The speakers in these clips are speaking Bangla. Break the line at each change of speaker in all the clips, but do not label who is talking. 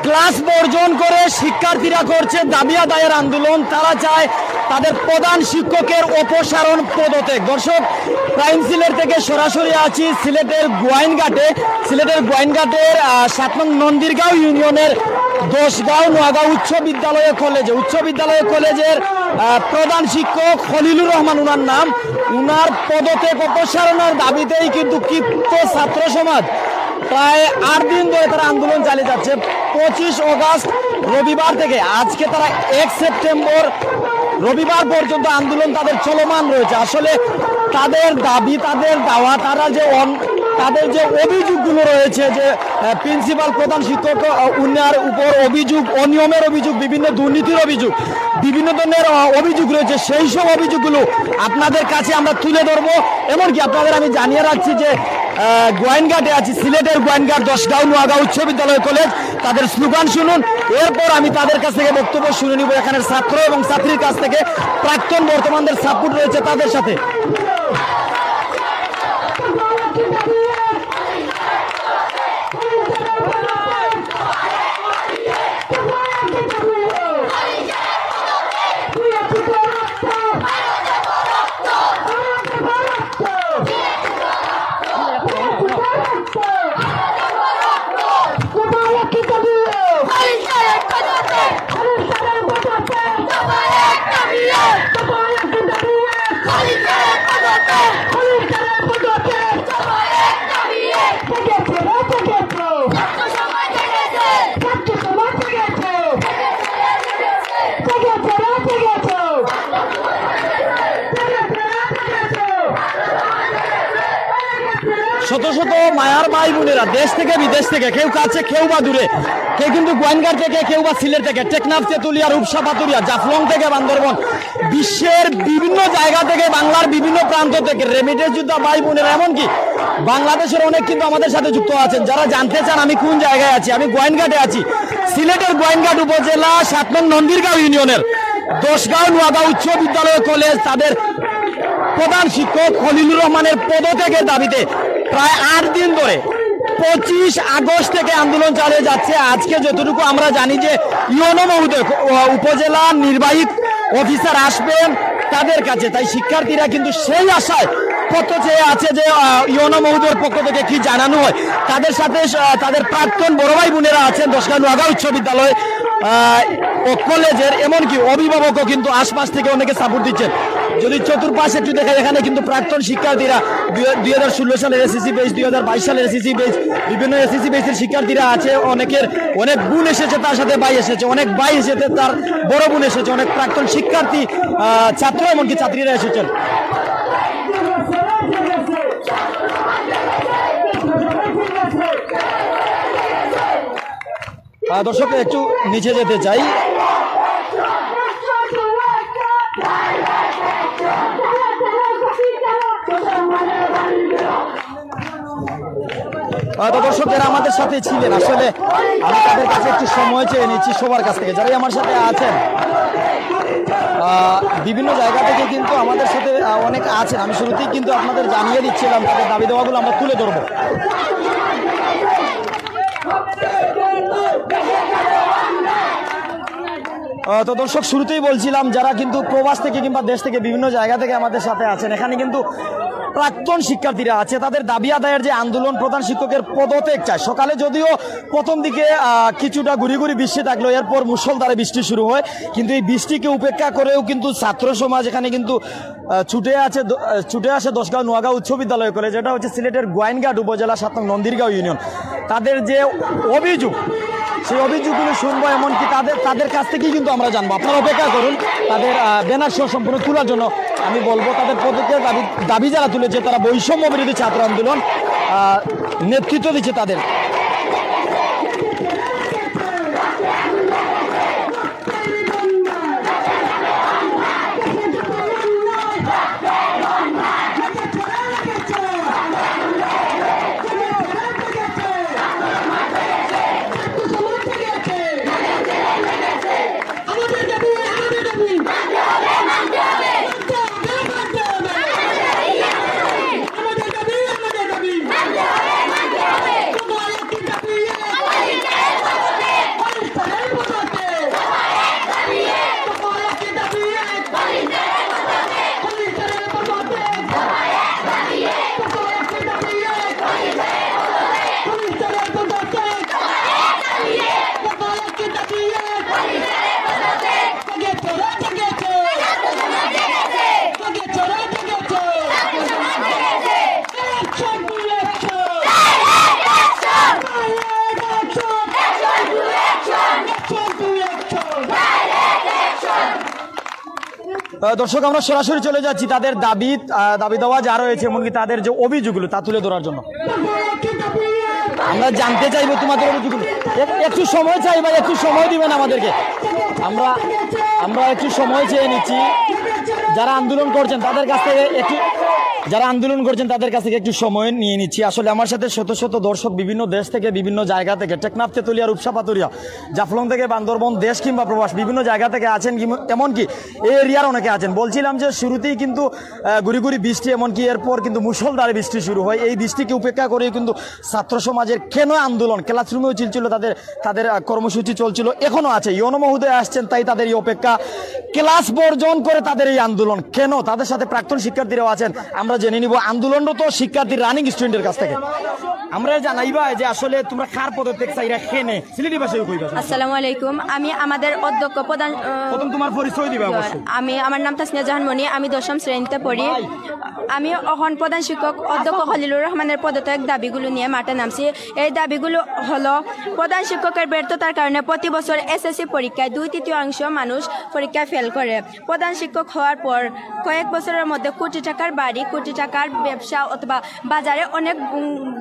ক্লাস বর্জন করে শিক্ষার্থীরা করছে দাবি আদায়ের আন্দোলন। তারা চায় তাদের প্রধান শিক্ষকের অপসারণ পদত্যাগ। দর্শক, প্রাইম সিলেট থেকে সরাসরি আছি সিলেটের গোয়াইনঘাটে। সিলেটের গোয়াইনঘাটের 7 নং নন্দীরগাঁও ইউনিয়নের দোষগাঁও নোয়াগাঁও উচ্চ বিদ্যালয় কলেজের প্রধান শিক্ষক খলিলুর রহমান উনার নাম। উনার পদত্যাগ অপসারণের দাবিতেই কিন্তু ক্ষিপ্ত ছাত্র সমাজ প্রায় 8 দিন ধরে তারা আন্দোলন চালিয়ে যাচ্ছে। 25 অগাস্ট রবিবার থেকে আজকে তারা 1 সেপ্টেম্বর রবিবার পর্যন্ত আন্দোলন তাদের চলমান রয়েছে। আসলে তাদের দাবি, তাদের দাওয়া, তাদের যে অভিযোগগুলো রয়েছে, যে প্রিন্সিপাল প্রধান শিক্ষক উনার উপর অভিযোগ, অনিয়মের অভিযোগ, বিভিন্ন দুর্নীতির অভিযোগ, বিভিন্ন ধরনের অভিযোগ রয়েছে, সেই সব অভিযোগগুলো আপনাদের কাছে আমরা তুলে ধরবো। এমনকি আপনাদের আমি জানিয়ে রাখছি যে গোয়াইনঘাটে আছি, সিলেটের গোয়াইনঘাট দোষগাঁও নোয়াগাঁও উচ্চ বিদ্যালয় কলেজ। তাদের স্লোগান শুনুন, এরপর আমি তাদের কাছ থেকে বক্তব্য শুনে নিব। এখানের ছাত্র এবং ছাত্রীর কাছ থেকে, প্রাক্তন বর্তমানদের সাপোর্ট রয়েছে তাদের সাথে। শত শত মায়ার ভাই বোনেরা দেশ থেকে বিদেশ থেকে, কেউ কাছে কেউ বা দূরে, কেউ কিন্তু গোয়াইনঘাট থেকে, কেউ বা সিলেট থেকে, টেকনাফ, তেতুলিয়া, রূপসা, পাতুরিয়া, জাফলং থেকে বান্দরবন, বিশ্বের বিভিন্ন জায়গা থেকে, বাংলার বিভিন্ন প্রান্ত থেকে রেমিটেন্স যোদ্ধা ভাই বোনেরা, এমনকি বাংলাদেশের অনেক কিন্তু আমাদের সাথে যুক্ত আছেন। যারা জানতে চান আমি কোন জায়গায় আছি, আমি গোয়াইনঘাটে আছি, সিলেটের গোয়াইনঘাট উপজেলা 7 নং নন্দীরগাঁও ইউনিয়নের দোষগাঁও নোয়াগাঁও উচ্চ বিদ্যালয় কলেজ। তাদের প্রধান শিক্ষক খলিলুর রহমানের পদত্যাগের দাবিতে প্রায় 8 দিন ধরে 25 আগস্ট থেকে আন্দোলন চালিয়ে যাচ্ছে। আজকে যতটুকু আমরা জানি যে ইউনো মহোদয় উপজেলা নির্বাহী অফিসার আসবেন তাদের কাছে, তাই শিক্ষার্থীরা কিন্তু সেই আশায় কত চেয়ে আছে যে ইউনো মহোদয়ের পক্ষ থেকে কি জানানো হয়। তাদের সাথে তাদের প্রাক্তন বড় ভাই বোনেরা আছেন দোষগাঁও নোয়াগাঁও উচ্চ বিদ্যালয় ও কলেজের, এমনকি অভিভাবকও কিন্তু আশপাশ থেকে অনেকে সাপোর্ট দিচ্ছেন। যদি চতুর্পাশে একটু দেখা, এখানে কিন্তু প্রাক্তন শিক্ষার্থীরা 2016 সালের এসএসসি বেচ, 2022 সালের এসএসসি বেচ, বিভিন্ন এসএসসি বেচের শিক্ষার্থীরা আছে। অনেকের অনেক বোন এসেছে, তার সাথে ভাই এসেছে, অনেক ভাই এসেছে, তার বড় বোন এসেছে, অনেক প্রাক্তন শিক্ষার্থী, ছাত্র এমনকি ছাত্রীরা এসেছেন। দর্শক একটু নিচে যেতে চাই। তো দর্শক যারা আমাদের সাথে ছিলেন, আসলে আমি তাদের কাছে একটু সময় চেয়ে নিচ্ছি সবার কাছ থেকে, যারাই আমার সাথে আছেন বিভিন্ন জায়গা থেকে কিন্তু আমাদের সাথে অনেক আছেন। আমি শুরুতেই কিন্তু আপনাদের জানিয়ে দিচ্ছিলাম তাদের দাবি দেওয়াগুলো আমরা তুলে ধরবো। তো দর্শক শুরুতেই বলছিলাম যারা কিন্তু প্রবাস থেকে কিংবা দেশ থেকে বিভিন্ন জায়গা থেকে আমাদের সাথে আছেন, এখানে কিন্তু প্রাক্তন শিক্ষার্থীরা আছে। তাদের দাবি আদায়ের যে আন্দোলন, প্রধান শিক্ষকের পদত্যাগ চায়। সকালে যদিও প্রথম দিকে কিছুটা গুড়ি গুড়ি বৃষ্টি থাকলো, এরপর মুষলধারে বৃষ্টি শুরু হয়, কিন্তু এই বৃষ্টিকে উপেক্ষা করেও কিন্তু ছাত্র সমাজ এখানে কিন্তু ছুটে আসে দোষগাঁও নোয়াগাঁও উচ্চ বিদ্যালয় কলেজ, যেটা হচ্ছে সিলেটের গোয়াইনঘাট উপজেলা 7 নং নন্দীরগাঁও ইউনিয়ন। তাদের যে অভিযোগ, সেই অভিযোগগুলো শুনবো, এমনকি তাদের কাছ থেকেই কিন্তু আমরা জানবো। আপনারা অপেক্ষা করুন, তাদের ব্যানার সহ সম্পূর্ণ তোলার জন্য আমি বলবো। তাদের পদত্যাগের দাবি যারা তুলেছে তারা বৈষম্য বিরোধী ছাত্র আন্দোলন নেতৃত্ব দিচ্ছে তাদের। দর্শক আমরা সরাসরি চলে যাচ্ছি তাদের দাবি দেওয়া যা রয়েছে এমনকি তাদের যে অভিযোগগুলো তা তুলে ধরার জন্য। আমরা জানতে চাইবো তোমাদের অভিযোগগুলো, একটু সময় চাই ভাই, একটু সময় দিবেন আমাদেরকে। আমরা একটু সময় চেয়ে নিচ্ছি, যারা আন্দোলন করছেন তাদের কাছ থেকে একটু সময় নিয়ে নিচ্ছি। আসলে আমার সাথে শত শত দর্শক বিভিন্ন দেশ থেকে, বিভিন্ন জায়গা থেকে, টেকনাফ, তেতুলিয়া, রূপসা, পাতুরিয়া, জাফলং থেকে বান্দরবন, দেশ কিংবা প্রবাস বিভিন্ন জায়গা থেকে আছেন, এমনকি এই এরিয়ার অনেকে আছেন। বলছিলাম যে শুরুতেই কিন্তু গুড়ি গুড়ি বৃষ্টি, এমনকি এরপর কিন্তু মুষলধারে বৃষ্টি শুরু হয়। এই বৃষ্টিকে উপেক্ষা করে কিন্তু ছাত্র সমাজের কেন আন্দোলন, ক্লাসরুমেও চলছিল, তাদের কর্মসূচি চলছিল, এখনো আছে। ইউনো মহোদয় আসছেন, তাই তাদের এই অপেক্ষা। ক্লাস বর্জন করে তাদের এই আন্দোলন কেন? তাদের সাথে প্রাক্তন শিক্ষার্থীরাও আছেন, আমরা জেনে নিব আন্দোলনরত শিক্ষার্থী রানিং স্টুডেন্টের কাছ থেকে। আমরা জানাইবা যে আসলে তোমরা কার পদত্যাগ চাইরা কেনে সিলেটি ভাষায় কইবা।
আসসালামু আলাইকুম, আমি আমাদের অধ্যক্ষ
প্রথম তোমার পরিচয় দিবা অবশ্যই।
আমার নাম তাসনিয়া জাহান মনি, আমি 10ম শ্রেণীতে পড়ি। আমি এখন প্রধান শিক্ষক অধ্যক্ষ খলিলুর রহমানের পদত্যাগ দাবিগুলো নিয়ে মাঠে নামছি। এই দাবিগুলো হলো, প্রধান শিক্ষকের ব্যর্থতার কারণে প্রতি বছর এসএসসি পরীক্ষায় 2/3 মানুষ পরীক্ষায় ফেল করে। প্রধান শিক্ষক হওয়ার পর কয়েক বছরের মধ্যে কোটি টাকার বাড়ি, কোটি টাকার ব্যবসা অথবা বাজারে অনেক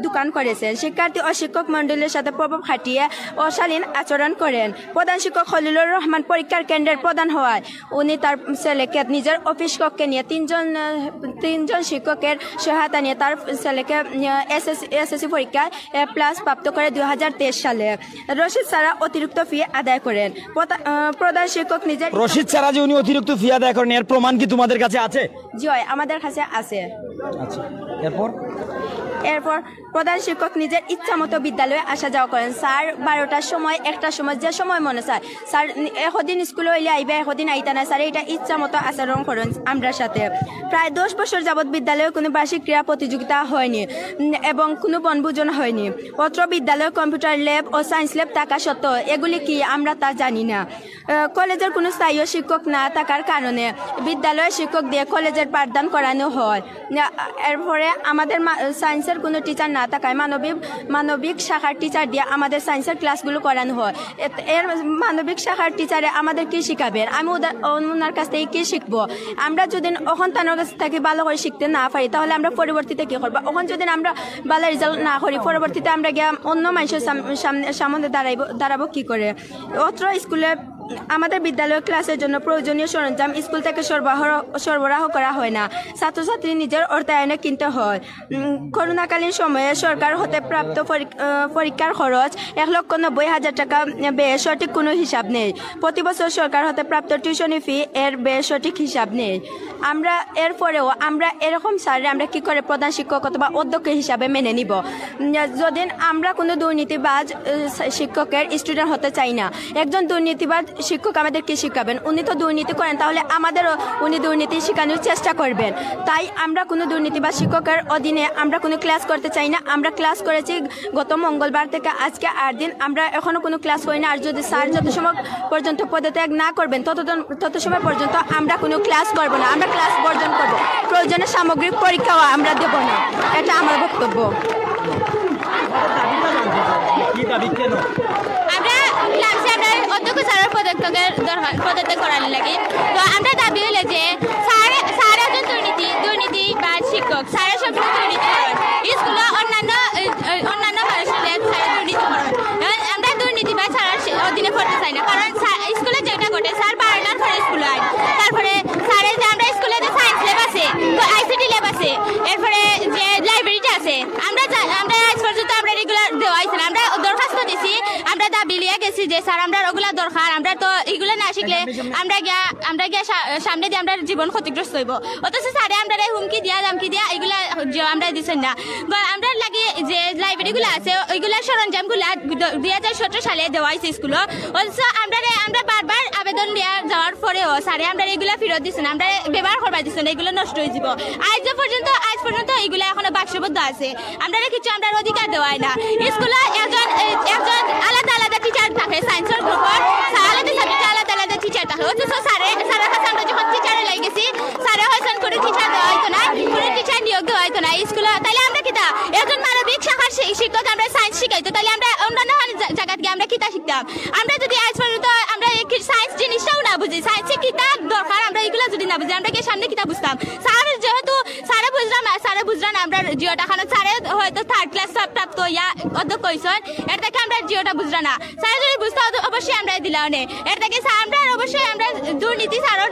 দোকান করেছেন। শিক্ষার্থী ও শিক্ষক মন্ডলীর সাথে প্রভাব খাটিয়ে অশালীন আচরণ করেন। প্রধান শিক্ষক খলিলুর রহমান পরীক্ষার কেন্দ্রের প্রধান হওয়ায় উনি তার ছেলেকে নিজের অফিস কক্ষে নিয়ে তিনজন শিক্ষকের সহায়তা নিয়ে তার ছেলেকে এসএসসি পরীক্ষায় A+ প্রাপ্ত করে 2023 সালে। রশিদ ছাড়া অতিরিক্ত ফি আদায় করেন। প্রধান শিক্ষক নিজের
রশিদ ছাড়া যে উনি অতিরিক্ত ফি আদায় করেন, এর প্রমাণ কি তোমাদের কাছে আছে?
জি আমাদের কাছে আছে।
আচ্ছা,
এরপর প্রধান শিক্ষক নিজের ইচ্ছা মতো বিদ্যালয়ে আসা যাওয়া করেন। স্যার 12টার সময়, 1টার সময়, যে সময় মনে চায় স্যার এদিন স্কুলে হইলে আইবে, এদিন আইতা না। স্যার এটা ইচ্ছা মতো আচরণ করেন আমরা সাথে। প্রায় 10 বছর যাবৎ বিদ্যালয়ে কোনো বার্ষিক ক্রীড়া প্রতিযোগিতা হয়নি এবং কোনো বনভোজন হয়নি। অত্র বিদ্যালয়ে কম্পিউটার ল্যাব ও সায়েন্স ল্যাব থাকা সত্ত্বেও এগুলি কি আমরা তা জানি না। কলেজের কোনো স্থায়ী শিক্ষক না থাকার কারণে বিদ্যালয়ের শিক্ষক দিয়ে কলেজের পাঠদান করানো হয়। এরপরে আমাদের সায়েন্সের কোনো টিচার না থাকায় মানবিক শাখার টিচার দিয়ে আমাদের সায়েন্সের ক্লাসগুলো করানো হয়। এর মানবিক শাখার টিচারে আমাদের কি শিখাবেন? আমি ওনার কাছ থেকে কি শিখবো? আমরা যদি ওখান তার কাছ থেকে ভালো করে শিখতে না পারি তাহলে আমরা পরবর্তীতে কি করবো? ওখান যদি আমরা ভালো রেজাল্ট না করি, পরবর্তীতে আমরা গিয়ে অন্য মানুষের সামনে দাঁড়াবো কি করে? অত্র স্কুলে আমাদের বিদ্যালয় ক্লাসের জন্য প্রয়োজনীয় সরঞ্জাম স্কুল থেকে সরবরাহ করা হয় না, ছাত্রছাত্রী নিজের অর্থায়নে কিনতে হয়। করোনাকালীন সময়ে সরকার হতে প্রাপ্ত পরীক্ষার খরচ 1,90,000 টাকা ব্যয় সঠিক কোনো হিসাব নেই। প্রতি বছর সরকার হতে প্রাপ্ত টিউশনি ফি এর ব্যয় সঠিক হিসাব নেই। এরপরেও আমরা এরকম স্যারে আমরা কি করে প্রধান শিক্ষক অথবা অধ্যক্ষ হিসাবে মেনে নিব? যদি আমরা কোনো দুর্নীতিবাজ শিক্ষকের স্টুডেন্ট হতে চাই না। একজন দুর্নীতিবাজ শিক্ষক আমাদের কি শিখাবেন? উনি তো দুর্নীতি করেন, তাহলে আমাদেরও উনি দুর্নীতি শেখানোর চেষ্টা করবেন। তাই আমরা কোনো দুর্নীতিবাজ শিক্ষকের অধীনে আমরা কোনো ক্লাস করতে চাই না। আমরা ক্লাস করেছি গত মঙ্গলবার থেকে আজকে 8 দিন, আমরা এখনো কোনো ক্লাস করি না। আর যদি স্যার যত সময় পর্যন্ত পদত্যাগ না করবেন তত সময় পর্যন্ত আমরা কোনো ক্লাস করব না। আমরা ক্লাস বর্জন করব, প্রয়োজনে সামগ্রিক পরীক্ষাও আমরা দেব না। এটা আমার বক্তব্য।
অধ্যক্ষ স্যারের পদত্যাগ করার লাগে। তো আমরা দাবি হলে যে স্যার একজন দুর্নীতি বা শিক্ষক, স্যারের সব দুর্নীতি করেন। স্কুলে অন্যান্য মানুষের দুর্নীতি করেন। আমরা দুর্নীতি বা স্যারের অধীনে করতে চাই না, কারণ স্কুলে যেটা ঘটে স্যার 12টার পরে স্কুলে হয়। তারপরে স্যারের যে আমরা স্কুলে যে সায়েন্স ল্যাব আছে, আইসিটি ল্যাব আছে, এরপরে যে লাইব্রেরিটা আছে, আমরা আজ পর্যন্ত আমরা রেগুলার দেওয়া হয়েছে না। আমরা দরখাস্ত দিছি, আমরা দাবি লিয়ে গেছি যে স্যার আমরা ওগুলা দরকার, আমরা তো এগুলো না শিখলে আমরা গিয়া সামনে দিয়ে আমরা জীবন ক্ষতিগ্রস্ত হইব। অথচ স্যারে আমরা হুমকি দিয়া দামকি দিয়া এগুলা আমরা দিচ্ছেন না। আমরা লাগে যে লাইব্রেরিগুলো আছে ওইগুলার সরঞ্জামগুলা 2017 সালে দেওয়া হয়েছে স্কুলে। অথচ আমরা বারবার আবেদন লিয়া যাওয়ার পরেও স্যারে আমরা এগুলা ফেরত দিচ্ছেন, আমরা ব্যবহার করবার দিচ্ছেন, এগুলো নষ্ট হয়ে যাব। আজ পর্যন্ত এগুলো এখনো বাক্সবদ্ধ আছে। আমরা কিছু আমরা অধিকার দেওয়াই না। স্কুলে একজন আলাদা টিচার থাকে, সায়েন্সের গ্রুপের আলাদা সাবজেক্টে আলাদা টিচার থাকে। অথচ স্যারের কাছে আমরা যখন টিচারে লাগেছি, স্যারে হয়তো কোনো টিচার দেওয়া হইতো না, কোনো টিচার নিয়োগ দেওয়া হইতো না স্কুলে। তাহলে আমরা কিতা একজন মানবিক শাখার শিক্ষক আমরা সায়েন্স শিখাইতো, তাহলে আমরা অন্যান্য জায়গা থেকে আমরা কিতা শিখতাম? আমরা যদি আজ পর্যন্ত আমরা সায়েন্স জিনিসটাও না বুঝি, সায়েন্সে কিতাব দরকার আমরা এগুলো যদি না বুঝি আমরা কি সামনে কিতাব বুঝতাম। স্যার যেহেতু স্যারে বুঝলাম আমরা জিওটা খান স্যারে হয়তো 3rd ক্লাস প্রাপ্ত ইয়া অধ্যক্ষ হইছেন, এর থেকে আমরা জিওটা বুঝরা না। স্যার যদি বুঝতে অবশ্যই আমরা দিলাম নে, এর থেকে আমরা অবশ্যই আমরা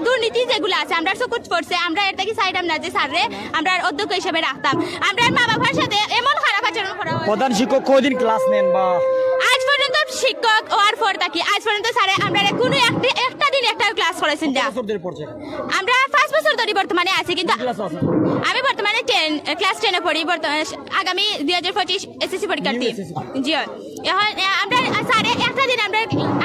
দুর্নীতি যেগুলো আছে আমরা চকুত পড়ছে, আমরা এর থেকে চাইতাম না যে স্যারে আমরা অধ্যক্ষ হিসেবে রাখতাম। আমরা মা বাবার সাথে এমন খারাপ আচরণ করা হয়।
প্রধান শিক্ষক কয়দিন ক্লাস নেন বা
আজ পর্যন্ত শিক্ষক হওয়ার পর থাকি আজ পর্যন্ত স্যারে আমরা কোনো একটা দিন একটা ক্লাস করাইছেন না। আমরা 5 বছর ধরে বর্তমানে আছি, কিন্তু আমি বর্তমানে ক্লাস 10 এ পড়ি। আগামী 2025 এসএসসি পরীক্ষার্থী। জি এখন আমরা স্যারে একটা দিন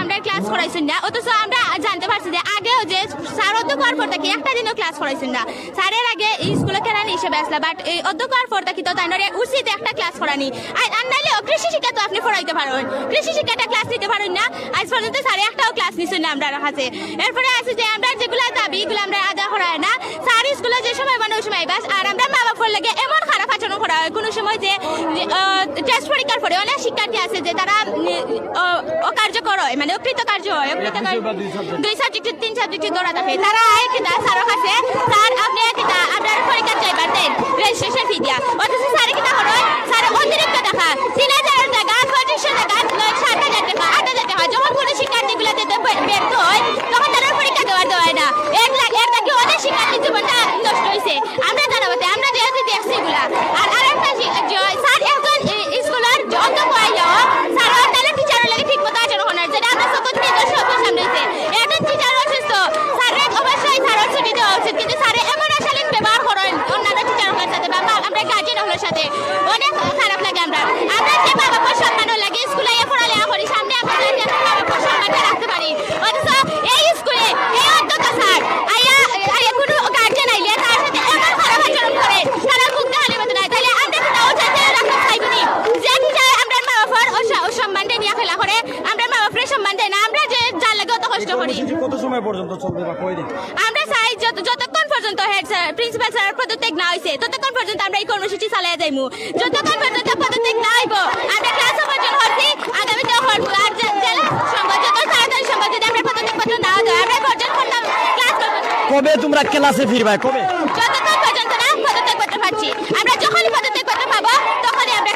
আমরা ক্লাস করাইছেন না, অথচ আমরা জানতে পারছি যে আগেও যে স্যার অধ্যক্ষ হওয়ার পর থাকি একটা দিনও ক্লাস করাইছেন না। স্যারের আগে স্কুলে কেরানি হিসেবে আসলা, বাট এই অধ্যক্ষ হওয়ার পর থাকি তো তাই উচিত একটা ক্লাস করানি। আর নাইলেও কৃষি শিক্ষা তো আপনি পড়াইতে পারেন, কৃষি শিক্ষাটা ক্লাস নিতে পারেন না। আজ পর্যন্ত স্যারে একটাও ক্লাস নিচ্ছেন না আমরা কাছে। এরপরে আছে যে আমরা যেগুলো দাবি এগুলো আমরা আদা করায় না। স্যার স্কুলে যে সময় বানো ওই সময় বাস, আর আমরা মা বাবার লাগে এমন খারাপ আচরণ করা হয়। কোনো সময় যে টেস্ট পরীক্ষার পরে অনেক শিক্ষার্থী আছে যে তারা অকার্যকর হয়, মানে অকৃতকার্য হয়, 2 সাবজেক্টে 3 সাবজেক্টে দৌড়া থাকে। তারা স্যারের কাছে স্যার আপনি আপনার পরীক্ষা চাইবার দেন রেজিস্ট্রেশন ফি দিয়া, অথচ স্যারে কিনা হয় স্যার অতিরিক্ত টাকা 3000 টাকা 2500 টাকা 7000 টাকা 8000 টাকা। যখন কোনো শিক্ষার্থীগুলো ব্যর্থ হয় তখন তারা পরীক্ষা দেওয়ায় না। এর থেকে অনেক শিক্ষার্থী জীবনটা নষ্ট হয়েছে। আমরা জানাবতে আমরা যেহেতু দেখছি এগুলা। আর আরেকটা স্যার একজন স্কুলের অধ্যক্ষ আইলেও স্যার তাহলে টিচারের লাগে ঠিক মতো আচরণ করার, যেটা আমরা সকল নিজস্ব সামনে হয়েছে। একজন টিচার অসুস্থ স্যারের অবশ্যই স্যারের ছুটি দেওয়া উচিত, কিন্তু স্যারে এমন অশালীন ব্যবহার করেন অন্যান্য টিচারের সাথে বা আমরা গার্জেনের সাথে, অনেক খারাপ লাগে। আমরা যে মা বাবার সম্মানও লাগে স্কুলে পড়ালেখা করি, সামনে আমরা মা বাবার সম্মানটা রাখতে পারি, অথচ এই স্কুলে এই অধ্যক্ষ স্যার আইয়া কোনো গার্জেন আইলে তার সাথে এমন খারাপ আচরণ করে, তারা মুখ দেখালে মতো নাই। তাহলে আমরা কি তাও চাইতে রাখতে চাইবনি যে টিচার আমরা মা বাবার সম্মান দিয়ে নিয়ে খেলা করে, আমরা মা বাবার সম্মান দেয় না, আমরা যে যার লাগে অত কষ্ট করি।
কত সময় পর্যন্ত চলবে বা কয়দিন?
আমরা চাই যতক্ষণ পর্যন্ত হেড স্যার প্রিন্সিপাল স্যার পদত্যাগ না হয়েছে ততক্ষণ পর্যন্ত আমরা এই কর্মসূচি চালিয়ে যাইমু। যতক্ষণ পর্যন্ত পদত্যাগ না হইব আমরা ক্লাস অবর্জন করছি, আগামীতেও করবো। আর জেলা সম্ভব যত তাড়াতাড়ি সম্ভব যদি আমরা পদত্যাগ পত্র না হয় আমরা বর্জন করতাম, ক্লাস করবো।
কবে তোমরা ক্লাসে ফিরবে? কবে?
যতক্ষণ পর্যন্ত না পদত্যাগ পত্র পাচ্ছি, আমরা যখনই পদত্যাগ পত্র পাবো তখনই আমরা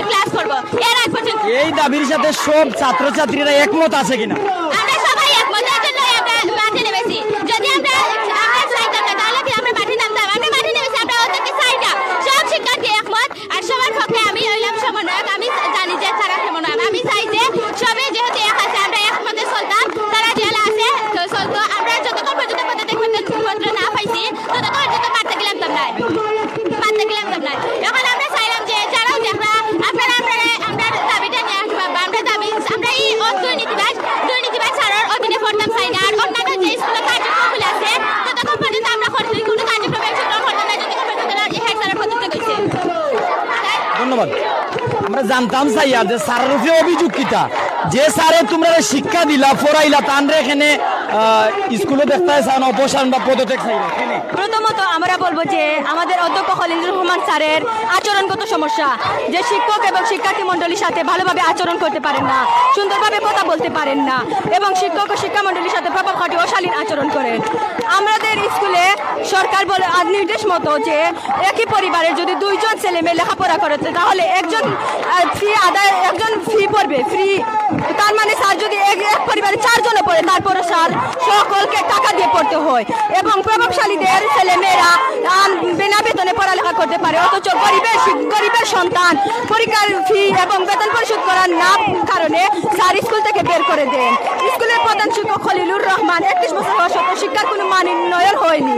ক্লাস করবো। এর আগ পর্যন্ত
এই দাবির সাথে সব ছাত্রছাত্রীরা একমত আছে কিনা?
আমরা সবাই একমত, এর জন্য আমরা মাঠে নেমেছি। যদি আমরা চাইতাম না তাহলে কি আমরা মাঠে নামতাম? আমরা মাঠে নেমেছি, আমরা ওদেরকে চাই না। সব শিক্ষার্থী একমত, আর সবার পক্ষে আমি হইলাম সমন্বয়ক। আমি জানি যে তারা কেমন, আমি চাই যে সবাই যেহেতু এক আছে আমরা একমতে চলতাম, তারা জেলা আছে চলতো। আমরা যতক্ষণ পর্যন্ত পত্র না পাইছি ততক্ষণ পর্যন্ত পারতে গেলাম না। এখন আমরা চাইলাম যে যারাও দেখরা আপনারা আমরা দাবিটা নিয়ে আসবো। আমরা এই দুর্নীতিবাজ ছাড়ার অধীনে পড়তাম চাই না। আর অন্যান্য যে স্কুলের কার্যক্রমগুলো আছে ততক্ষণ পর্যন্ত আমরা কোনো কার্যক্রমে অংশগ্রহণ করতাম না যতক্ষণ পর্যন্ত হেড স্যারের পদত্যাগ হয়েছে।
ধন্যবাদ। আমরা জানতাম চাই আর যে স্যারের উপরে অভিযোগ কিতা, যে স্যারে তোমরা শিক্ষা দিলা পড়াইলা তানরে এখানে স্কুলে দেখতে চান অপসারণ বা পদত্যাগ চাইলে।
প্রথমত আমরা বলবো যে আমাদের অধ্যক্ষ খলিলুর রহমান স্যারের আচরণগত সমস্যা, যে শিক্ষক এবং শিক্ষার্থী মণ্ডলীর সাথে ভালোভাবে আচরণ করতে পারেন না, সুন্দরভাবে কথা বলতে পারেন না, এবং শিক্ষক ও শিক্ষা মণ্ডলীর সাথে প্রভাব খাটিয়ে অশালীন আচরণ করেন। আমাদের স্কুলে সরকার বলে নির্দেশ মতো যে একই পরিবারে যদি 2 জন ছেলে মেয়ে লেখাপড়া করেছে তাহলে একজন ফি পড়বে ফ্রি। তার মানে স্যার যদি এক পরিবারে 4 জনে পড়ে তারপরে স্যার সকলকে টাকা দিয়ে পড়তে হয়, এবং প্রভাবশালীদের ছেলে মেয়েরা বিনা বেতনে পড়ালেখা করতে পারে, অথচ গরিবের সন্তান পরীক্ষার ফি এবং বেতন পরিশোধ করার না কারণে স্যার স্কুল থেকে বের করে দেন। স্কুলের প্রধান শিক্ষক খলিলুর রহমান 31 বছর হওয়া সত্ত্বেও শিক্ষার কোনো মান উন্নয়ন হয়নি।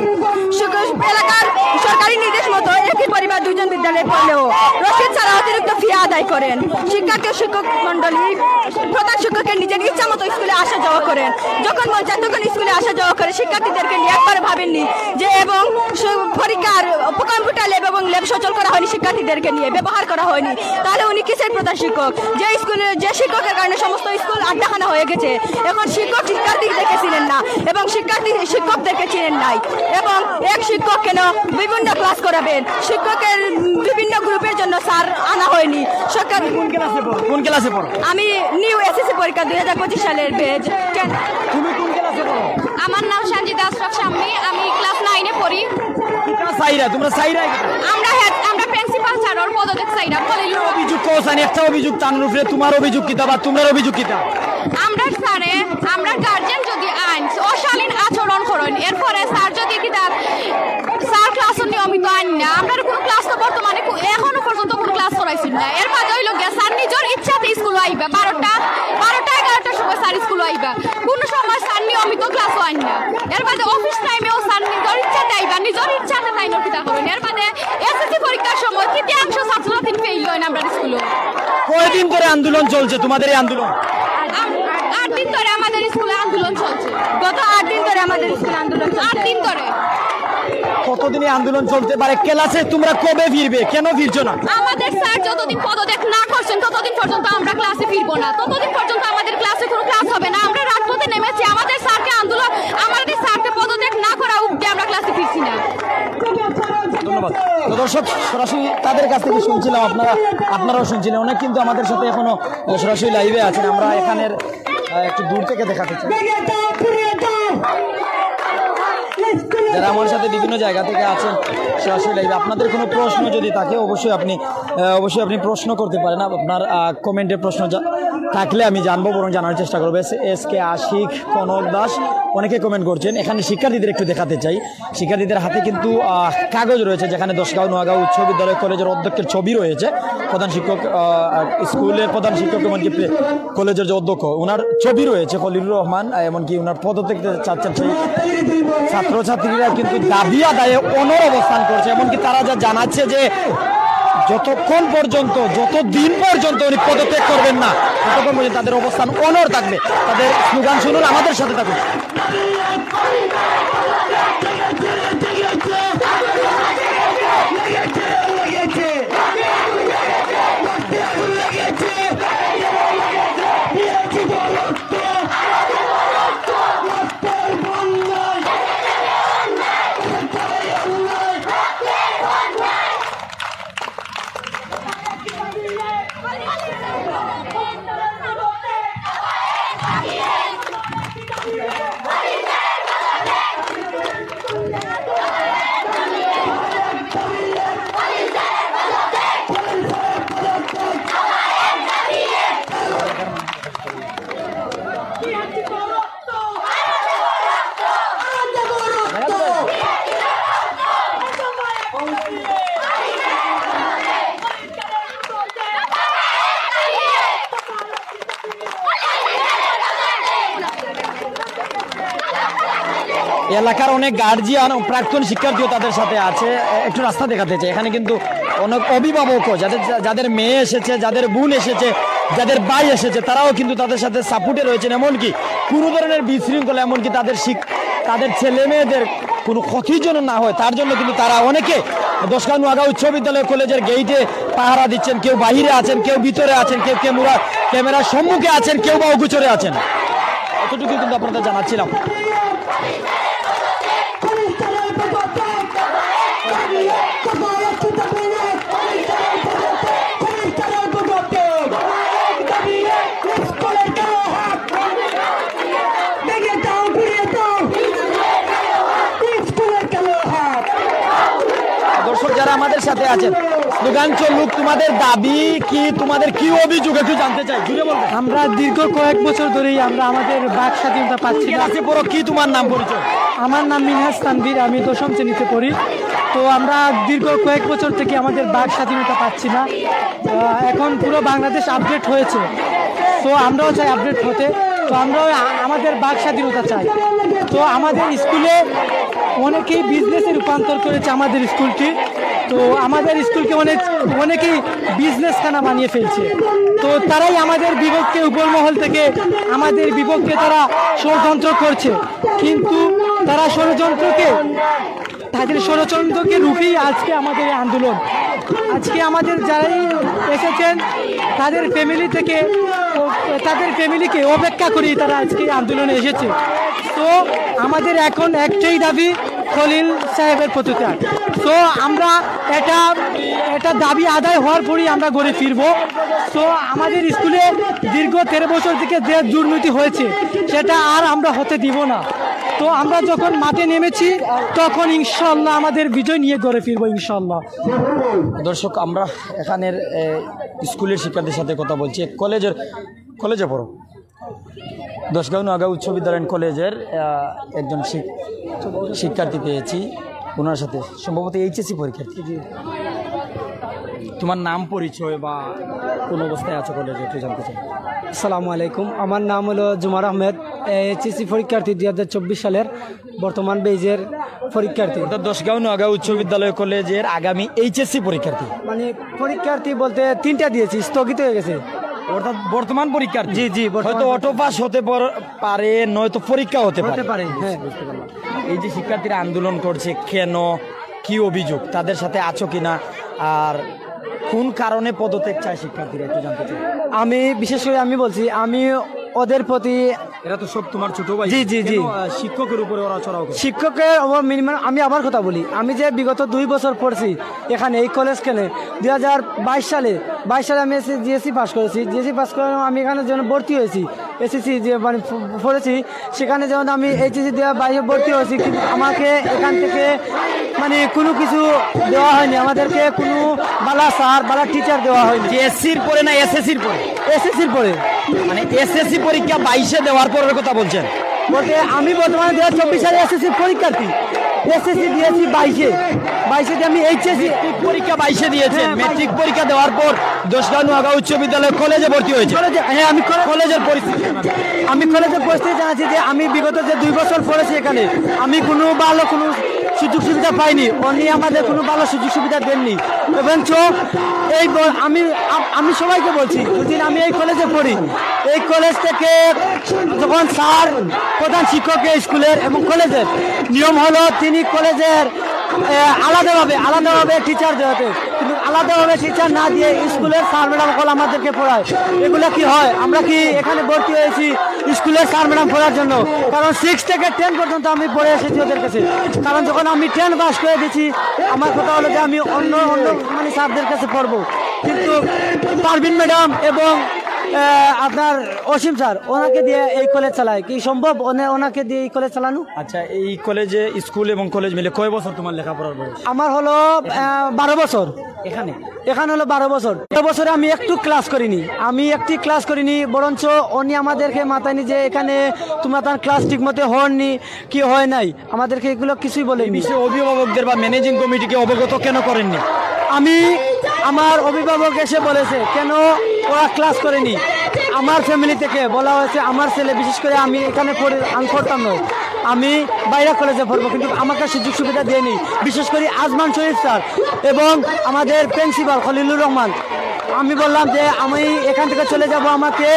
এলাকার সরকারি নির্দেশ মতো একই পরিবার 2 জন বিদ্যালয়ে পড়লেও রশিদ ছাড়া অতিরিক্ত ফি আদায় করেন। শিক্ষার্থী ও শিক্ষক মন্ডলী প্রধান শিক্ষকের নিজের ইচ্ছা মতো স্কুলে আসা যাওয়া করেন, যখন মন চায় তখন স্কুলে আসা যাওয়া করে। শিক্ষার্থীদেরকে নিয়ে একবার ভাবেননি যে এবং পরীক্ষার কম্পিউটার ল্যাব এবং ল্যাব সচল করা হয়নি, শিক্ষার্থীদেরকে নিয়ে ব্যবহার করা হয়নি। তাহলে উনি কিসের প্রধান শিক্ষক? যে শিক্ষকের কারণে সমস্ত স্কুল আড্ডাখানা হয়ে গেছে। এখন শিক্ষক শিক্ষার্থীদেরকে চিনেন না এবং শিক্ষার্থী শিক্ষকদেরকে চিনেন নাই, এবং এক শিক্ষক কেন বিভিন্ন ক্লাস করাবেন? শিক্ষকের বিভিন্ন গ্রুপের জন্য স্যার আনা হয়নি।
কোন ক্লাসে পড়ো?
আমি নিউ এসএসসি পরীক্ষা 2025 সালের বেজ।
তুমি কোন ক্লাসে পরিচয় করো।
আমার নাম সঞ্জিতা আশরাফ শাম্মী, আমি ক্লাস 9-এ পড়ি।
তোমরা সাইরা
আমরা প্রিন্সিপাল স্যারের পদত্যাগ চাইরা বলিল।
অভিযোগ কোসানি একটা অভিযোগ তানুর উপরে, তোমার অভিযোগ কিতা বা তোমার অভিযোগ কিতা?
আমরা স্যারে আমরা গার্জেন যদি আইন অশালীন আচরণ করেন, এরপরে স্যার যদি কিতা স্যার ক্লাস নিয়মিত আইন না, আমরা কোনো ক্লাস তো বর্তমানে এখনো পর্যন্ত কোনো ক্লাস করাইছেন না। এর বাদে হইল গিয়া স্যার নিজের ইচ্ছাতে স্কুল আইবা, 12টা-11টার সময় স্যার স্কুল আইবা, কোনো সময় স্যার নিয়মিত ক্লাস আইন না। এর বাদে অফিস টাইমেও স্যার নিজের ইচ্ছাতে আইবা, নিজের ইচ্ছাতে তাই কিতা করেন। এর বাদে এসএসসি পরীক্ষার সময় তৃতীয়াংশ ছাত্রছাত্রী ফেইল হয় আমরা স্কুলে।
কয়দিন ধরে আন্দোলন চলছে তোমাদের এই আন্দোলন?
8 দিন ধরে আমাদের স্কুলে আন্দোলন চলছে। গত 8 দিন ধরে আমাদের স্কুলে আন্দোলন চলছে। 8 দিন ধরে।
কতদিনে আন্দোলন চলতে পারে? ক্লাসে তোমরা কবে ফিরবে? কেন ফিরছো না?
আমাদের স্যার যতদিন পদত্যাগ না করছেন ততদিন পর্যন্ত আমরা ক্লাসে ফিরবো না, ততদিন পর্যন্ত আমাদের ক্লাসে কোনো ক্লাস হবে না। আমরা রাজপথে নেমেছি, আমাদের স্যারকে পদত্যাগ না করা অবধি আমরা ক্লাসে ফিরছি না।
ধন্যবাদ। তো দর্শক, সরাসরি তাদের কাছ থেকে শুনছিলাম, আপনারাও শুনছিলেন। অনেক কিন্তু আমাদের সাথে এখনো সরাসরি লাইভে আছেন। আমরা এখানের একটু দূর থেকে দেখাতে চাই, যারা আমার সাথে বিভিন্ন জায়গা থেকে আছেন সরাসরি লাইভে। আপনাদের কোনো প্রশ্ন যদি থাকে অবশ্যই আপনি প্রশ্ন করতে পারেন। আপনার কমেন্টে প্রশ্ন থাকলে আমি জানবো, বরং জানার চেষ্টা করবো। SK আশিক, কনক দাস অনেকে কমেন্ট করছেন। এখানে শিক্ষার্থীদের একটু দেখাতে চাই। শিক্ষার্থীদের হাতে কিন্তু কাগজ রয়েছে, যেখানে দশগাঁও নোয়াগাঁও উচ্চ বিদ্যালয় কলেজের অধ্যক্ষের ছবি রয়েছে। প্রধান শিক্ষক, স্কুলের প্রধান শিক্ষক, এমনকি কলেজের যে অধ্যক্ষ ওনার ছবি রয়েছে, খলিলুর রহমান। এমনকি ওনার পদত্যাগ চাচ্ছেন সেই ছাত্রছাত্রীরা কিন্তু দাবি আদায়ে অনড় অবস্থান করছে। এমনকি তারা যা জানাচ্ছে যে যতক্ষণ পর্যন্ত, যতদিন পর্যন্ত উনি পদত্যাগ করবেন না, ততক্ষণ পর্যন্ত তাদের অবস্থান অনড় থাকবে। তাদের স্লোগান শুনুন, আমাদের সাথে থাকুন। এলাকার অনেক গার্জিয়ান, প্রাক্তন শিক্ষার্থীও তাদের সাথে আছে। একটু রাস্তা দেখাতে চাই। এখানে কিন্তু অনেক অভিভাবকও, যাদের মেয়ে এসেছে, যাদের বোন এসেছে, যাদের ভাই এসেছে, তারাও কিন্তু তাদের সাথে সাপোর্টে রয়েছেন। এমনকি কোনো ধরনের বিশৃঙ্খলা, এমনকি তাদের ছেলে মেয়েদের কোনো ক্ষতি যেন না হয় তার জন্য কিন্তু তারা অনেকে দশগাঁও নোয়াগাঁও উচ্চ বিদ্যালয় কলেজের গেইটে পাহারা দিচ্ছেন। কেউ বাহিরে আছেন, কেউ ভিতরে আছেন, কেউ ক্যামেরার সম্মুখে আছেন, কেউ বা অগোচরে আছেন। এতটুকু কিন্তু আপনাদের জানাচ্ছিলাম। দর্শক যারা আমাদের সাথে আছেন, স্লোগান চলুক, তোমাদের দাবি কি, তোমাদের কি অভিযোগ একটু জানতে চাই, জুড়ে বলবেন।
আমরা দীর্ঘ কয়েক বছর ধরেই আমরা আমাদের বাক স্বাধীনতা পাচ্ছি না।
কি তোমার নাম, পরিচয়?
আমার নাম মিনহাজ তানভীর, আমি দশম শ্রেণীতে পড়ি। তো আমরা দীর্ঘ কয়েক বছর থেকে আমাদের বাক স্বাধীনতা পাচ্ছি না। এখন পুরো বাংলাদেশ আপডেট হয়েছে, তো আমরাও চাই আপডেট হতে। তো আমরাও আমাদের বাক স্বাধীনতা চাই। তো আমাদের স্কুলে অনেকেই বিজনেসে রূপান্তর করেছে আমাদের স্কুলটি। তো আমাদের স্কুলকে অনেকেই বিজনেসখানা বানিয়ে ফেলছে। তো তারাই আমাদের বিপক্ষে, উপরমহল থেকে আমাদের বিপক্ষে তারা ষড়যন্ত্র করছে। কিন্তু তারা তাদের ষড়যন্ত্রকে রুখেই আজকে আমাদের এই আন্দোলন। আজকে আমাদের যারাই এসেছেন তাদের ফ্যামিলিকে অপেক্ষা করেই তারা আজকে আন্দোলনে এসেছে। তো আমাদের এখন একটাই দাবি, খলিল সাহেবের পদত্যাগ। তো আমরা এটা দাবি আদায় হওয়ার পরই আমরা ঘরে ফিরবো। তো আমাদের স্কুলে দীর্ঘ 13 বছর থেকে যে দুর্নীতি হয়েছে সেটা আর আমরা হতে দিব না। তো আমরা যখন মাঠে নেমেছি তখন ইনশাল্লাহ আমাদের বিজয় নিয়ে ঘরে ফিরবো ইনশাল্লাহ।
দর্শক, আমরা এখানের স্কুলের শিক্ষার্থীর সাথে কথা বলছি। কলেজে পড়ো, দশগাঁও নোয়াগাঁও উচ্চ বিদ্যালয় কলেজের একজন শিক্ষার্থী পেয়েছি, ওনার সাথে সম্ভবত এইচএসসি পরীক্ষার্থী। তোমার নাম পরিচয় বা কোন অবস্থায় আছো কলেজে একটু জানতে চাই।
আসসালামু আলাইকুম, আমার নাম হলো জুমার আহমেদ, এইচএসসি পরীক্ষার্থী 2024 সালের বর্তমান বেজের পরীক্ষার্থী।
দশগাঁও নোয়াগাঁও উচ্চ বিদ্যালয় কলেজের আগামী এইচএসসি পরীক্ষার্থী।
মানে পরীক্ষার্থী বলতে 3টা দিয়েছি, স্থগিত হয়ে গেছে।
অর্থাৎ বর্তমান পরীক্ষার্থী।
জি জি,
হয়তো অটো পাস হতে পারে, নয়তো পরীক্ষা হতে পারে।
হ্যাঁ,
এই যে শিক্ষার্থীরা আন্দোলন করছে, কেন, কি অভিযোগ, তাদের সাথে আছো কিনা, আর কোন কারণে পদত্যাগ চায় শিক্ষার্থীরা একটু জানতে চাই।
আমি বিশেষ করে আমি বলছি, আমি ওদের প্রতি,
এরা তো সব তোমার ছোট ভাই।
জি জি জি,
শিক্ষকের উপরে ওরা চড়াও করে।
শিক্ষকের মিনিমাম আমি আবার কথা বলি, আমি যে বিগত 2 বছর পড়ছি এখানে এই কলেজ কেনে 2022 সালে আমি জিএসসি পাস করেছি। জিএসসি পাস করে আমি এখানে যখন ভর্তি হয়েছি, এসএসসি যে মানে পড়েছি, সেখানে যখন আমি এইচএসসি দেওয়া বাইরে ভর্তি হয়েছি, কিন্তু আমাকে এখান থেকে মানে কোনো কিছু দেওয়া হয়নি, আমাদেরকে কোনো বালা স্যার বালা টিচার দেওয়া হয়নি।
এসসির পরে না এসএসসির পরে?
এসএসসির পরে,
মানে এসএসসি পরীক্ষা 22-এ দেওয়ার পরের কথা বলছেন?
বলতে আমি বর্তমানে 2024 সালে এসএসসি পরীক্ষার্থী। এসএসসি দিয়েছি 22-এ দিয়ে আমি এইচএসসি
পরীক্ষা 22-এ দিয়েছেন।
হ্যাঁ,
মেট্রিক পরীক্ষা দেওয়ার পর দশগাঁও নোয়াগাঁও উচ্চ বিদ্যালয় কলেজে ভর্তি হয়েছে।
হ্যাঁ, আমি
কলেজের পরিস্থিতি
জানাচ্ছি যে আমি বিগত যে 2 বছর পড়েছি এখানে, আমি কোনো ভালো কোনো সুযোগ সুবিধা পাইনি। উনি আমাদের কোনো ভালো সুযোগ সুবিধা দেননি। এবং এই আমি সবাইকে বলছি, যদি আমি এই কলেজে পড়ি, এই কলেজ থেকে যখন স্যার প্রধান শিক্ষক স্কুলের এবং কলেজের নিয়ম হলো তিনি কলেজের আলাদাভাবে টিচার দেওয়াতে, কিন্তু আলাদাভাবে টিচার না দিয়ে স্কুলের স্যার ম্যাডাম হল আমাদেরকে পড়ায়। এগুলো কি হয়, আমরা কি এখানে ভর্তি হয়েছি স্কুলের স্যার ম্যাডাম পড়ার জন্য? কারণ 6 থেকে 10 পর্যন্ত আমি পড়ে এসেছি ওদের কাছে। কারণ যখন আমি 10 পাস করে দিচ্ছি, আমার কথা হলো যে আমি অন্য মানে স্যারদের কাছে পড়বো। কিন্তু পারভিন ম্যাডাম এবং আপনার অসীম স্যার, ওনাকে দিয়ে এই কলেজ চালায়, কি সম্ভব ওনাকে দিয়ে এই কলেজ চালানো?
আচ্ছা, এই কলেজে, স্কুল এবং কলেজ মিলে কয় বছর তোমার লেখাপড়ার বয়স?
আমার হলো 12 বছর। এখানে হলো 12 বছর। 12 বছরে আমি একটু ক্লাস করিনি, বরঞ্চ উনি আমাদেরকে মাথায় নি যে এখানে তোমরা তার ক্লাস ঠিক মতো হননি, কি হয় নাই, আমাদেরকে এগুলো কিছুই বলেনি।
বিষয়ে অভিভাবকদের বা ম্যানেজিং কমিটিকে অবগত কেন করেননি?
আমার অভিভাবক এসে বলেছে কেন ওরা ক্লাস করেনি। আমার ফ্যামিলি থেকে বলা হয়েছে আমার ছেলে, বিশেষ করে আমি এখানে আমি পড়তাম নয়, আমি বাইরে কলেজে পড়বো, কিন্তু আমাকে সুযোগ সুবিধা দেয়নি। বিশেষ করে আজমান শরীফ স্যার এবং আমাদের প্রিন্সিপাল খলিলুর রহমান, আমি বললাম যে আমি এখান থেকে চলে যাব, আমাকে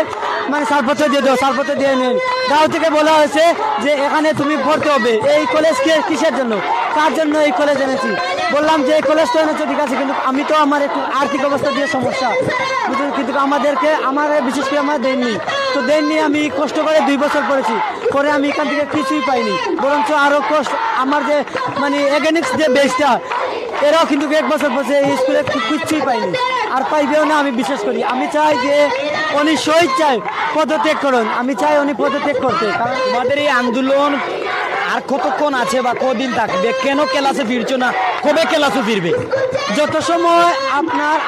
মানে ছাড়পত্র দিয়ে দাও, ছাড়পত্র দিয়ে নেন। গাঁও থেকে বলা হয়েছে যে এখানে তুমি পড়তে হবে। এই কলেজ কিসের জন্য, কার জন্য এই কলেজ এনেছি? বললাম যে এই কলেজ তো এনেছে ঠিক আছে, কিন্তু আমি তো আমার একটু আর্থিক অবস্থা দিয়ে সমস্যা, কিন্তু আমার বিশেষ করে আমার দেননি। আমি কষ্ট করে 2 বছর পড়েছি, পরে আমি এখান থেকে কিছুই পাইনি, বরঞ্চ আরও কষ্ট। আমার যে মানে এগেনিক্স যে বেসটা, এরাও কিন্তু 1 বছর পড়ছে, এই স্কুলে কিচ্ছুই পাইনি, আর পাইবেও না। আমি বিশ্বাস করি, আমি চাই যে উনি শহীদ চাই পদত্যাগ করুন, আমি চাই উনি পদত্যাগ করতে।
কারণ তোমাদের এই আন্দোলন আর কতক্ষণ আছে বা কদিন থাকবে? কেন ক্লাসে ফিরছো না? কবে ক্লাসে ফিরবে?
যত সময়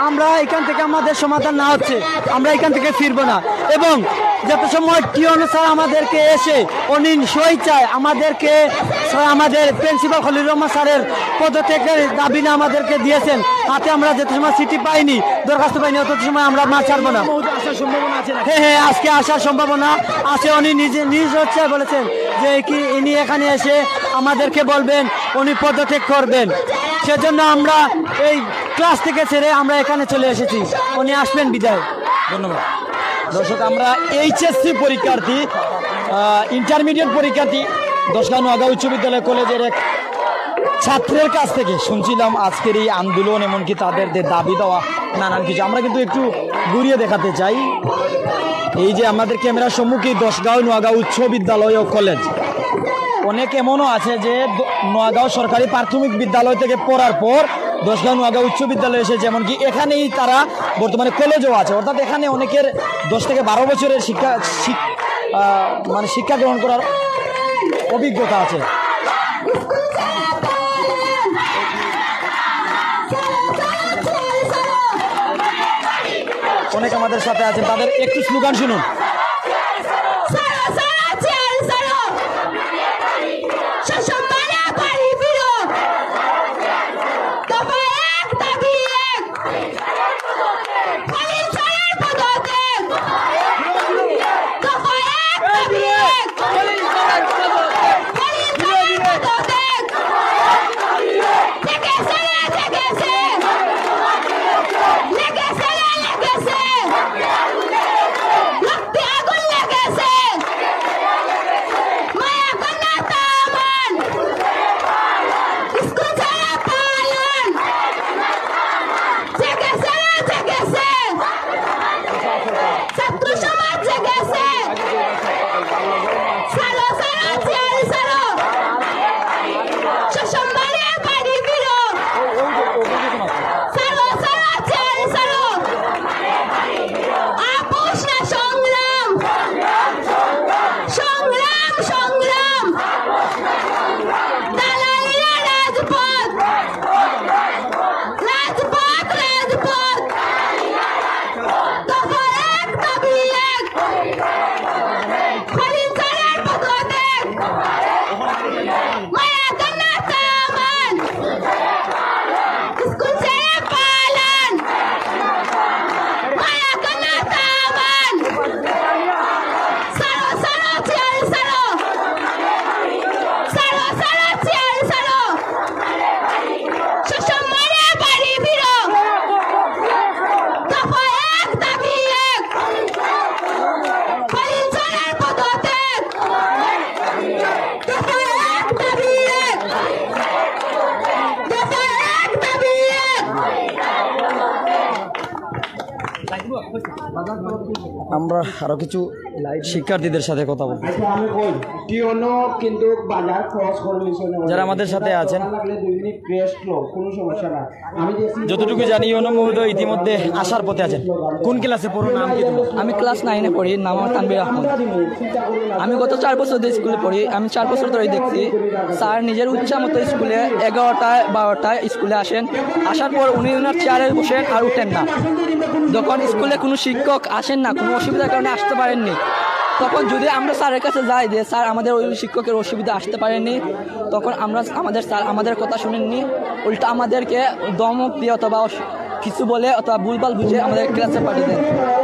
আমরা এখান থেকে আমাদের সমাধান না হচ্ছে, আমরা এখান থেকে ফিরবো না। এবং যত সময় টিউন স্যার আমাদেরকে এসে উনি সই চায়, আমাদের প্রিন্সিপাল খলিলুর রহমান স্যারের পদত্যাগের দাবি না আমাদেরকে দিয়েছেন হাতে, আমরা যত সময় চিঠি পাইনি, দরখাস্ত পাইনি, তত সময় আমরা মাছ ছাড়বো না। হ্যাঁ, আজকে আসার সম্ভাবনা আছে। উনি নিজ হচ্ছে বলেছেন যে কি ইনি এখানে এসে আমাদেরকে বলবেন, উনি পদত্যাগ করবেন। সেজন্য আমরা এই ক্লাস থেকে ছেড়ে আমরা এখানে চলে এসেছি, উনি আসবেন বিদায়।
ধন্যবাদ। দর্শক, আমরা এইচএসসি পরীক্ষার্থী, ইন্টারমিডিয়েট পরীক্ষার্থী দশগাঁও নোয়াগাঁও উচ্চ বিদ্যালয় কলেজের এক ছাত্রের কাছ থেকে শুনছিলাম আজকের এই আন্দোলন, এমনকি তাদের দাবি দেওয়া নানান কিছু। আমরা কিন্তু একটু ঘুরিয়ে দেখাতে চাই। এই যে আমাদের ক্যামেরার সম্মুখে দশগাঁও নোয়াগাঁও উচ্চ বিদ্যালয় ও কলেজ। অনেক এমনও আছে যে নোয়াগাঁও সরকারি প্রাথমিক বিদ্যালয় থেকে পড়ার পর দশগাঁও নোয়াগাঁও উচ্চ বিদ্যালয়ে এসেছে, এমনকি এখানেই তারা বর্তমানে কলেজও আছে, অর্থাৎ এখানে অনেকের 10 থেকে 12 বছরের শিক্ষা গ্রহণ করার অভিজ্ঞতা আছে। অনেক আমাদের সাথে আছেন, তাদের একটু স্লোগান শুনুন। আমরা আরো কিছু শিক্ষার্থীদের সাথে কথা বলবো যারা আমাদের সাথে আছেন। যতটুকু জানি ইউনো মহোদয় ইতিমধ্যে আসার পথে আছেন। কোন ক্লাসে পড়ো, নাম কি?
আমি ক্লাস 9-এ পড়ি, নাম আমার তানভীর আহমদ। আমি গত 4 বছর ধরে স্কুলে পড়ি। আমি 4 বছর ধরে দেখছি স্যার নিজের ইচ্ছা মতো স্কুলে 11টায় 12টায় স্কুলে আসেন, আসার পর উনি ওনার চেয়ারে বসেন আর উঠেন না। যখন স্কুলে কোনো শিক্ষক আসেন না, কোনো অসুবিধার কারণে আসতে পারেননি, তখন যদি আমরা স্যারের কাছে যাই যে স্যার আমাদের ওই শিক্ষকের অসুবিধা আসতে পারেননি, তখন আমাদের স্যার আমাদের কথা শুনেননি, উল্টা আমাদেরকে দমক দিয়ে অথবা কিছু বলে অথবা ভুলভাল বুঝে আমাদের ক্লাসে পাঠিয়ে দেন।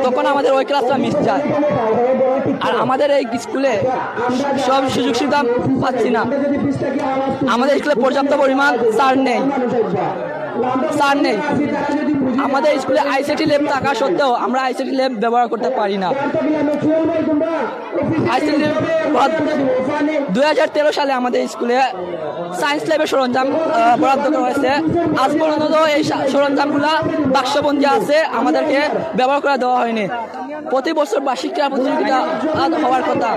তখন আমাদের ওই ক্লাসটা মিস যায়। আর আমাদের এই স্কুলে সব সুযোগ সুবিধা পাচ্ছি না। আমাদের স্কুলে পর্যাপ্ত পরিমাণ স্যার নেই। আমাদের স্কুলে আইসিটি ল্যাব থাকা সত্ত্বেও আমরা আইসিটি ল্যাব ব্যবহার করতে পারি না। আইসিটি ল্যাব 2013 সালে আমাদের স্কুলে সায়েন্স ল্যাবের সরঞ্জাম বরাদ্দ করা হয়েছে। আজ পর্যন্ত এই সরঞ্জামগুলো বাক্সবন্দি আছে, আমাদেরকে ব্যবহার করে দেওয়া হয়নি। প্রতি বছর বার্ষিক ক্রীড়া প্রতিযোগিতা হওয়ার কথা।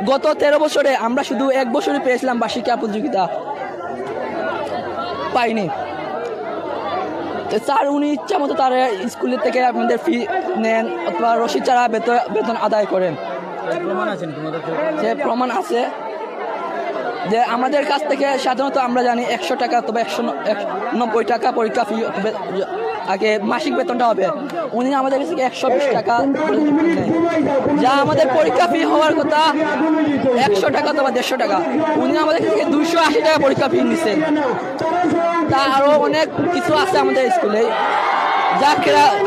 গত 13 বছরে আমরা শুধু 1 বছরই পেয়েছিলাম বার্ষিক ক্রীড়া প্রতিযোগিতা, পাইনি। স্যার উনি ইচ্ছা মতো তার স্কুলের থেকে আপনাদের ফি নেন অথবা রসিদ ছাড়া বেতন আদায় করেন। যে প্রমাণ আছে যে আমাদের কাছ থেকে সাধারণত আমরা জানি 100 টাকা অথবা 190 টাকা পরীক্ষা ফি আগে মাসিক বেতনটা হবে। উনি আমাদের কাছ থেকে 120 টাকা নেন, যা আমাদের পরীক্ষা ফি হওয়ার কথা 100 টাকা অথবা 150 টাকা। উনি আমাদের কাছ থেকে 280 টাকা পরীক্ষা ফি নিচ্ছেন। তা আরও অনেক কিছু আছে আমাদের স্কুলে, যা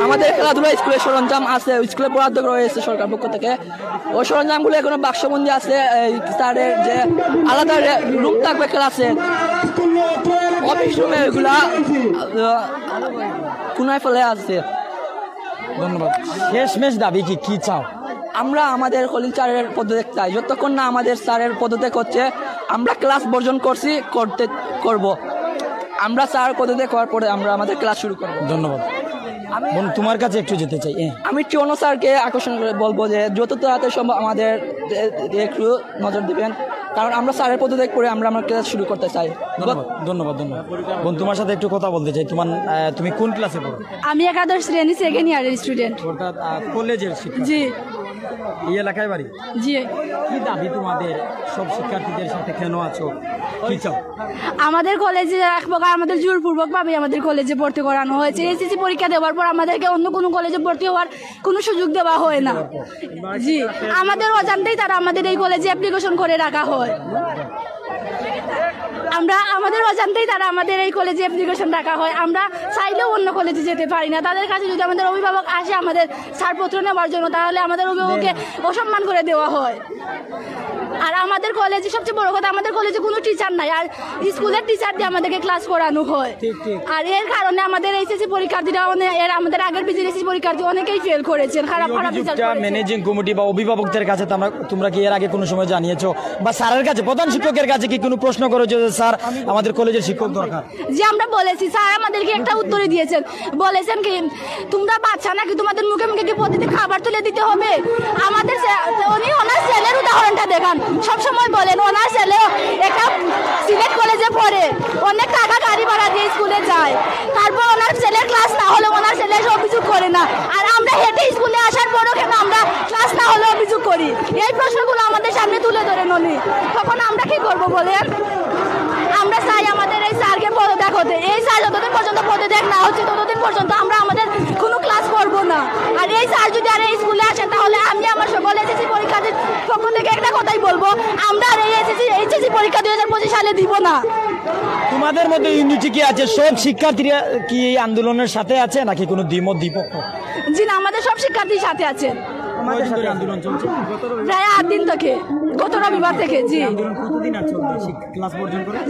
আমাদের খেলাধুলা স্কুলে সরঞ্জাম আছে, স্কুলে বরাদ্দ করা হয়েছে সরকার পক্ষ থেকে। ওই সরঞ্জামগুলো এখনো বাক্সবন্দি আছে। স্যারের যে আলাদা রুম থাকবে ক্লাসে, অফিস রুমে এগুলা কোনায় ফেলে আছে।
ধন্যবাদ। শেষমেশ দাবি কি চাও?
আমরা আমাদের খলিল স্যারের পদত্যাগ চাই। যতক্ষণ না আমাদের স্যারের পদত্যাগ হচ্ছে, আমরা ক্লাস বর্জন করব। আমরা স্যার পদত্যাগ করার পরে আমরা আমাদের ক্লাস শুরু করব।
ধন্যবাদ। তোমার কাছে একটু যেতে চাই।
আমি টিওনো স্যারকে আকর্ষণ করে বলবো যে যত তাড়াতাড়ি সম্ভব আমাদের একটু নজর দেবেন। কারণ আমরা স্যারের পদত্যাগ করে আমরা আমার ক্লাস শুরু করতে চাই।
ধন্যবাদ। বোন, তোমার সাথে একটু কথা বলতে চাই। তুমি কোন ক্লাসে পড়ো?
আমি একাদশ শ্রেণী সেকেন্ড ইয়ারের স্টুডেন্ট।
অর্থাৎ কলেজের শিক্ষা।
জি
এই এলাকায় বাড়ি।
জি।
কি দাবি তোমাদের? সব শিক্ষার্থীদের সাথে কেন আছো, কি চাও?
আমাদের কলেজে এক প্রকার আমাদের জোরপূর্বকভাবে আমাদের কলেজে ভর্তি করানো হয়েছে। এসএসসি পরীক্ষা দেওয়ার পর আমাদেরকে অন্য কোনো কলেজে ভর্তি হওয়ার কোনো সুযোগ দেওয়া হয় না। জি, আমাদের অজান্তেই তারা আমাদের এই কলেজে অ্যাপ্লিকেশন করে রাখা হয়। আমাদের অজান্তেই তারা আমাদের এই কলেজে অ্যাপ্লিকেশন রাখা হয়। আমরা চাইলেও অন্য কলেজে যেতে পারি না। তাদের কাছে যদি আমাদের অভিভাবক আসে আমাদের ছাড়পত্র নেওয়ার জন্য, তাহলে আমাদের অভিভাবককে অসম্মান করে দেওয়া হয়। আর আমাদের কলেজে সবচেয়ে বড় কথা, আমাদের কলেজে কোনো টিচার নাই, আর স্কুলের টিচার দিয়ে আমাদেরকে ক্লাস করানো হয়। আর এর কারণে আমাদের এইচএসসি পরীক্ষার্থীরা আমাদের আগের বিজিএসসি পরীক্ষার্থী অনেকেই ফেল করেছেন, খারাপ রেজাল্ট করেছেন।
ম্যানেজিং কমিটি বা অভিভাবকদের কাছে তোমরা কি এর আগে কোনো সময় জানিয়েছো, বা স্যারের কাছে, প্রধান শিক্ষকের কাছে কি কোনো প্রশ্ন করেছো যে স্যার আমাদের কলেজের শিক্ষক দরকার?
যে আমরা বলেছি, স্যার আমাদেরকে একটা উত্তরে দিয়েছেন, বলেছেন কি তোমরা বাচ্চা নাকি, তোমাদের মুখে মুখে কি প্রতিদিন খাবার তুলে দিতে হবে? আমাদের উনি ওনার ছেলের উদাহরণটা দেখান, সবসময় বলেন ওনার ছেলে একটা সিলেট কলেজে পড়ে, অনেক টাকা গাড়ি ভাড়া দিয়ে স্কুলে যায়, তারপর ওনার ছেলের ক্লাস না হলে ওনার ছেলে অভিযোগ করে না। আর আমরা হেঁটে স্কুলে আসার পরও কেন আমরা ক্লাস না হলে অভিযোগ করি? এই প্রশ্নগুলো আমাদের সামনে তুলে ধরেন উনি, তখন আমরা কি করবো বলেন? আমরা চাই আমাদের এই স্যারকে পদত্যাগ হতে। এই স্যার যতদিন পর্যন্ত পদত্যাগ না হচ্ছে ততদিন পর্যন্ত আমরা আমাদের কোনো ক্লাস করবো না। আর এই স্যার যদি আর এই স্কুলে আসেন, তাহলে আমি আমার সকল এসএসসি পরীক্ষার্থীর পক্ষ থেকে একটা কথাই বলবো, আমরা আর এই এইচএসসি পরীক্ষা 2025 সালে দিব না।
তোমাদের মধ্যে ইউনিটি কি আছে? সব শিক্ষার্থীরা কি এই আন্দোলনের সাথে আছে নাকি কোনো দ্বিমত দ্বিপক্ষ?
জি না, আমাদের সব শিক্ষার্থীর সাথে আছে।
আন্দোলন চলছে
প্রায় 8 দিন থেকে, গত রবিবার থেকে। জি,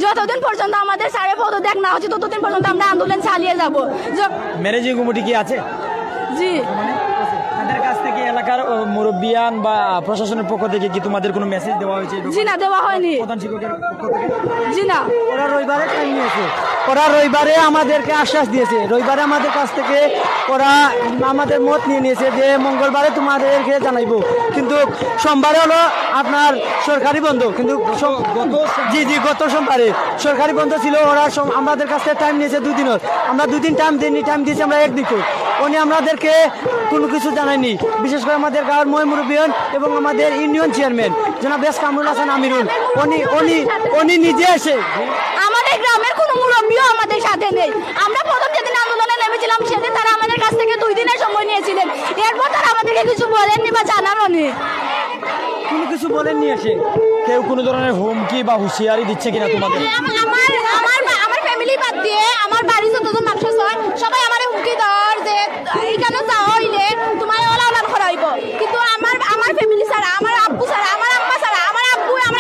যতদিন পর্যন্ত আমাদের স্যারের পদত্যাগ না হচ্ছে ততদিন পর্যন্ত আমরা আন্দোলন চালিয়ে যাব।
ম্যানেজিং কমিটি কি আছে?
জি,
তাদের কাছ থেকে এলাকার মুরব্বিয়ান বা প্রশাসনের পক্ষ থেকে কি তোমাদের কোনো মেসেজ দেওয়া হয়েছে?
জি না, দেওয়া হয়নি।
প্রধান শিক্ষকের পক্ষ থেকে?
জি না।
ওরা রবিবারে টাইম নিয়েছে, ওরা রবিবারে আমাদেরকে আশ্বাস দিয়েছে, রবিবারে আমাদের কাছ থেকে ওরা আমাদের মত নিয়ে নিয়েছে যে মঙ্গলবারে তোমাদেরকে জানাইবো, কিন্তু সোমবারে হলো আপনার সরকারি বন্ধ। কিন্তু জি গত সোমবারে সরকারি বন্ধ ছিল। ওরা আমাদের কাছ থেকে টাইম নিয়েছে 2 দিনের, আমরা 2 দিন টাইম দিয়েছি আমরা 1 দিন। উনি আমাদেরকে কোনো কিছু জানায়নি। বিশেষ করে আমাদের গাঁয়ের মুরব্বিয়ান এবং আমাদের ইউনিয়ন চেয়ারম্যান জনাব এস কামরুল হাসান আমিরুল, উনি নিজে এসে,
আমাদের গ্রামের কোনো মুরব্বিও আমাদের সাথে নেই। আমরা প্রথম যেদিন আন্দোলনে নেমেছিলাম সেদিন তারা আমাদের কাছ থেকে 2 দিনের সময় নিয়েছিলেন, এরপর তারা আমাদেরকে কিছু বলেননি বা জানাননি।
কোনো কিছু বলেননি এসে।
কেউ কোনো ধরনের হুমকি বা হুঁশিয়ারি দিচ্ছে কিনা তোমাদের?
আমার ফ্যামিলি বাদ দিয়ে আমার বাড়ি যতজন মানুষ হয় সবাই আমার হুমকি দেওয়ার যে এইখানে যাওয়া হইলে তোমার ওলান করাইব, কিন্তু আমার ফ্যামিলি ছাড়া, আমার আব্বু ছাড়া, আমার আম্মা ছাড়া, আমার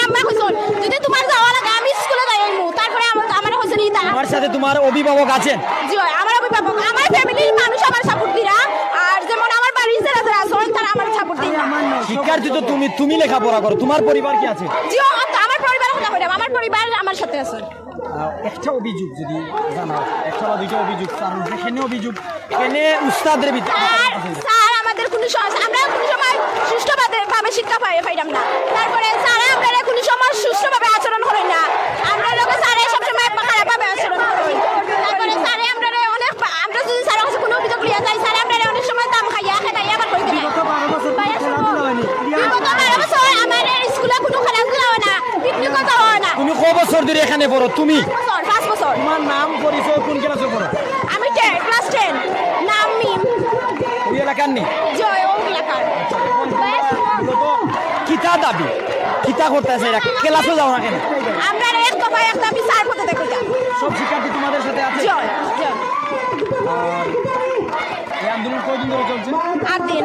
আম্মা কইছেন যদি তোমার যাওয়া লাগে আমি স্কুলে যাই আইমু, তারপরে আমার হচ্ছে
আমার সাথে তোমার অভিভাবক আছেন?
জি আমার অভিভাবক, আমার ফ্যামিলির মানুষ আমার সাপোর্ট দিরা, আর যেমন আমার বাড়ির যারা আছেন তারা আমার সাপোর্ট দিরা।
শিক্ষার্থী তো তুমি লেখাপড়া করো, তোমার পরিবার কি আছে?
জি আমার পরিবারের কথা বললাম, আমার পরিবার আমার সাথে আছে।
একটা অভিযোগ যদি জানাও, একটা বা দুইটা অভিযোগ, এখানে অভিযোগ এখানে উস্তাদের ভিতরে
স্যার আমাদের কোনো আমরা কোনো সময় সুষ্ঠুভাবে শিক্ষা পাইলাম না, তারপরে স্যার আমরা কোনো সময় সুষ্ঠুভাবে আচরণ করেন না, আমরা লোক স্যার সবসময় খারাপভাবে আচরণ করেন, তারপরে স্যার আমরা যদি স্যারের কাছে কোনো অভিযোগ লিয়া যাই, স্যার আমরা অনেক সময় দাম খাইয়া আবার করে দেয়। বিগত 12 বছর আমার স্কুলে কোনো খেলাধুলা হয় না, পিকনিকও যাওয়া হয় না।
তুমি কত বছর ধরে এখানে পড়ো? তুমি
5 বছর।
তোমার নাম পরিচয় কোন ক্লাসে পড়ো?
আমি ক্লাস 10। নাম মিম।
ওই এলাকার নেই?
জয় ওই এলাকার।
কিতা দাবি কিতা করতেছে এরা? ক্লাসে যাও না কেন?
আমরা এক দফা একটা বিচার করতে দেখো।
সব শিক্ষার্থী তোমাদের সাথে আছে?
জয় জয়।
আর এই আন্দোলন কতদিন ধরে চলছে?
8 দিন।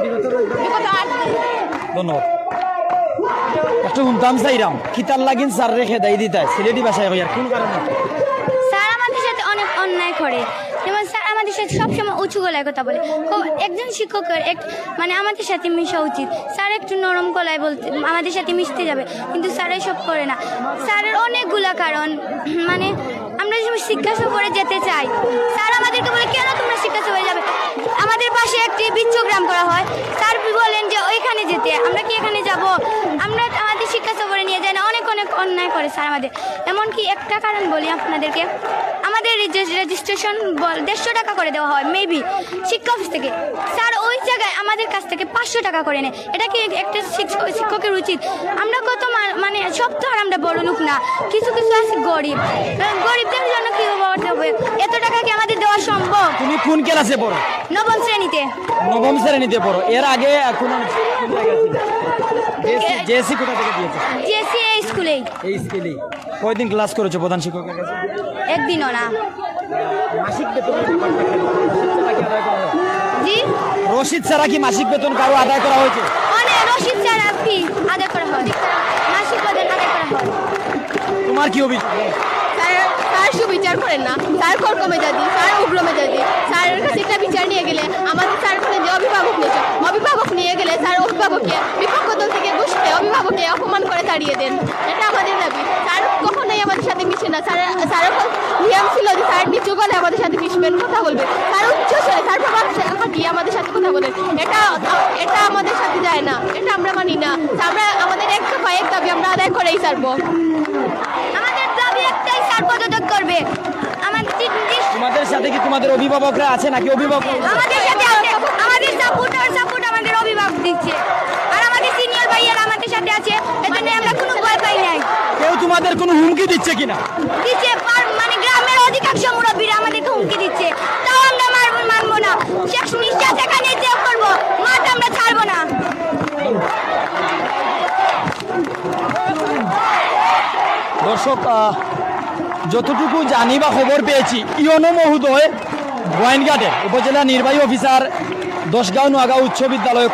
বিগত 8 দিন।
ধন্যবাদ। একটু শুনতাম চাইরাম কিতার লাগিন স্যার রেখে দেয় দিতে সিলেটি ভাষায় কই আর কোন কারণে?
স্যার আমাদের সাথে অনেক অন্যায় করে, যেমন স্যার আমাদের সাথে সবসময় উঁচু গলায় কথা বলে। একজন শিক্ষকের মানে আমাদের সাথে মিশা উচিত। স্যার একটু নরম গলায় বলতে আমাদের সাথে মিশতে যাবে, কিন্তু স্যার এসব করে না। স্যারের অনেকগুলা কারণ, মানে আমরা শিক্ষা সফরে যেতে চাই, স্যার আমাদেরকে বলে কেন তোমরা শিক্ষা সফরে যাবে? আমাদের পাশে একটি বিচ্ছগ্রাম করা হয়, স্যার বলেন যে ওইখানে যেতে, আমরা কি এখানে যাব? আমরা আমাদের শিক্ষা সফরে নিয়ে যাই না। অন্যায় করে স্যার আমাদের। এমনকি একটা কারণ বলি আপনাদেরকে, আমাদের রেজিস্ট্রেশন 150 টাকা করে দেওয়া হয় মেবি শিক্ষা অফিস থেকে, স্যার ওই জায়গায় আমাদের কাছ থেকে 500 টাকা করে নেয়। এটা কি একটা শিক্ষকের উচিত? আমরা কত মানে সব তো আর আমরা বড় লোক না, কিছু কিছু আছে গরিব, গরিবদের জন্য কি হবে? এত টাকা কি আমাদের দেওয়া সম্ভব?
তুমি কোন ক্লাসে পড়ো?
নবম শ্রেণীতে।
নবম শ্রেণীতে পড়ো। এর আগে কোন জায়গায় ছিলে? জেএসসি কোথা থেকে দিয়েছো?
জেএসসি এই স্কুলেই।
এই স্কুলেই। কয়দিন ক্লাস করেছো প্রধান শিক্ষকের কাছে?
একদিনও না।
মাসিক বেতন
জি,
রশিদ ছাড়া কি মাসিক বেতন কারো আদায় করা হয়েছে?
অনেক রশিদ ছাড়া ফি আদায় করা হয়, মাসিক বেতন আদায় করা হয়।
তোমার কি অভিযোগ?
স্যার সুবিচার করেন না, স্যার কর্ক মেজাজি, স্যার উগ্র মেজাজি। স্যারের কাছে একটা বিচার নিয়ে গেলে আমাদের স্যার বলেন যে অভিভাবক নিয়েছে, অভিভাবক নিয়ে গেলে স্যার অভিভাবককে বিপক্ষ দল থেকে বসতে অভিভাবককে অপমান করে তাড়িয়ে দেন। এটা আমাদের দাবি। স্যার কখনোই আমাদের সাথে মিশে না। স্যারের নিয়ম ছিল যে স্যার নিচু গলে আমাদের সাথে মিশবেন, কথা বলবেন। স্যার উচ্চ স্বরে, স্যার প্রভাব খাটিয়ে আমাদের সাথে কথা বলেন। এটা আমাদের সাথে যায় না, এটা আমরা মানি না। আমরা আমাদের এক দাবি আমরা আদায় করেই ছাড়বো।
আমাদের দাবি একটাই, স্যার পদত্যাগ করবে।
তোমাদের সাথে কি তোমাদের অভিভাবকরা আছে নাকি? অভিভাবক
আমাদের সাথে আছে, আমাদের সাপোর্ট আমাদের অভিভাবক দিচ্ছে, আর আমাদের সিনিয়র ভাইয়ারা আমাদের সাথে আছে। এজন্য আমরা কোনো ভয় পাই নাই।
কেউ তোমাদের কোনো হুমকি দিচ্ছে কিনা?
দিচ্ছে, মানে গ্রামের অধিকাংশ মুরব্বীরা আমাদেরকে হুমকি দিচ্ছে, তাও আমরা মানবো না। শেষ নিঃশ্বাস এখানে ত্যাগ করবো, মাঠ আমরা ছাড়বো না।
দর্শক, যতটুকু জানি বা খবর পেয়েছি, ইওনো মহোদয় গোয়াইনঘাটের উপজেলা নির্বাহী অফিসার 10গাঁও নোয়াগাঁও উচ্চ বিদ্যালয়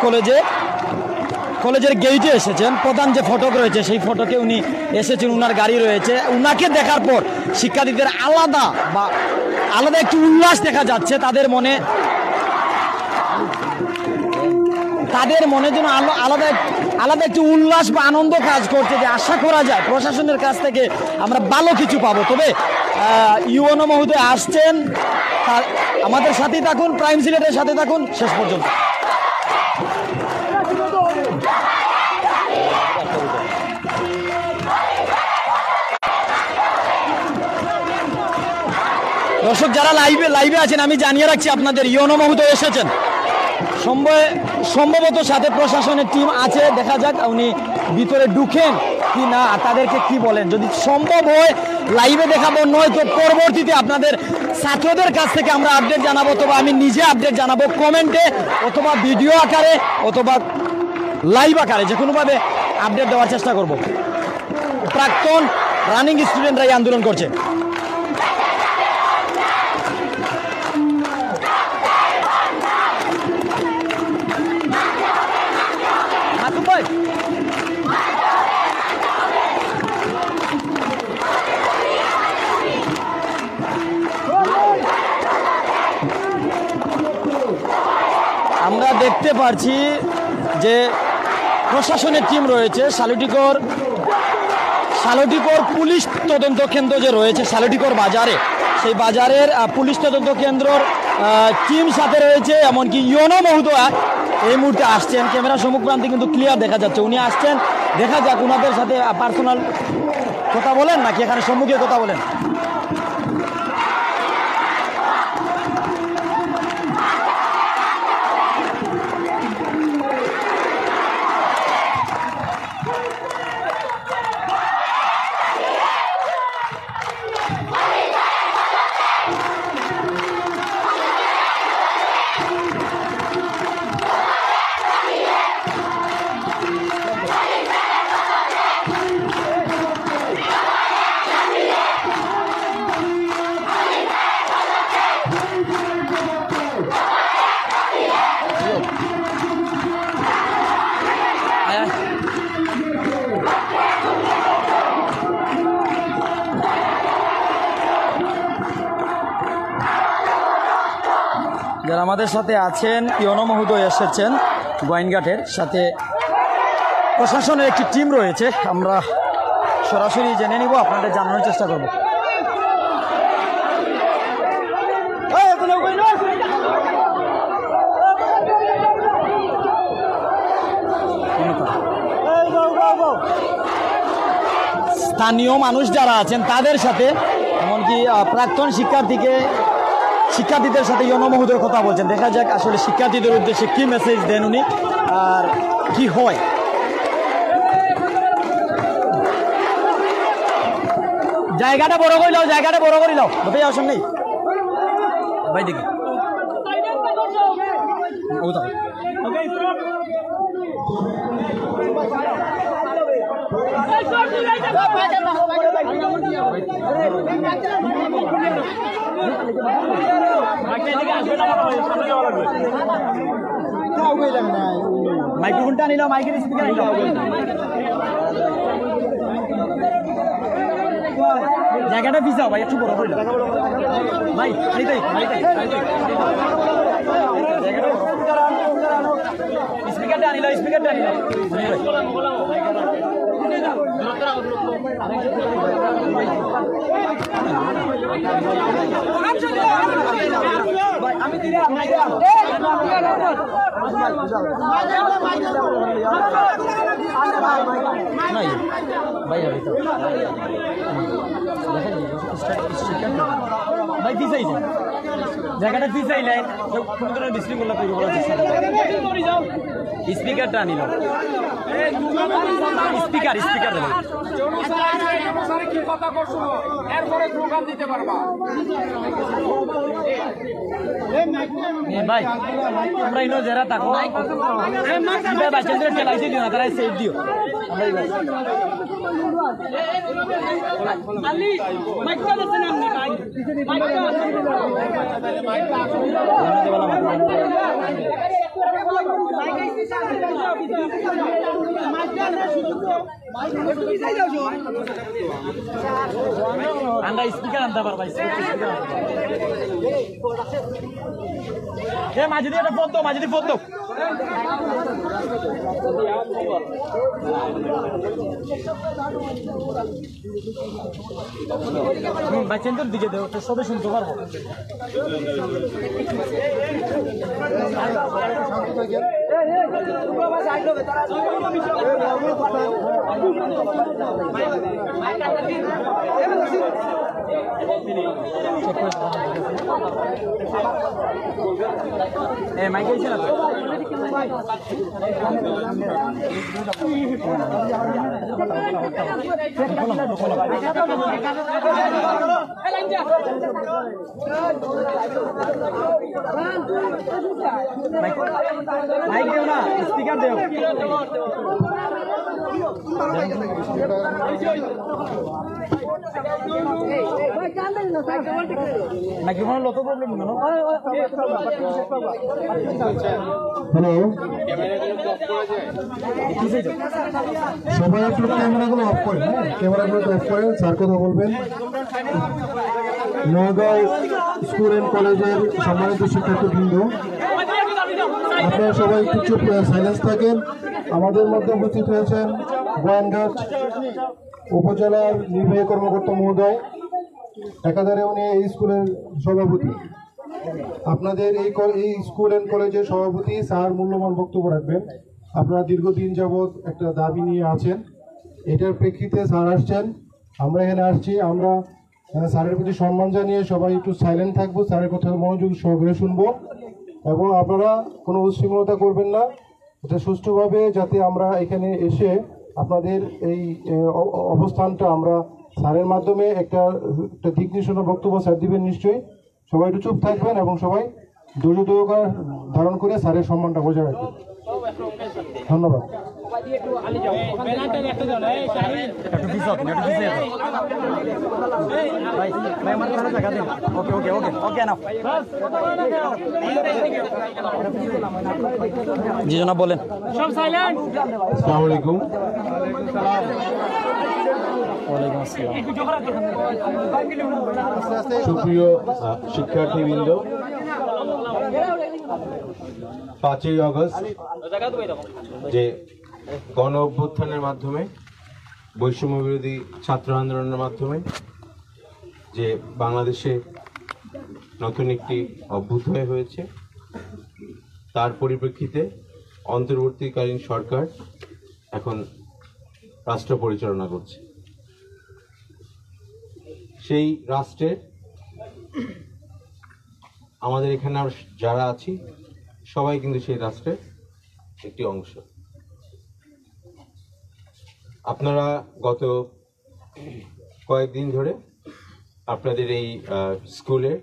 কলেজের গেইটে এসেছেন। প্রধান যে ফটক রয়েছে সেই ফটকে উনি এসেছেন, উনার গাড়ি রয়েছে। উনাকে দেখার পর শিক্ষার্থীদের আলাদা একটি উল্লাস দেখা যাচ্ছে। তাদের মনে যেন আলাদা একটি উল্লাস বা আনন্দ কাজ করছে, যে আশা করা যায় প্রশাসনের কাছ থেকে আমরা ভালো কিছু পাবো। তবে ইউএনও মহোদয় আসছেন, আমাদের সাথেই থাকুন, প্রাইম সিলেটের সাথে থাকুন শেষ পর্যন্ত। দর্শক যারা লাইভে আছেন, আমি জানিয়ে রাখছি আপনাদের ইউএনও মহোদয় এসেছেন। সম্ভবত সাথে প্রশাসনের টিম আছে, দেখা যাক উনি ভিতরে ঢুকেন কি না, তাদেরকে কি বলেন। যদি সম্ভব হয় লাইভে দেখাবো, নয়তো পরবর্তীতে আপনাদের ছাত্রদের কাছ থেকে আমরা আপডেট জানাবো, অথবা আমি নিজে আপডেট জানাবো কমেন্টে, অথবা ভিডিও আকারে, অথবা লাইভ আকারে, যে কোনোভাবে আপডেট দেওয়ার চেষ্টা করব। প্রাক্তন রানিং স্টুডেন্টরা এই আন্দোলন করছে। আমরা দেখতে পাচ্ছি যে প্রশাসনের টিম রয়েছে। শালটিকর পুলিশ তদন্ত কেন্দ্র যে রয়েছে শালটিকর বাজারে, সেই বাজারের পুলিশ তদন্ত কেন্দ্রর টিম সাথে রয়েছে। এমনকি ইউএনও মহোদয় এই মুহূর্তে আসছেন, ক্যামেরা সম্মুখপ্রান্তে কিন্তু ক্লিয়ার দেখা যাচ্ছে উনি আসছেন। দেখা যাক ওনাদের সাথে পার্সোনাল কথা বলেন নাকি এখানে সম্মুখে কথা বলেন। যারা আমাদের সাথে আছেন, ইউএনও মহোদয় এসেছেন গোয়াইনঘাটের, সাথে প্রশাসনের একটি টিম রয়েছে। আমরা সরাসরি জেনে নিব, আপনাদের জানানোর চেষ্টা করব। স্থানীয় মানুষ যারা আছেন তাদের সাথে, এমনকি প্রাক্তন শিক্ষার্থীদের সাথে ইউনো মহোদয় কথা বলছেন। দেখা যাক আসলে শিক্ষার্থীদের উদ্দেশ্যে কি মেসেজ দেন উনি আর কি হয়। জায়গাটা বড় করে লাও, জায়গাটা বড় করে লাও ভাই, আসেন নেই ভাই দেখি মাইক্রোফোনটা নিলাম, মাইকের স্পিকার নিলাম। জায়গাটা পিছাও ভাই, একটু বড় করে ভাই, স্পিকারটা আনিলাম, স্পিকারটা আনিলাম। আমি দিলাম নাই ভাই, ভাই পিছাইছেন, জায়গাটা পিছাইলেন, কোনো ধরনের বিশৃঙ্খলা তৈরি করার চেষ্টা করবেন। স্পিকারটা আনিল, স্পিকার ভাই তোমরা ইনো যারা থাকো বাচ্চাদের খেলাইতে দিও না, তারা সেফ দিও। আমরা স্পিকার আনতে পারবা, মাঝে দিয়ে একটা ফোন তো, মাঝে দিয়ে ফোন তো। বাচ্চাদের দিকে দেবো, সবাই শুনতে পারবো। মাইক আছে না মাইক দেও না, স্পিকার দেও। মাইক্রোফোন লো তো প্রবলেম কেন?
হ্যালো, সবাই একটু ক্যামেরাগুলো অফ করেন, হ্যাঁ ক্যামেরাগুলো অফ করেন, স্যার কথা বলবেন। নওগাঁও স্কুল অ্যান্ড কলেজের সম্মানিত শিক্ষার্থীবৃন্দ, আপনারা সবাই একটু চুপ সাইলেন্স থাকেন। আমাদের মধ্যে উপস্থিত হয়েছেন গোয়াইনঘাট উপজেলার নির্বাহী কর্মকর্তা মহোদয়, একাধারে উনি এই স্কুলের সভাপতি। আপনাদের এই স্কুল অ্যান্ড কলেজের সভাপতি স্যার মূল্যবান বক্তব্য রাখবেন। আপনারা দীর্ঘদিন যাবৎ একটা দাবি নিয়ে আছেন, এটার প্রেক্ষিতে স্যার আসছেন, আমরা এখানে আসছি। আমরা স্যারের প্রতি সম্মান জানিয়ে সবাই একটু সাইলেন্ট থাকবো, স্যারের কথা মনোযোগ সহকারে শুনবো এবং আপনারা কোনো উচ্ছৃঙ্খলতা করবেন না। এটা সুষ্ঠুভাবে যাতে আমরা এখানে এসে আপনাদের এই অবস্থানটা আমরা স্যারের মাধ্যমে একটা দিক নির্দেশনা বক্তব্য স্যার দিবেন নিশ্চয়ই। সবাই একটু চুপ থাকবেন এবং সবাই ধৈর্য ধারণ করে স্যারের সম্মানটা বজায় রাখবেন। ধন্যবাদ।
জি জনাব বলেন।
আসসালামু আলাইকুম। সুপ্রিয় শিক্ষার্থীবৃন্দ, 5ই আগস্ট যে গণ অভ্যুত্থানের মাধ্যমে, বৈষম্য বিরোধী ছাত্র আন্দোলনের মাধ্যমে যে বাংলাদেশে নতুন একটি অভ্যুদয় হয়েছে, তার পরিপ্রেক্ষিতে অন্তর্বর্তীকালীন সরকার এখন রাষ্ট্র পরিচালনা করছে।
সেই রাষ্ট্রের আমাদের এখানে যারা আছি সবাই কিন্তু সেই রাষ্ট্রের একটি অংশ। আপনারা গত কয়েকদিন ধরে আপনাদের এই স্কুলের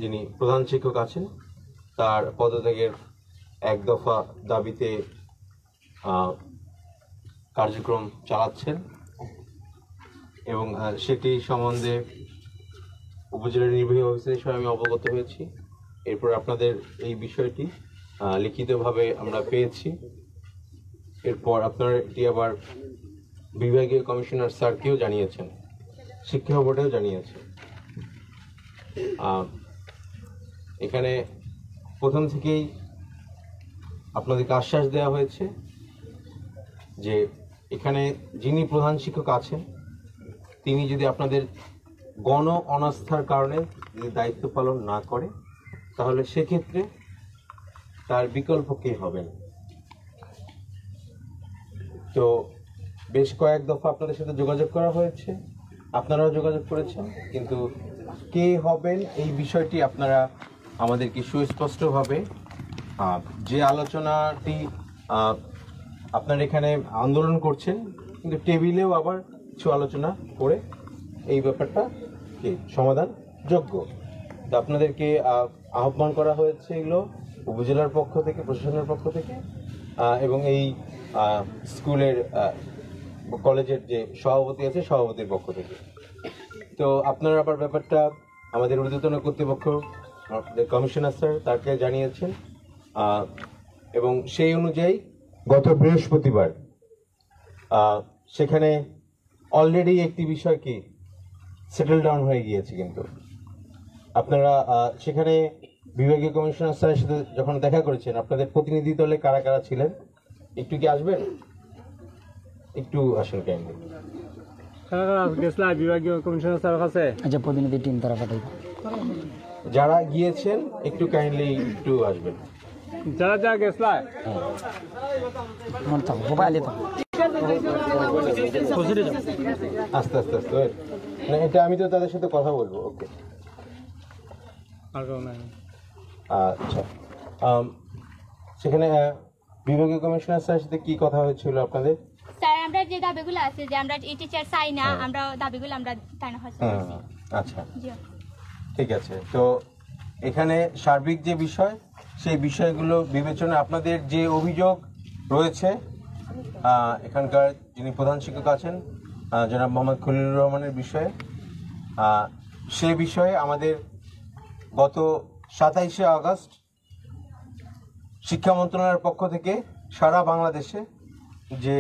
যিনি প্রধান শিক্ষক আছেন তার পদত্যাগের এক দফা দাবিতে কার্যক্রম চালাচ্ছেন এবং সেটি সম্বন্ধে উপজেলা নির্বাহী অফিসার হিসেবে আমি অবগত হয়েছি। এরপর আপনাদের এই বিষয়টি লিখিতভাবে আমরা পেয়েছি। এরপর আপনারা এটি আবার বিভাগীয় কমিশনার স্যারকেও জানিয়েছেন, শিক্ষা বোর্ডেও জানিয়েছেন। এখানে প্রথম থেকেই আপনাদেরকে আশ্বাস দেওয়া হয়েছে যে এখানে যিনি প্রধান শিক্ষক আছেন তিনি যদি আপনাদের গণ অনাস্থার কারণে যদি দায়িত্ব পালন না করে তাহলে সেক্ষেত্রে তার বিকল্প কে হবেন। তো বেশ কয়েক দফা আপনাদের সাথে যোগাযোগ করা হয়েছে, আপনারাও যোগাযোগ করেছেন, কিন্তু কে হবেন এই বিষয়টি আপনারা আমাদেরকে সুস্পষ্টভাবে যে আলোচনাটি আপনারা এখানে আন্দোলন করছেন কিন্তু টেবিলেও আবার কিছু আলোচনা করে এই ব্যাপারটা কি সমাধান যোগ্য। তো আপনাদেরকে আহ্বান করা হয়েছে এগুলো উপজেলার পক্ষ থেকে, প্রশাসনের পক্ষ থেকে এবং এই স্কুলের কলেজের যে সভাপতি আছে সভাপতির পক্ষ থেকে। তো আপনারা আবার ব্যাপারটা আমাদের ঊর্ধ্বতন কর্তৃপক্ষ কমিশনার স্যার তাকে জানিয়েছেন এবং সেই অনুযায়ী গত বৃহস্পতিবার সেখানে অলরেডি একটি বিষয় কি সেটেল ডাউন হয়ে গিয়েছে। কিন্তু আপনারা সেখানে বিভাগীয় কমিশনার স্যারের সাথে যখন দেখা করেছেন আপনাদের প্রতিনিধি দলে কারা কারা ছিলেন একটু কি আসবেন, একটু আসেন কাইন্ডলি।
বিভাগীয় কমিশনার স্যারের কাছে
আচ্ছা প্রতিনিধি টিম তারা পাঠাই,
যারা গিয়েছেন একটু কাইন্ডলি একটু আসবেন,
যারা যা গেছলা
আস্তে আস্তে আস্তে না, এটা আমি তো তাদের সাথে কথা বলবো। ওকে আচ্ছা, সেখানে বিভাগীয় কমিশনার স্যারের সাথে কি কথা হয়েছিল আপনাদের?
স্যার আমরা যে দাবিগুলো আছে যে আমরা এই টিচার চাই না, আমরা দাবিগুলো আমরা তাই না হচ্ছে।
আচ্ছা ঠিক আছে। তো এখানে সার্বিক যে বিষয় সেই বিষয়গুলো বিবেচনা আপনাদের যে অভিযোগ রয়েছে এখানকার যিনি প্রধান শিক্ষক আছেন জনাব মোহাম্মদ খলিলুর রহমানের বিষয়ে, সে বিষয়ে আমাদের গত 27শে আগস্ট শিক্ষা মন্ত্রণালয়ের পক্ষ থেকে সারা বাংলাদেশে যে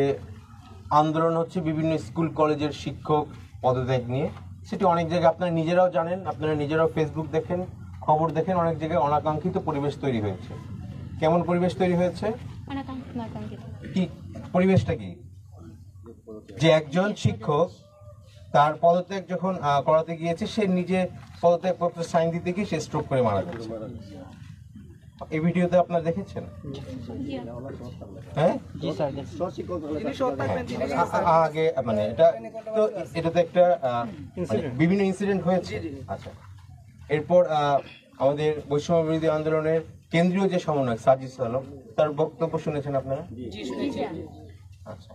আন্দোলন হচ্ছে বিভিন্ন স্কুল কলেজের শিক্ষক পদত্যাগ নিয়ে, সেটি অনেক জায়গায় আপনারা নিজেরাও জানেন, আপনারা নিজেরাও ফেসবুক দেখেন, খবর দেখেন, অনেক জায়গায় অনাকাঙ্ক্ষিত পরিবেশ তৈরি হয়েছে। কেমন পরিবেশ তৈরি হয়েছে? কি পরিবেশটা কি? যে একজন শিক্ষক তার পদত্যাগ যখন করাতে গিয়েছে সে নিজে পদত্যাগপত্র সাইন দিতে গিয়ে সে স্ট্রোক করে মারা গেছে। এই ভিডিওতে আপনারা দেখেছেন? হ্যাঁ আগে মানে এটা তো একটা বিভিন্ন ইনসিডেন্ট হয়েছে। আচ্ছা, এরপর আমাদের বৈষম্য বিরোধী আন্দোলনের কেন্দ্রীয় যে সমন্বয়ক সাজিদ আলম তার বক্তব্য শুনেছেন আপনারা? আচ্ছা,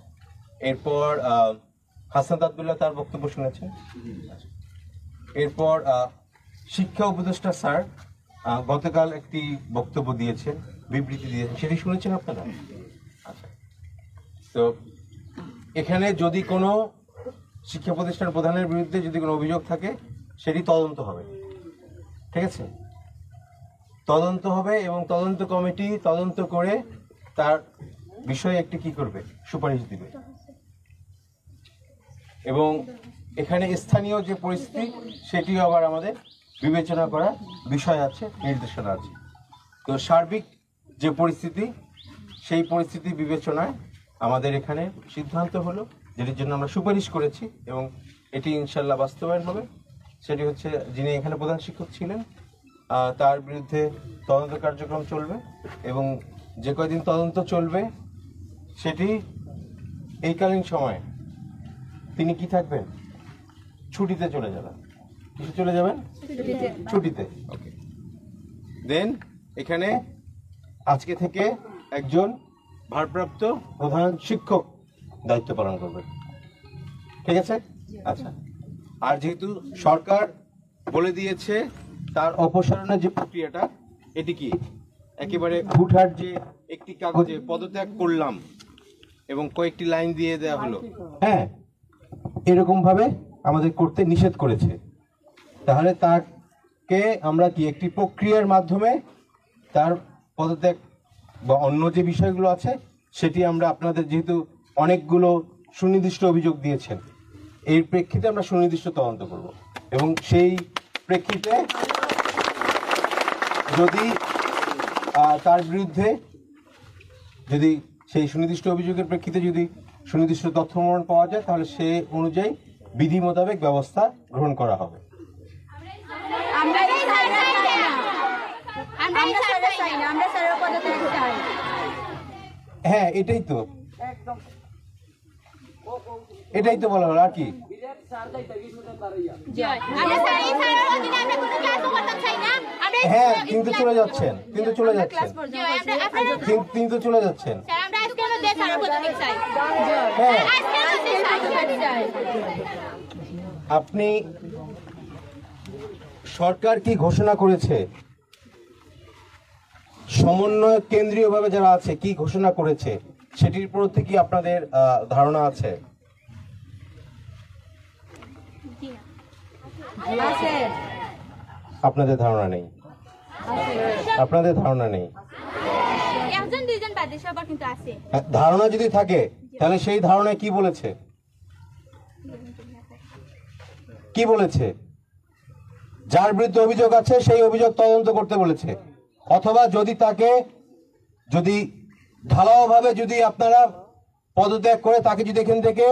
এরপর হাসান আব্দুল্লাহ তার বক্তব্য শুনেছেন। এরপর শিক্ষা উপদেষ্টা স্যার গতকাল একটি বক্তব্য দিয়েছেন, বিবৃতি দিয়েছেন, সেটি শুনেছেন আপনারা? আচ্ছা, তো এখানে যদি কোনো শিক্ষা প্রতিষ্ঠান প্রধানের বিরুদ্ধে যদি কোনো অভিযোগ থাকে সেটি তদন্ত হবে, ঠিক আছে? তদন্ত হবে এবং তদন্ত কমিটি তদন্ত করে তার বিষয়ে একটি কি করবে, সুপারিশ দিবে। এবং এখানে স্থানীয় যে পরিস্থিতি সেটিও আবার আমাদের বিবেচনা করার বিষয় আছে, নির্দেশনা আছে। তো সার্বিক যে পরিস্থিতি সেই পরিস্থিতি বিবেচনায় আমাদের এখানে সিদ্ধান্ত হলো, যেটির জন্য আমরা সুপারিশ করেছি এবং এটি ইনশাল্লাহ বাস্তবায়ন হবে। সেটি হচ্ছে যিনি এখানে প্রধান শিক্ষক ছিলেন তার বিরুদ্ধে তদন্ত কার্যক্রম চলবে এবং যে কয়দিন তদন্ত চলবে সেটি এইকালীন সময়ে তিনি কি থাকবেন, ছুটিতে চলে যাবেন। কিসে চলে যাবেন? ছুটিতে। ওকে। দেন এখানে আজকে থেকে একজন ভারপ্রাপ্ত প্রধান শিক্ষক দায়িত্ব পালন করবেন, ঠিক আছে? আচ্ছা, আর যেহেতু সরকার বলে দিয়েছে তার অপসারণের যে প্রক্রিয়াটা, এটি কি একেবারে হুটহাট যে একটি কাগজে পদত্যাগ করলাম এবং কয়েকটি লাইন দিয়ে দেওয়া হলো, হ্যাঁ, এরকম ভাবে আমাদের করতে নিষেধ করেছে। তাহলে তাকে আমরা কি একটি প্রক্রিয়ার মাধ্যমে তার পদত্যাগ বা অন্য যে বিষয়গুলো আছে সেটি আমরা আপনাদের যেহেতু অনেকগুলো সুনির্দিষ্ট অভিযোগ দিয়েছেন, এই প্রেক্ষিতে আমরা সুনির্দিষ্ট তদন্ত করব এবং সেই প্রেক্ষিতে যদি তার বিরুদ্ধে যদি সেই সুনির্দিষ্ট অভিযোগের প্রেক্ষিতে যদি সুনির্দিষ্ট তথ্য প্রমাণ পাওয়া যায় তাহলে সে অনুযায়ী বিধি মোতাবেক ব্যবস্থা গ্রহণ করা হবে। হ্যাঁ, এটাই তো বলা হলো, আর কি? হ্যাঁ, কিন্তু চলে যাচ্ছেন। আপনি সরকার কি ঘোষণা করেছে, সমন্বয় কেন্দ্রীয়ভাবে যারা আছে কি ঘোষণা করেছে সেটির প্রতি কি আপনাদের ধারণা আছে? আপনাদের ধারণা নেই? ধারণা যদি থাকে তাহলে সেই ধারণায় কি বলেছে? যার বিরুদ্ধে অভিযোগ আছে সেই অভিযোগ তদন্ত করতে বলেছে, অথবা যদি ঢালাওভাবে যদি আপনারা পদত্যাগ করে তাকে যদি এখান থেকে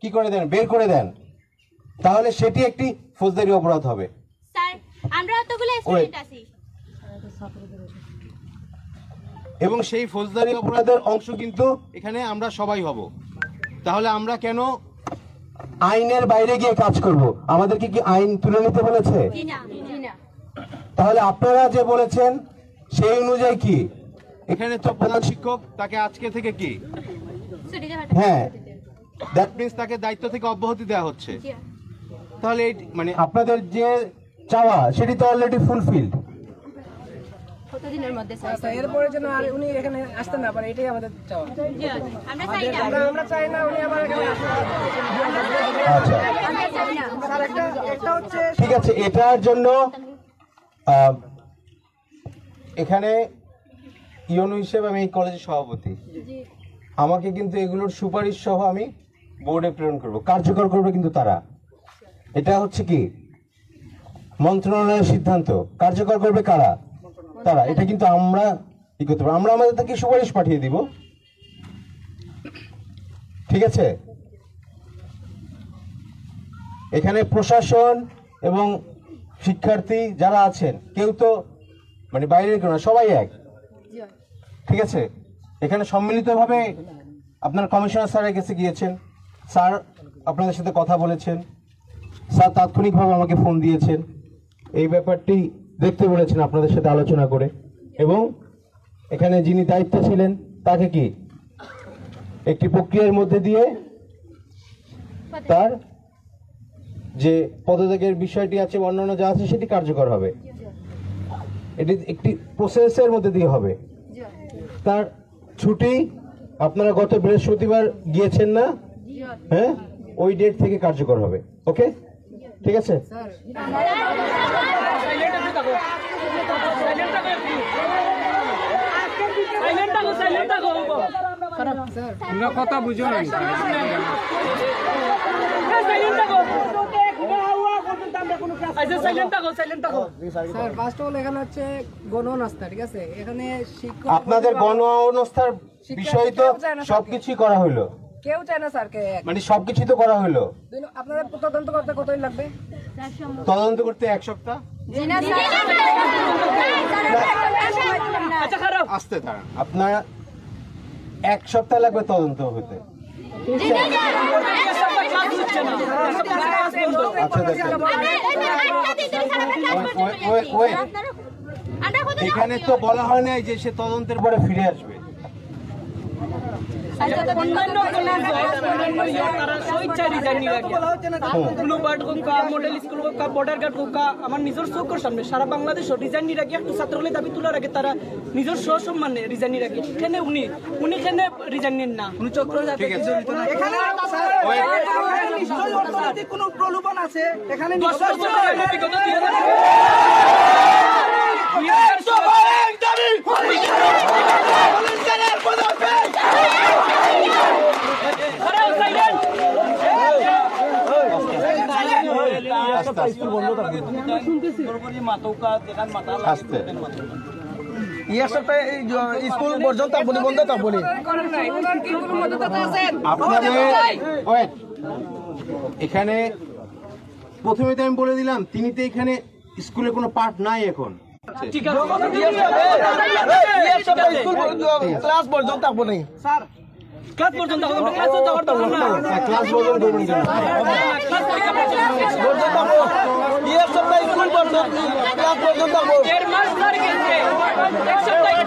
কি করে দেন, বের করে দেন, তাহলে সেটি একটি ফৌজদারি অপরাধ হবে। এবং সেই ফৌজদারি অপরাধের অংশ কিন্তু এখানে আমরা সবাই হব। তাহলে আমরা কেন আইনের বাইরে গিয়ে কাজ করব? আমাদেরকে কি আইন তুলে নিতে বলেছে? তাহলে আপনারা যে বলেছেন সেই অনুযায়ী কি এখানে তো প্রধান শিক্ষক তাকে আজকে থেকে কি, হ্যাঁ, দ্যাট মিন্স তাকে দায়িত্ব থেকে অব্যাহতি দেওয়া হচ্ছে। তাহলে মানে আপনাদের যে চাওয়া সেটি তো অলরেডি ফুলফিলড।
এরপরে যেন আর উনি এখানে আসতে না পারে, এটাই আমাদের চাওয়া। আমরা চাই না উনি আবার
ঠিক আছে। এটার জন্য এখানে ইউনো হিসেবে আমি এই কলেজের সভাপতি, আমাকে কিন্তু এগুলোর সুপারিশ সহ আমি বোর্ডে প্রেরণ করব, কার্যকর করবে কিন্তু তারা। এটা হচ্ছে কি মন্ত্রণালয়ের সিদ্ধান্ত, কার্যকর করবে কারা? তারা। এটা কিন্তু আমরা কি করতে পারবো, আমরা আমাদের থেকে সুপারিশ পাঠিয়ে দিব, ঠিক আছে? এখানে প্রশাসন এবং শিক্ষার্থী যারা আছেন কেউ তো মানে বাইরের কেউ না, সবাই এক, ঠিক আছে? এখানে সম্মিলিতভাবে আপনার কমিশনার স্যারের কাছে গিয়েছেন, স্যার আপনাদের সাথে কথা বলেছেন, স্যার তাৎক্ষণিকভাবে আমাকে ফোন দিয়েছেন, এই ব্যাপারটি দেখতে বলেছেন আপনাদের সাথে আলোচনা করে, এবং এখানে যিনি দায়িত্বে ছিলেন তাকে কি একটি প্রক্রিয়ার মধ্যে দিয়ে তার যে পদত্যাগের বিষয়টি আছে অন্যান্য যা আছে সেটি কার্যকর হবে। এটি একটি প্রসেসের মধ্যে দিয়ে হবে। তার ছুটি আপনারা গত বৃহস্পতিবার গিয়েছেন না, হ্যাঁ, ওই ডেট থেকে কার্যকর হবে। ওকে, ঠিক আছে?
কথা বুঝো না,
আপনাদের গণ অনাস্থার বিষয় তো সবকিছুই করা হইলো,
কেউ চায় না স্যার,
মানে সবকিছু তো করা হইলো।
আপনাদের তদন্ত করতে কতদিন লাগবে?
তদন্ত করতে 1 সপ্তাহ। আসতে দাঁড়ান, আপনারা 1 সপ্তাহ লাগবে তদন্ত হতে। এখানে তো বলা হয় নাই যে সে তদন্তের পরে ফিরে আসবে।
আমার নিজের চোখের সামনে সারা বাংলাদেশ রিজাইন নিয়ে রাখি, একটু ছাত্রগুলো দাবি তোলার আগে তারা নিজের সসম্মানে রিজাইন নিয়ে রাখি। এখানে উনি এখানে রিজাইন নেন না, উনি চক্র কোনো প্রলোভন আছে এখানে।
স্কুল পর্যন্ত বন্ধ থাকবো।
এখানে প্রথমে তো আমি বলে দিলাম তিনি তো এখানে স্কুলে কোনো পার্ট নাই এখন।
ক্লাস পর্যন্ত থাকবো নাই স্যার, ক্লাস পর্যন্ত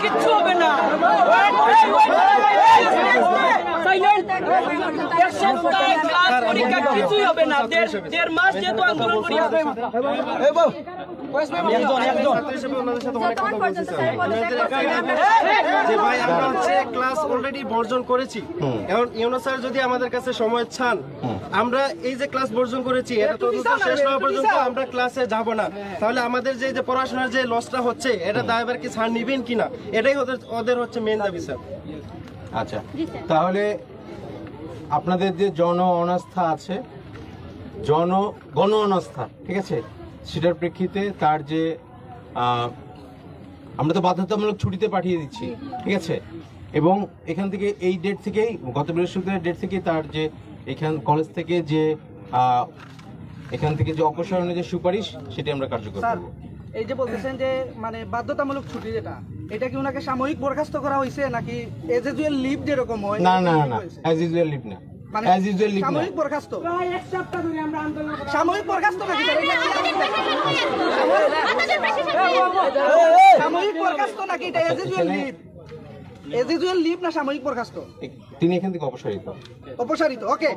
কিচ্ছু হবে না। কিছুই হবে না, 1.5 মাস যেহেতু আন্দোলন করি
ক্লাস অলরেডি বর্জন করেছি। এখন ইউনো স্যার যদি আমাদের কাছে সময় চান, আমরা এই যে ক্লাস বর্জন করেছি এটা তদন্ত শেষ হওয়া পর্যন্ত আমরা ক্লাসে যাব না, তাহলে আমাদের যে পড়াশোনার যে লসটা হচ্ছে এটা দায়ভার কি স্যার নিবেন কিনা, এটাই ওদের হচ্ছে মেন দাবি স্যার।
আচ্ছা, তাহলে আপনাদের যে জন অনাস্থা আছে, গণ অনাস্থা, ঠিক আছে, সেটার প্রেক্ষিতে তার যে আমরা তো বাধ্যতামূলক ছুটিতে পাঠিয়ে দিচ্ছি, ঠিক আছে, এবং এখান থেকে এই ডেট থেকেই গত বৃহস্পতিবার ডেট থেকে তার যে এখান কলেজ থেকে যে এখান থেকে যে অপসারণের যে সুপারিশ সেটি আমরা কার্যকর করব।
এই যে বলতেছেন যে মানে বাধ্যতামূলক ছুটি যেটা, এটা কি ওনাকে সাময়িক বরখাস্ত করা হয়েছে নাকি এজ ইউজুয়াল লিভ যেরকম হয়?
না না না, এজ ইউজুয়াল লিভ না, এজ ইউজুয়াল লিভ না,
সাময়িক বরখাস্ত। প্রায় এক সপ্তাহ ধরে আমরা আন্দোলন করছি। সাময়িক বরখাস্ত নাকি? সাময়িক বরখাস্ত নাকি এটা as usual leave? As usual leave না সাময়িক বরখাস্ত?
তিনি এখান থেকে অপসারিত।
ওকে।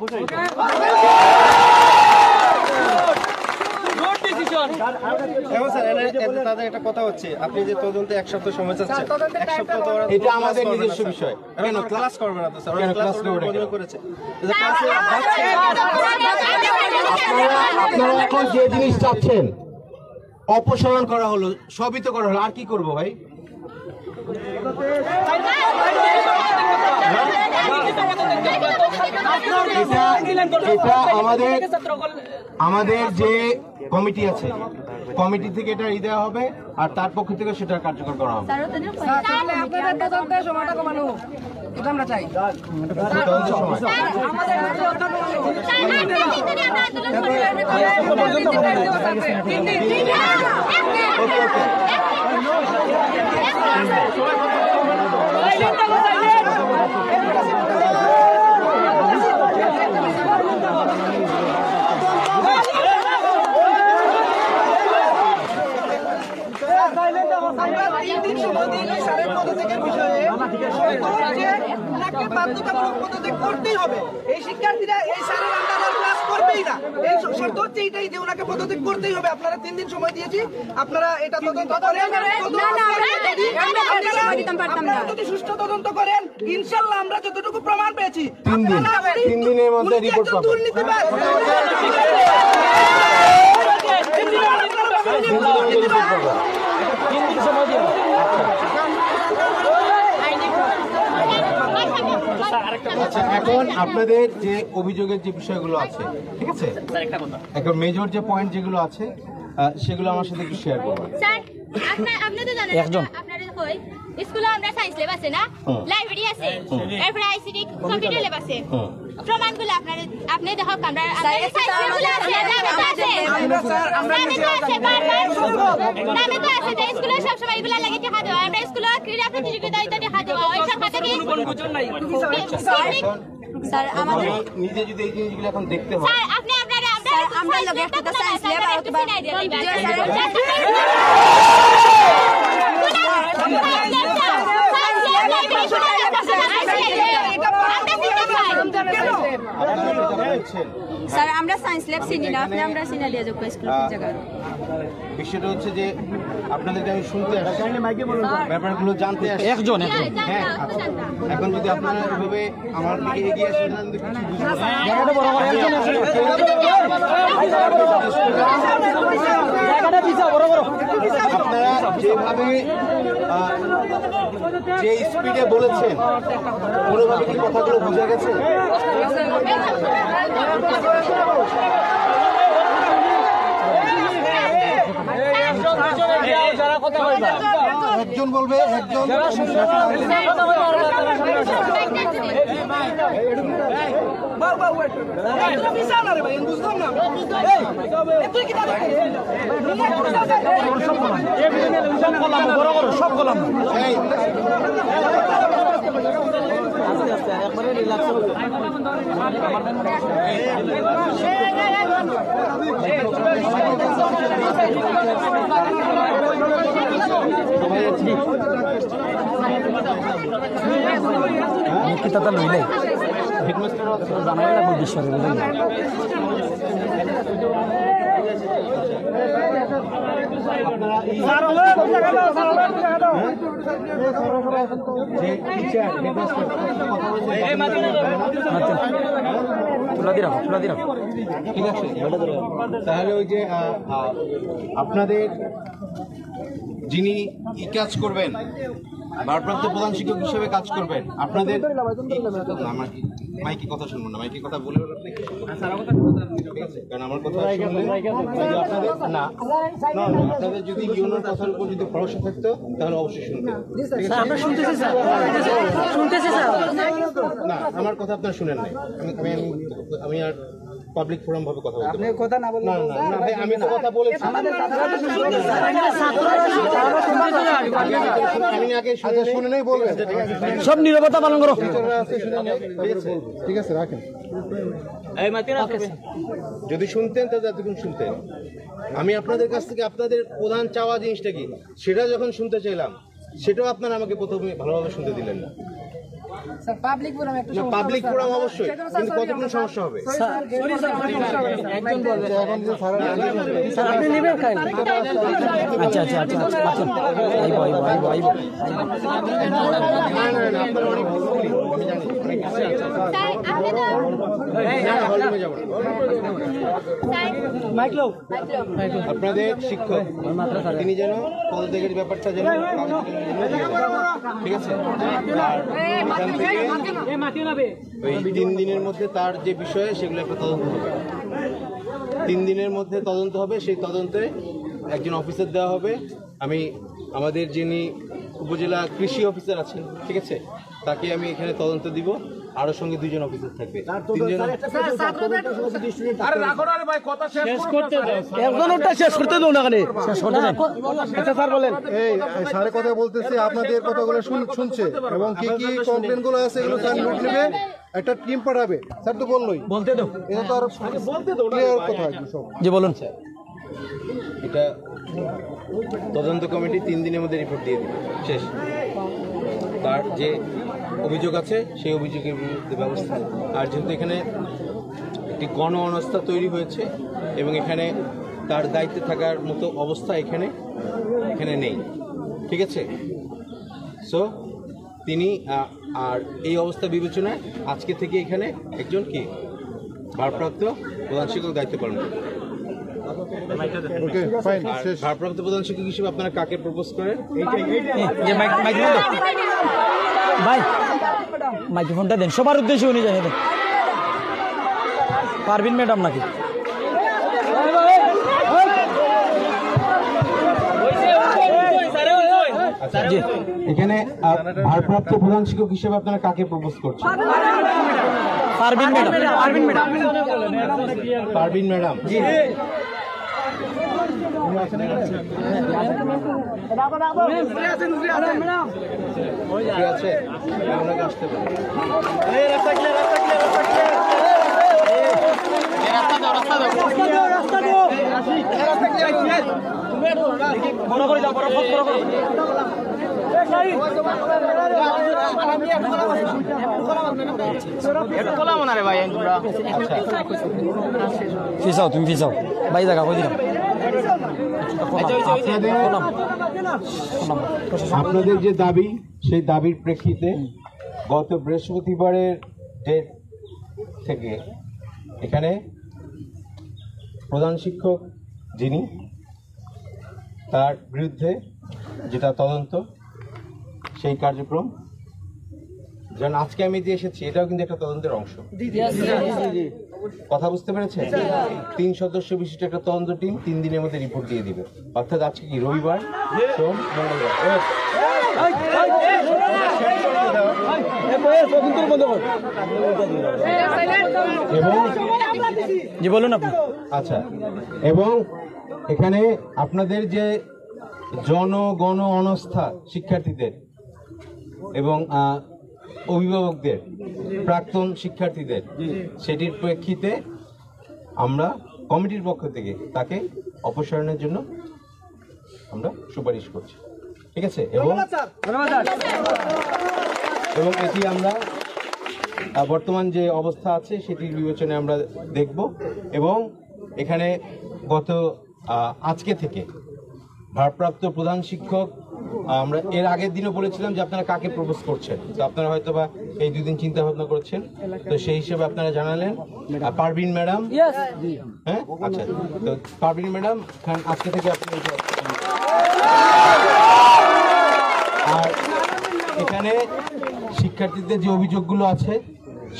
তাদের একটা কথা হচ্ছে, আপনি যে তদন্তে 1 সপ্তাহ সময় চাচ্ছেন, 1 সপ্তাহ তো
এটা আমাদের নিজস্ব বিষয়।
কেন ক্লাস করবে না তো স্যার? ক্লাস করেছে।
আপনারা এখন যে জিনিস চাচ্ছেন অপসারণ করা হলো, সবই তো করা হলো, আর কি করব ভাই? এটা আমাদের যে কমিটি আছে, কমিটি থেকে এটা দেওয়া হবে আর তার পক্ষ থেকে সেটা কার্যকর করা হবে।
আমরা চাই বাধ্যতামূলক পদত্যাগ করতেই হবে। এই শিক্ষার্থীরা এই স্যারের আন্ডারে ক্লাস করবেই না, এই শর্ত হচ্ছে এইটাই যে ওনাকে পদত্যাগ করতেই হবে। আপনারা 3 দিন সময় দিয়েছি, আপনারা এটা তদন্ত করেন। আপনারা যদি সুষ্ঠু তদন্ত করেন, ইনশাআল্লাহ আমরা যতটুকু প্রমাণ পেয়েছি
3 দিনের মধ্যে রিপোর্ট পাবো।
দুর্নীতিবাজ
আচ্ছা, এখন আপনাদের যে অভিযোগের যে বিষয়গুলো আছে, ঠিক আছে, এখন মেজর যে পয়েন্ট যেগুলো আছে সেগুলো আমার সাথে একটু শেয়ার করবেন।
স্যার, আপনি তো জানেন আপনাদের কই স্কুলে আমরা সায়েন্স ল্যাব আছে না, লাইব্রেরি আছে, এরপর আইসিটি কম্পিউটার ল্যাব আছে। প্রমাণগুলো আপনি দেখো, আমরা সায়েন্স ল্যাবগুলো আছে, নামে তো আছে বারবার, নামে তো আছে যে স্কুলে সব সময় এগুলা লাগে দেখা দেওয়া, আমরা স্কুলে ক্রীড়া প্রতিযোগিতা ইত্যাদি দেখা দেওয়া, ওই সব খাতে কি
স্যার আমাদের
নিজে যদি এই জিনিসগুলো এখন দেখতে হয়
স্যার আপনি
স্যার আমরা লগে একটা সায়েন্স ল্যাব আর অথবা স্যার আমরা সায়েন্স ল্যাব চিনি না আপনি আমরা চিনা দিয়ে যোগ স্কুল জায়গা
বিষয়টা হচ্ছে যে আপনাদেরকে আমি শুনতে আসছি ব্যাপারগুলো জানতে আসছি
একজন
হ্যাঁ এখন যদি আপনারা এভাবে আমার দিকে এগিয়ে আসেন আমি কিছু বুঝবো না
জায়গাটা বড় করে একজন জায়গাটা পিছা বড় বড়
আপনারা যেভাবে যে স্পিডে বলেছেন কোনোভাবে কি কথাগুলো বোঝা গেছে একজন বলবে একজন
সব কলাম নিকিতা লইলে হেডমাস্টার জানাই লাগবে বিশ্বরে
ঠিক আছে তাহলে ওই যে আপনাদের যিনি কি কাজ করবেন ভারপ্রাপ্ত প্রধান শিক্ষক হিসেবে কাজ করবেন আপনাদের মাইকে কথা শুনবো না মাইকে কথা বলে কারণ আমার কথা আপনাদের না আপনাদের যদি ইউনোর কথার উপর যদি ভরসা থাকতো তাহলে অবশ্যই শুনতেন না আমার কথা আপনারা শুনেন নাই আমি আর পাবলিক ফোরাম ভাবে কথা বলতে কথা না বললে না ভাই আমি তো কথা বলেছি আমি আগে শুনে নাই বলবেন
সব নীরবতা পালন করো
ঠিক আছে রাখেন
যদি শুনতেন তাহলে এতক্ষণ শুনতেন আমি আপনাদের কাছ থেকে আপনাদের প্রধান চাওয়া জিনিসটা কি সেটা যখন শুনতে চাইলাম সেটাও আপনারা আমাকে প্রথমে ভালোভাবে শুনতে দিলেন না পাবলিক ফোরাম অবশ্যই কিন্তু কতক্ষণ সমস্যা হবে
আচ্ছা আচ্ছা আচ্ছা
আপনাদের শিক্ষক তিনি যেন পদত্যাগের ব্যাপারটা যেন ঠিক আছে ওই 3 দিনের মধ্যে তার যে বিষয়ে সেগুলো একটা তদন্ত হবে 3 দিনের মধ্যে তদন্ত হবে সেই তদন্তে একজন অফিসার দেওয়া হবে আমি আমাদের যিনি উপজেলা কৃষি অফিসার আছেন ঠিক আছে তাকে আমি এখানে তদন্ত দিব আরো সঙ্গে 2 জন অফিসার থাকবে 3 জন
শেষ করতে দাও না শেষ করতে দাও আচ্ছা স্যার বলেন
এই স্যারের কথা বলতেছি আপনাদের কথাগুলো শুনছে এবং কি কি কমপ্লেন গুলো আছে এগুলো স্যার নোট নেবে একটা টিম পাঠাবে স্যার তো বললোই
বলতে দাও
এটা তো আর বলতে দাও ক্লিয়ার কথা সব
জি বলুন
এটা তদন্ত কমিটি 3 দিনের মধ্যে রিপোর্ট দিয়ে দিবে শেষ তার যে অভিযোগ আছে সেই অভিযোগের বিরুদ্ধে ব্যবস্থা আর যেহেতু এখানে একটি গণ অনাস্থা তৈরি হয়েছে এবং এখানে তার দায়িত্বে থাকার মতো অবস্থা এখানে নেই ঠিক আছে সো তিনি আর এই অবস্থা বিবেচনায় আজকে থেকে এখানে একজন কি ভারপ্রাপ্ত প্রধান শিক্ষক দায়িত্ব পালন করবেন
ওকে ফাইন শেষ
ভারপ্রাপ্ত প্রধান শিক্ষক হিসেবে আপনারা কাকে প্রপোজ করেন
ভাই মাইক্রোফোনটা দেন সবার উদ্দেশ্যে উনি জানিয়ে দেন পারবিন ম্যাডাম নাকি
এখানে ভারপ্রাপ্ত প্রধান শিক্ষক হিসেবে আপনারা কাকে প্রপোজ করছেন
পারবিন ম্যাডাম
পারবিন ম্যাডাম
ফিসাও তুমি ফিসাও বাই জায়গা কই দিলাম
আপনাদের যে দাবি সেই দাবির প্রেক্ষিতে গত বৃহস্পতিবারের ডেট থেকে এখানে প্রধান শিক্ষক যিনি তার বিরুদ্ধে যেটা তদন্ত সেই কার্যক্রম যেমন আজকে আমি যে এসেছি এটাও কিন্তু একটা তদন্তের অংশ। কথা বুঝতে পেরেছেন? 3 সদস্য বিশিষ্ট একটা তদন্ত টিম 3 দিনের মধ্যে রিপোর্ট দিয়ে দিবে। অর্থাৎ আজকে কি রবিবার, সোম, মঙ্গলবার।
জি বলুন আপনি।
আচ্ছা, এবং এখানে আপনাদের যে জনগণ অনাস্থা শিক্ষার্থীদের এবং অভিভাবকদের, প্রাক্তন শিক্ষার্থীদের, সেটির প্রেক্ষিতে আমরা কমিটির পক্ষ থেকে তাকে অপসারণের জন্য আমরা সুপারিশ করছি। ঠিক আছে? এবং এটি আমরা বর্তমান যে অবস্থা আছে সেটির বিবেচনায় আমরা দেখব। এবং এখানে গত আজকে থেকে ভারপ্রাপ্ত প্রধান শিক্ষক, আমরা এর আগের দিনও বলেছিলাম যে আপনারা কাকে প্রপোজ করছেন, তো আপনারা হয়তো বা এই 2 দিন চিন্তা ভাবনা করছেন, তো সেই হিসেবে আপনারা জানালেন পারভিন ম্যাডাম। হ্যাঁ, আচ্ছা, তো পারভিন ম্যাডাম আজকে থেকে আপনি আর এখানে শিক্ষার্থীদের যে অভিযোগগুলো আছে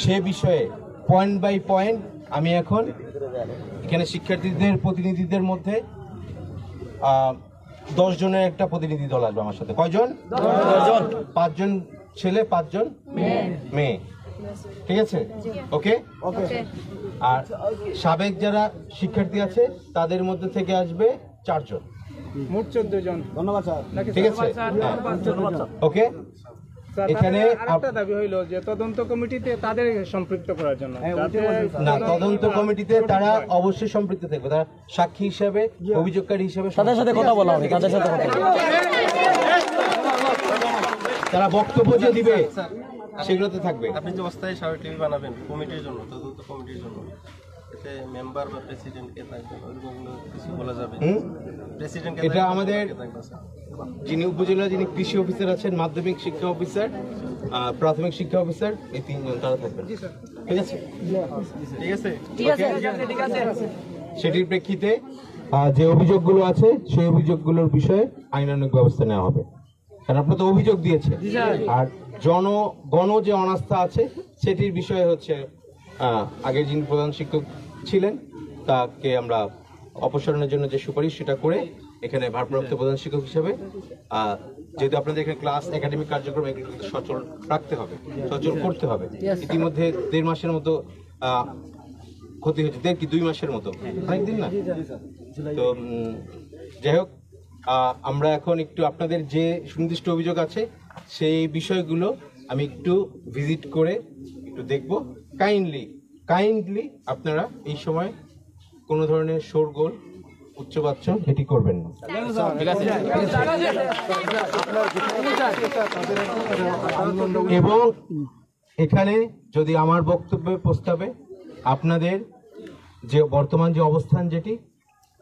সে বিষয়ে পয়েন্ট বাই পয়েন্ট আমি এখন এখানে শিক্ষার্থীদের প্রতিনিধিদের মধ্যে 10 জনের একটা প্রতিনিধি দল আসবে আমার সাথে। কয়জন? 10 জন। 5 জন ছেলে, 5 জন মেয়ে। ঠিক আছে? ওকে। আর সাবেক যারা শিক্ষার্থী আছে তাদের মধ্যে থেকে আসবে 4 জন,
মোট 14 জন। ধন্যবাদ স্যার।
ঠিক আছে? ওকে। এখানে
একটা দাবি হইল যে তদন্ত কমিটিতে তাদের সম্পৃক্ত করার জন্য।
না, তদন্ত কমিটিতে তারা অবশ্যই সম্পৃক্ত থাকবে, তারা সাক্ষী হিসেবে, অভিযোগকারী হিসেবে
তাদের সাথে কথা বলা হবে, তাদের সাথে কথা বলা হবে।
তারা বক্তব্য যে দিবে সেগুলোতে থাকবে।
আপনি যে অস্থায়ী সার্ভে টিভি বানাবেন কমিটির জন্য, তদন্ত কমিটির জন্য, এতে মেম্বার বা প্রেসিডেন্ট কে থাকবে ওইরকম কিছু বলা যাবে? প্রেসিডেন্ট কে
এটা আমাদের যিনি উপজেলা, যিনি কৃষি অফিসার আছেন, মাধ্যমিক শিক্ষা অফিসার, প্রাথমিক শিক্ষা অফিসার, এই 3 জন তারা থাকবেন। ঠিক আছে? ঠিক আছে। সেটির প্রেক্ষিতে যে অভিযোগগুলো আছে সেই অভিযোগগুলোর বিষয়ে আইনানুগ ব্যবস্থা নেওয়া হবে, কারণ আপনারা তো অভিযোগ দিয়েছে। আর জনগণ যে অনাস্থা আছে সেটির বিষয়ে হচ্ছে আগের যিনি প্রধান শিক্ষক ছিলেন তাকে আমরা অপসারণের জন্য যে সুপারিশ সেটা করে এখানে ভারপ্রাপ্ত প্রধান শিক্ষক হিসেবে, যেহেতু আপনাদের এখানে ক্লাস একাডেমিক কার্যক্রম এগুলো সচল রাখতে হবে, সচল করতে হবে। ইতিমধ্যে 1.5 মাসের মতো ক্ষতি হয়েছে, 2 মাসের মতো, অনেকদিন না? তো যাই হোক, আমরা এখন একটু আপনাদের যে সুনির্দিষ্ট অভিযোগ আছে সেই বিষয়গুলো আমি একটু ভিজিট করে একটু দেখব। কাইন্ডলি আপনারা এই সময় কোনো ধরনের শোরগোল, উচ্চবাচ্য এটি করবেন না। ঠিক আছে? এবং এখানে যদি আমার বক্তব্যের প্রস্তাবে আপনাদের যে বর্তমান যে অবস্থান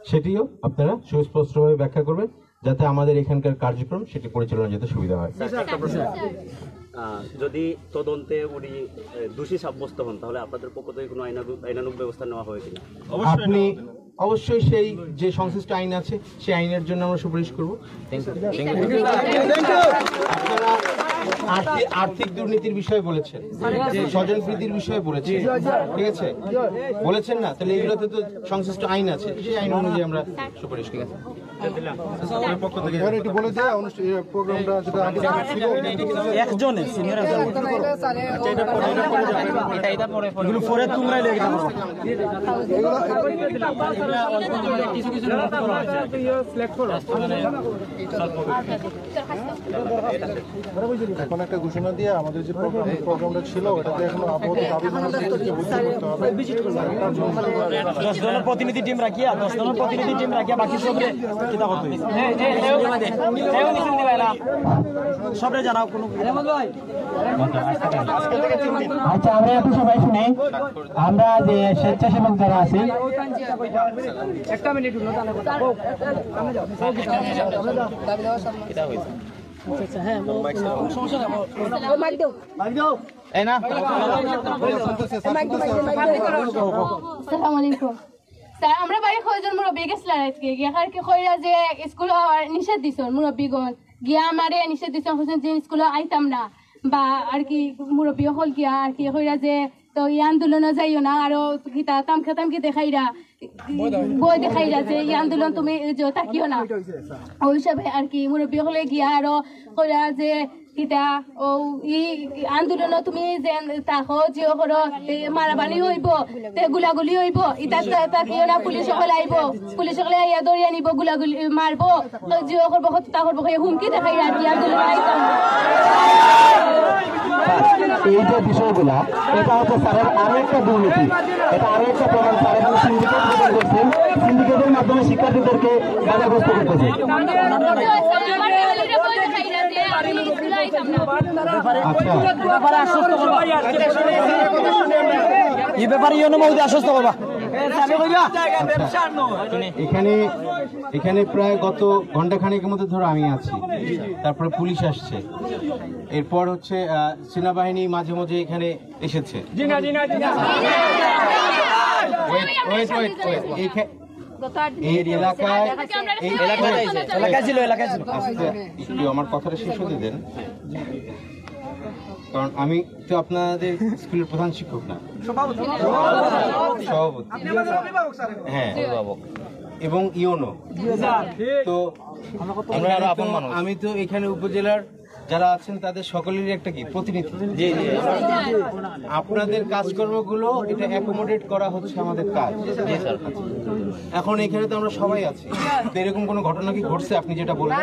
সেটিও আপনারা সুস্পষ্টভাবে ব্যাখ্যা করবেন, যাতে আমাদের এখানকার কার্যক্রম সেটি পরিচালনা যেতে সুবিধা হয়।
যদি তদন্তে উনি দোষী সাব্যস্ত হন তাহলে আপনাদের পক্ষ থেকে কোনো আইনানুগ ব্যবস্থা নেওয়া হয় কিনা?
আপনি অবশ্যই সেই যে সংশ্লিষ্ট আইন আছে সেই আইনের জন্য আমরা সুপারিশ করবো। আপনারা আর্থিক দুর্নীতির বিষয়ে বলেছেন, স্বজনপ্রীতির বিষয়ে বলেছেন, ঠিক আছে বলেছেন না, তাহলে এগুলোতে তো সংশ্লিষ্ট আইন আছে, সেই আইন অনুযায়ী আমরা সুপারিশ ঠিক আছে।
একটু বলে দেয় প্রোগ্রামটা যেটা আগে ছিল
একজনের সিনিয়র এগুলো পরে তোমরাই লেগে যাবো।
এখন একটা ঘোষণা দিয়ে আমাদের যে প্রোগ্রামটা ছিল ওটাতে এখন আপাতত দাবি জানাতে করতে হবে।
10 জনের প্রতিনিধি টিম রাখিয়া 10 জনের প্রতিনিধি টিম রাখিয়া বাকি সবরে কিতা করতে সবরে জানাও কোনো।
আচ্ছা আমরা একটু সবাই শুনি, আমরা যে স্বেচ্ছাসেবক যারা আছে
একটা মিনিট
স্যার আমরা বাড়ি কয়জন মুরব্বী গেছিলাম আজকে গিয়া কি কইরা যে স্কুল নিষেধ দিছ মুরব্বীগণ গিয়া আমারে নিষেধ দিছ যে স্কুলে আইতাম না বা আর কি মুরব্বী হল গিয়া আর কি কইরা যে তো এই আন্দোলনে যাইও না আরো কিতা তামখি দেখাইরা বই দেখাইরা যে এই আন্দোলন তুমি থাকিও না ওই হিসাবে আর কি মুরব্বী হলে গিয়া আরো কইরা যে কিতা ও ই আন্দোলন তুমি যে তাহো যে করো মারামারি হইব গুলাগুলি হইব ইটা তাকিও না পুলিশ সকলে আইব পুলিশ সকলে আইয়া দৌড়িয়ে নিব গুলাগুলি মারবো যে করবো তা করবো হুমকি দেখাই আর কি আন্দোলন আইতাম।
এই যে বিষয়গুলা এটা হচ্ছে স্যারের আরো একটা দুর্নীতি, এটা আরো একটা প্রমাণ স্যারের সিন্ডিকেট করছেন, সিন্ডিকেটের মাধ্যমে শিক্ষার্থীদেরকে বাধাগ্রস্ত করতেছে।
এই ব্যাপারে ইউনিমৌদি আশ্বস্ত করবা।
এখানে প্রায় গত ঘন্টাখানেকের মধ্যে ধরো আমি আছি, তারপরে পুলিশ আসছে, এরপর হচ্ছে সেনাবাহিনী মাঝে মাঝে এখানে এসেছে। আমার কথাটা শেষ হতে দেন, কারণ আমি তো আপনাদের স্কুলের প্রধান শিক্ষক না, সভাপতি, হ্যাঁ এবং ইউনো, তো আমি তো এখানে উপজেলার যারা আছেন তাদের সকলেরই একটা কি প্রতিনিধি। আপনাদের কাজকর্মগুলো এটা অ্যাকোমোডেট করা হচ্ছে আমাদের কাজ। এখন এখানে তো আমরা সবাই আছি, তো এরকম কোনো ঘটনা কি ঘটছে আপনি যেটা বললেন?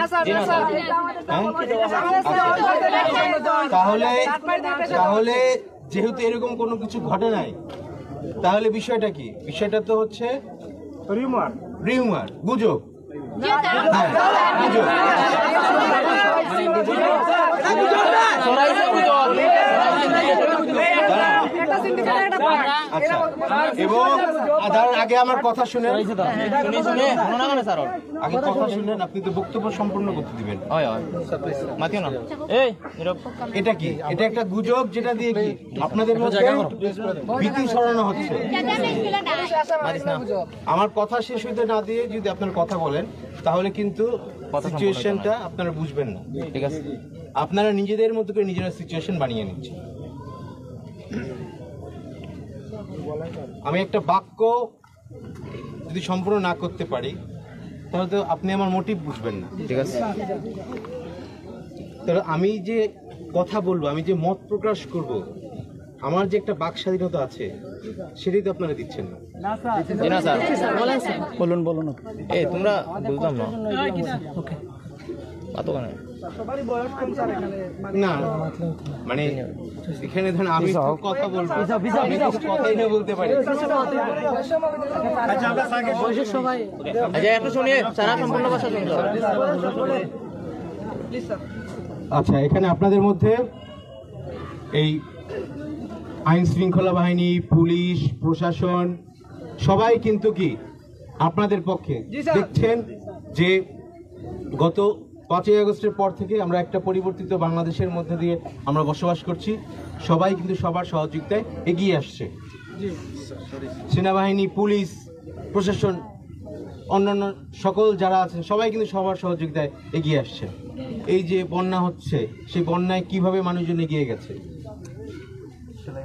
তাহলে যেহেতু এরকম কোনো কিছু ঘটে নাই, তাহলে বিষয়টা কি? বিষয়টা তো হচ্ছে রিউমার, গুজব। এবং আগে আমার কথা শুনে আপনি তো বক্তব্য সম্পূর্ণ করতে দিবেন। এটা কি? এটা একটা গুজব যেটা দিয়ে কি আপনাদের মধ্যে ভীতি ছড়ানো হচ্ছে। আমার কথা শেষ হইতে না দিয়ে যদি আপনার কথা বলেন তাহলে কিন্তু সিচুয়েশনটা আপনারা বুঝবেন না, ঠিক আছে? আপনারা নিজেদের মতো করে নিজেরা সিচুয়েশন বানিয়ে নিচ্ছেন। আমি একটা বাক্য যদি সম্পূর্ণ না করতে পারি তাহলে তো আপনি আমার মোটিভ বুঝবেন না, ঠিক আছে? তাহলে আমি যে কথা বলবো, আমি যে মত প্রকাশ করব, আমার যে একটা বাক স্বাধীনতা আছে সেটাই তো আপনারা দিচ্ছেন না।
বলুন।
তোমরা বুঝলাম না
না, মানে এখানে ধরেন আমি কথা বলবো, আমি কথাই না বলতে পারি। আচ্ছা, এখানে আপনাদের মধ্যে এই আইন শৃঙ্খলা বাহিনী, পুলিশ, প্রশাসন সবাই কিন্তু কি আপনাদের পক্ষে। দেখছেন যে গত 5ই আগস্টের পর থেকে আমরা একটা পরিবর্তিত বাংলাদেশের মধ্যে দিয়ে আমরা বসবাস করছি। সবাই কিন্তু সবার সহযোগিতায় এগিয়ে আসছে। সেনাবাহিনী, পুলিশ, প্রশাসন অন্যান্য সকল যারা আছেন সবাই কিন্তু সবার সহযোগিতায় এগিয়ে আসছেন। এই যে বন্যা হচ্ছে, সেই বন্যায় কিভাবে মানুষজন এগিয়ে গেছে।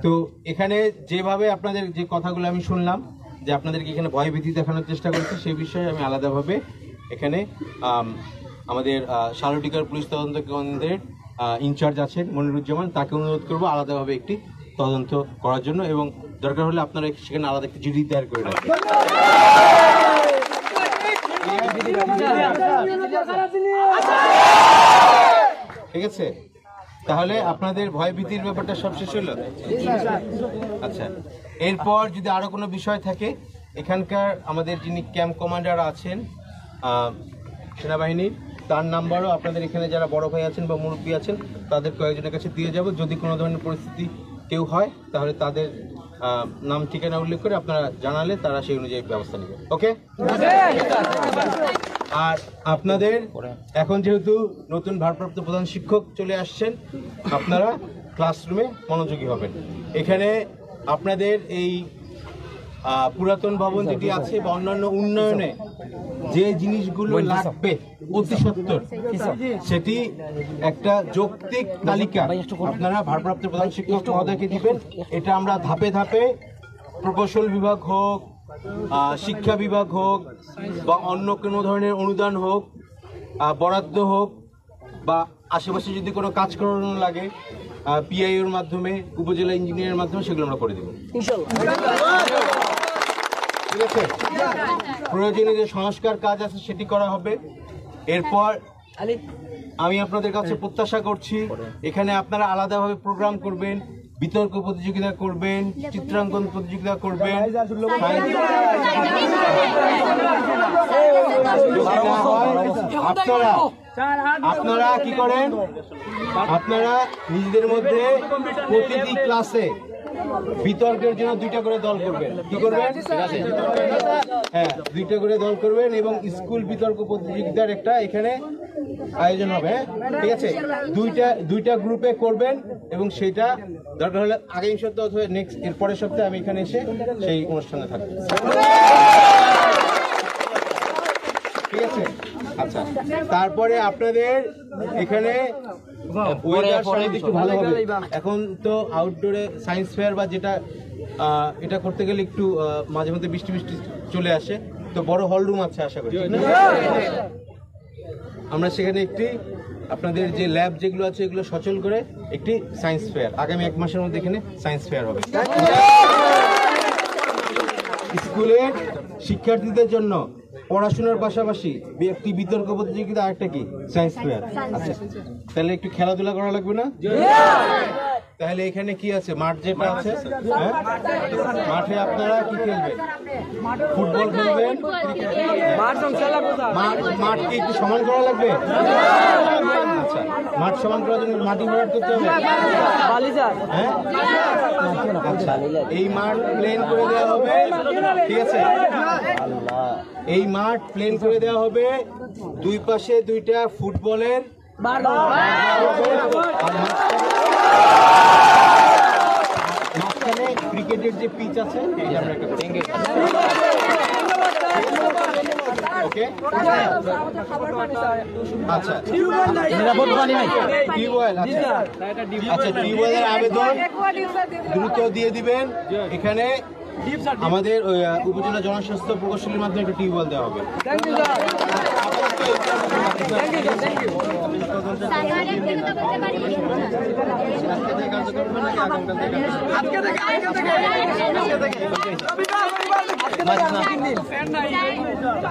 তো এখানে যেভাবে আপনাদের যে কথাগুলো আমি শুনলাম, যে আপনাদেরকে এখানে ভয়ভীতি দেখানোর চেষ্টা করছে, সেই বিষয়ে আমি আলাদাভাবে এখানে আমাদের শালটিকার পুলিশ তদন্ত কেন্দ্রের ইনচার্জ আছেন মনিরুজ্জামান, তাকে অনুরোধ করবো আলাদাভাবে একটি তদন্ত করার জন্য, এবং দরকার হলে আপনারা সেখানে আলাদা একটি জিডি দায়ের করে রাখবেন। ঠিক আছে, তাহলে আপনাদের ভয় ভীতির ব্যাপারটা সব শেষ হলো। আচ্ছা, এরপর যদি আরো কোনো বিষয় থাকে, এখানকার আমাদের যিনি ক্যাম্প কমান্ডার আছেন সেনাবাহিনীর, তার নাম্বারও আপনাদের এখানে যারা বড় ভাই আছেন বা মুরব্বী আছেন তাদের কয়েকজনের কাছে দিয়ে যাব। যদি কোনো ধরনের পরিস্থিতি কেউ হয় তাহলে তাদের নাম ঠিকানা উল্লেখ করে আপনারা জানালে তারা সেই অনুযায়ী ব্যবস্থা নেবে। ওকে। আর আপনাদের এখন যেহেতু নতুন ভারপ্রাপ্ত প্রধান শিক্ষক চলে আসছেন, আপনারা ক্লাসরুমে মনোযোগী হবেন। এখানে আপনাদের এই পুরাতন ভবন যেটি আছে বা অন্যান্য উন্নয়নে যে জিনিসগুলো লাগবে অতি সত্বর, সেটি একটা যৌক্তিক তালিকা আপনারা ভারপ্রাপ্ত প্রধান শিক্ষক মহোদয়কে দিবেন। এটা আমরা ধাপে ধাপে প্রকৌশল বিভাগ হোক, শিক্ষা বিভাগ হোক, বা অন্য কোনো ধরনের অনুদান হোক, বরাদ্দ হোক, বা আশেপাশে যদি কোনো কাজ করানো লাগে পিআইওর মাধ্যমে, উপজেলা ইঞ্জিনিয়ারের মাধ্যমে, সেগুলো আমরা করে দেব। ঠিক আছে, প্রয়োজনীয় যে সংস্কার কাজ আছে সেটি করা হবে। এরপর আমি আপনাদের কাছে প্রত্যাশা করছি এখানে আপনারা আলাদাভাবে প্রোগ্রাম করবেন, বিতর্ক প্রতিযোগিতা করবেন, চিত্রাঙ্কন প্রতিযোগিতা করবেন। আপনারা কি করেন, আপনারা নিজেদের মধ্যে প্রতিটি ক্লাসে বিতর্কের জন্য 2টা করে দল করবেন। কি করবেন? হ্যাঁ, 2টা করে দল করবেন এবং স্কুল বিতর্ক প্রতিযোগিতার একটা এখানে আয়োজন হবে। ঠিক আছে, দুইটা গ্রুপে করবেন এবং সেটা দরকার হলে আগামী সপ্তাহ অথবা নেক্সট এর পরের সপ্তাহে আমি এখানে এসে সেই অনুষ্ঠানে থাকবো। ঠিক আছে, আচ্ছা। তারপরে আপনাদের এখানে একটু ভালো হবে। এখন তো আউটডোরে সায়েন্স ফেয়ার বা যেটা এটা করতে গেলে একটু মাঝে মধ্যে বৃষ্টি চলে আসে, তো বড় হল রুম আছে আশা করি। আমরা সেখানে একটি আপনাদের যে ল্যাব যেগুলো আছে এগুলো সচল করে একটি সায়েন্স ফেয়ার আগামী 1 মাসের মধ্যে এখানে সায়েন্স ফেয়ার হবে। স্কুলের শিক্ষার্থীদের জন্য পড়াশোনার পাশাপাশি একটি বিতর্ক প্রতিযোগিতা, আরেকটা কি সায়েন্স ফেয়ার। আচ্ছা, তাহলে একটু খেলাধুলা করা লাগবে না? তাহলে এখানে কি আছে, মাঠ যেটা আছে, মাঠে আপনারা কি খেলবেন? ফুটবল খেলবেন। মাঠ কি একটু সমান করা লাগবে? আচ্ছা, মাঠ সমান করার জন্য মাটি ভরাট করতে হবে। হ্যাঁ, আচ্ছা, এই মাঠ প্লেন করে দেওয়া হবে। ঠিক আছে, এই মাঠ প্লেন করে দেওয়া হবে। 2 পাশে 2টা ফুটবলের মাঝখানে ক্রিকেটের যে পিচ আছে ওকে। আচ্ছা, টিউবওয়েল, আচ্ছা, টিউবওয়েলের আবেদন দ্রুত দিয়ে দিবেন। এখানে আমাদের উপজেলা জনস্বাস্থ্য প্রকৌশলীর মাধ্যমে একটা টিউবওয়েল দেওয়া হবে।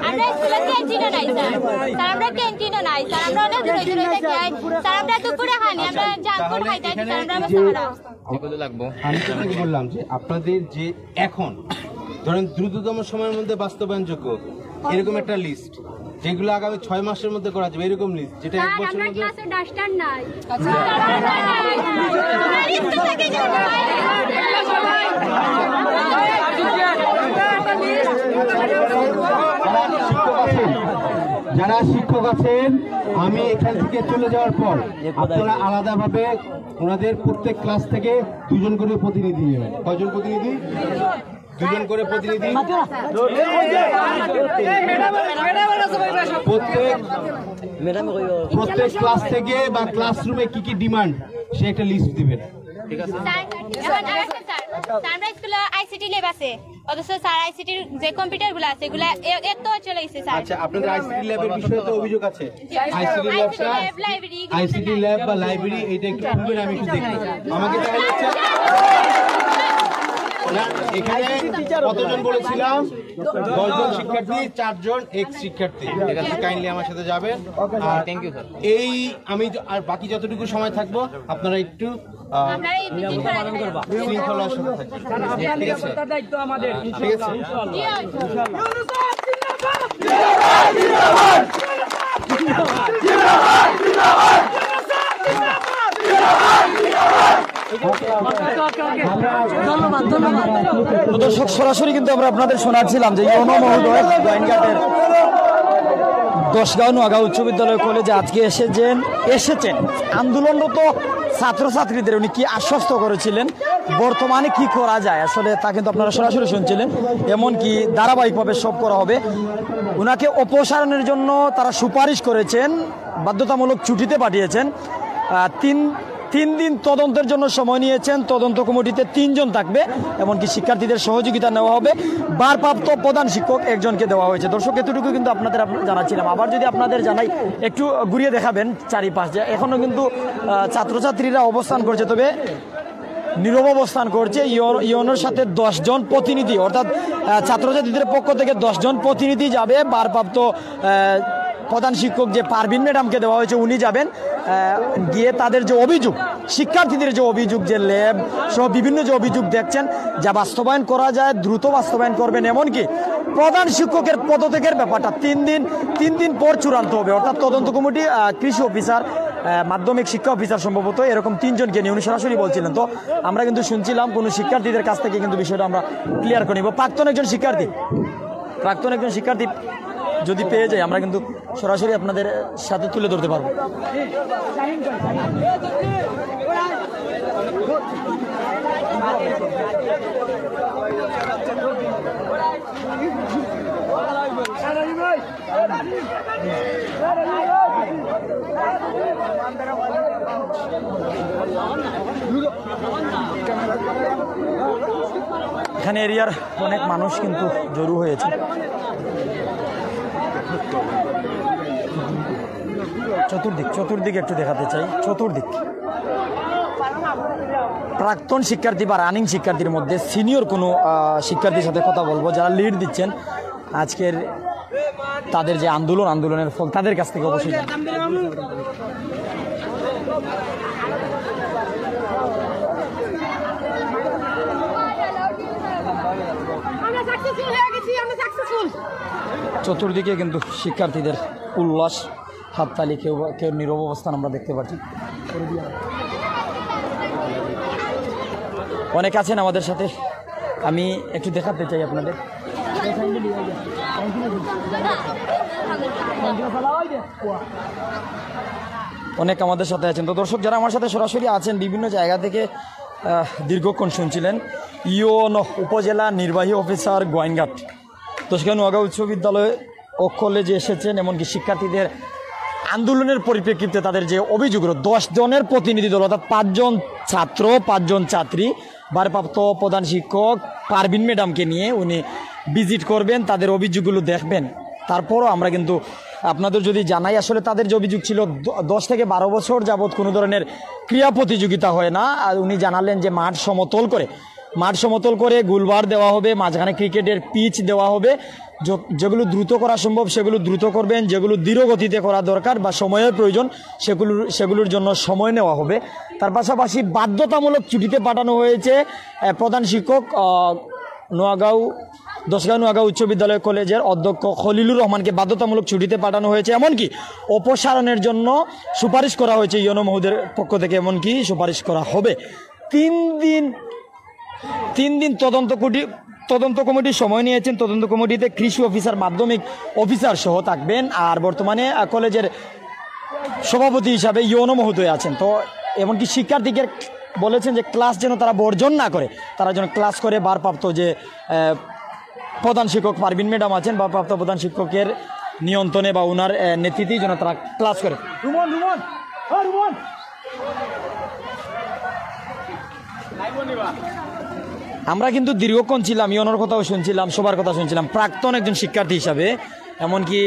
আমরা স্কুলে ক্যান্টিনও নাই স্যার, আমরা ক্যান্টিনও নাই স্যার, আমরা অনেক দূরে দূরে থেকে আই স্যার, আমরা দুপুরে খানি, আমরা জাঙ্ক ফুড খাইতে স্যার, আমরা সারা লাগবো।
আমি আপনাকে বললাম যে আপনাদের যে এখন ধরেন দ্রুততম সময়ের মধ্যে বাস্তবায়নযোগ্য এরকম একটা লিস্ট, যেগুলো আগামী 6 মাসের মধ্যে করা যাবে, এরকম লিস্ট যেটা 1 বছরের মধ্যে।
ক্লাসে ডাস্টার নাই।
যারা শিক্ষক আছেন, আমি এখান থেকে চলে যাওয়ার পর আপনারা আলাদাভাবে ওনাদের প্রত্যেক ক্লাস থেকে 2জন করে প্রতিনিধি নেবেন। কয়জন প্রতিনিধি? দুজন করে প্রতিনিধি প্রত্যেক ক্লাস থেকে বা ক্লাসরুমে কি কি ডিমান্ড সে একটা লিস্ট দিবেন। ঠিক আছে
আমরা স্কুলে আইসিটি ল্যাব আছে, অথচ স্যার আইসিটির যে কম্পিউটার গুলো আছে এগুলা এত চলে গেছে স্যার।
আচ্ছা, আপনাদের আইসিটি ল্যাবের বিষয়ে তো অভিযোগ আছে। আইসিটি ল্যাব বা লাইব্রেরি এটা একটু বলবেন, আমি একটু দেখি। আমাকে দেখা যাচ্ছে এখানে কতজন বলেছিলাম? 10 জন শিক্ষার্থী, 4 জন এক্স শিক্ষার্থী। ঠিক আছে, কাইন্ডলি আমার সাথে যাবেন। Thank you sir. এই আমি আর বাকি যতটুকু সময় থাকবো আপনারা একটু শৃঙ্খলার সাথে থাকবেন। ঠিক আছে, ঠিক আছে।
দর্শক, সরাসরি কিন্তু আমরা আপনাদের শোনাচ্ছিলাম যে ইউনো মহোদয় গোয়েনঘাটের 10গাঁও নোয়াগাঁও উচ্চ বিদ্যালয় কলেজে আজকে এসেছেন আন্দোলনরত ছাত্রছাত্রীদের উনি কি আশ্বস্ত করেছিলেন, বর্তমানে কি করা যায় আসলে তা কিন্তু আপনারা সরাসরি শুনছিলেন। এমনকি ধারাবাহিকভাবে সব করা হবে। ওনাকে অপসারণের জন্য তারা সুপারিশ করেছেন, বাধ্যতামূলক ছুটিতে পাঠিয়েছেন। 3 দিন তদন্তের জন্য সময় নিয়েছেন। তদন্ত কমিটিতে 3 জন থাকবে, এমনকি শিক্ষার্থীদের সহযোগিতা নেওয়া হবে। ভারপ্রাপ্ত প্রধান শিক্ষক 1 জনকে দেওয়া হয়েছে। দর্শক, এতটুকু কিন্তু আপনাদের জানাচ্ছিলাম। আবার যদি আপনাদের জানাই, একটু ঘুরিয়ে দেখাবেন চারিপাশে। এখনও কিন্তু ছাত্রছাত্রীরা অবস্থান করছে, তবে নীরব অবস্থান করছে। ইউনোর সাথে 10 জন প্রতিনিধি, অর্থাৎ ছাত্রছাত্রীদের পক্ষ থেকে 10 জন প্রতিনিধি যাবে। ভারপ্রাপ্ত প্রধান শিক্ষক যে পারভিন ম্যাডামকে দেওয়া হয়েছে উনি যাবেন, গিয়ে তাদের যে অভিযোগ, শিক্ষার্থীদের যে অভিযোগ, যে ল্যাব সহ বিভিন্ন যে অভিযোগ দেখছেন, যা বাস্তবায়ন করা যায় দ্রুত বাস্তবায়ন করবেন। এমনকি প্রধান শিক্ষকের পদত্যাগের ব্যাপারটা 3 দিন পর চূড়ান্ত হবে। অর্থাৎ তদন্ত কমিটি, কৃষি অফিসার, মাধ্যমিক শিক্ষা অফিসার সম্ভবত এরকম 3 জনকে নিয়ে উনি সরাসরি বলছিলেন। তো আমরা কিন্তু শুনছিলাম কোনো শিক্ষার্থীদের কাছ থেকে কিন্তু বিষয়টা আমরা ক্লিয়ার করে নিব। প্রাক্তন একজন শিক্ষার্থী যদি পেয়ে যাই আমরা কিন্তু সরাসরি আপনাদের সাথে তুলে ধরতে পারবো। এখানে এরিয়ার অনেক মানুষ কিন্তু জড়ো হয়েছে। চতুর্দিক একটু দেখাতে চাই। চতুর্দিক প্রাক্তন শিক্ষার্থী বা রানিং শিক্ষার্থীর মধ্যে সিনিয়র কোনো শিক্ষার্থীর সাথে কথা বলবো, যারা লিড দিচ্ছেন আজকের তাদের যে আন্দোলনের ফল, তাদের কাছ থেকে অবশ্যই। চতুর্দিকে কিন্তু শিক্ষার্থীদের উল্লাস, হাততালি, কেউ নীরব অবস্থান আমরা দেখতে পাচ্ছি। অনেক আছেন আমাদের সাথে, আমি একটু দেখাতে চাই আপনাদের। অনেক আমাদের সাথে আছেন। তো দর্শক, যারা আমার সাথে সরাসরি আছেন বিভিন্ন জায়গা থেকে দীর্ঘক্ষণ শুনছিলেন, ইউনো উপজেলা নির্বাহী অফিসার গোয়েনঘাট 10গাঁও নোয়াগাঁও উচ্চ বিদ্যালয়ে কলেজে এসেছেন। এমনকি শিক্ষার্থীদের আন্দোলনের পরিপ্রেক্ষিতে তাদের যে অভিযোগগুলো, 10 জনের প্রতিনিধি দল, অর্থাৎ 5 জন ছাত্র, 5 জন ছাত্রী, ভারপ্রাপ্ত প্রধান শিক্ষক পারভিন ম্যাডামকে নিয়ে উনি ভিজিট করবেন, তাদের অভিযোগগুলো দেখবেন। তারপরও আমরা কিন্তু আপনাদের যদি জানাই, আসলে তাদের যে অভিযোগ ছিল 10 থেকে 12 বছর যাবৎ কোনো ধরনের ক্রীড়া প্রতিযোগিতা হয় না। আর উনি জানালেন যে মাঠ সমতল করে গুলবার দেওয়া হবে, মাঝখানে ক্রিকেটের পিচ দেওয়া হবে। যেগুলো দ্রুত করা সম্ভব সেগুলো দ্রুত করবেন, যেগুলো ধীর গতিতে করা দরকার বা সময়ের প্রয়োজন সেগুলোর জন্য সময় নেওয়া হবে। তার পাশাপাশি বাধ্যতামূলক ছুটিতে পাঠানো হয়েছে প্রধান শিক্ষক 10গাঁও নোয়াগাঁও উচ্চ বিদ্যালয় কলেজের অধ্যক্ষ খলিলুর রহমানকে বাধ্যতামূলক ছুটিতে পাঠানো হয়েছে। এমনকি অপসারণের জন্য সুপারিশ করা হয়েছে ইউনো মহোদয়ের পক্ষ থেকে, এমনকি সুপারিশ করা হবে। 3 দিন তদন্ত কমিটি সময় নিয়েছেন। তদন্ত কমিটিতে কৃষি অফিসার, মাধ্যমিক অফিসার সহ থাকবেন। আর বর্তমানে কলেজের সভাপতি হিসাবে ইউনো মহোদয় আছেন। তো এমনকি বলেছেন যে ক্লাস যেন তারা বর্জন না করে, তারা যেন ক্লাস করে ভারপ্রাপ্ত যে প্রধান শিক্ষক পারভিন ম্যাডাম আছেন, ভারপ্রাপ্ত প্রধান শিক্ষকের নিয়ন্ত্রণে বা ওনার নেতৃত্বেই যেন তারা ক্লাস করে। আমরা কিন্তু দীর্ঘক্ষণ ছিলাম, ইয়নোর কথাও শুনছিলাম, সবার কথা শুনছিলাম। প্রাক্তন একজন শিক্ষার্থী হিসাবে, এমনকি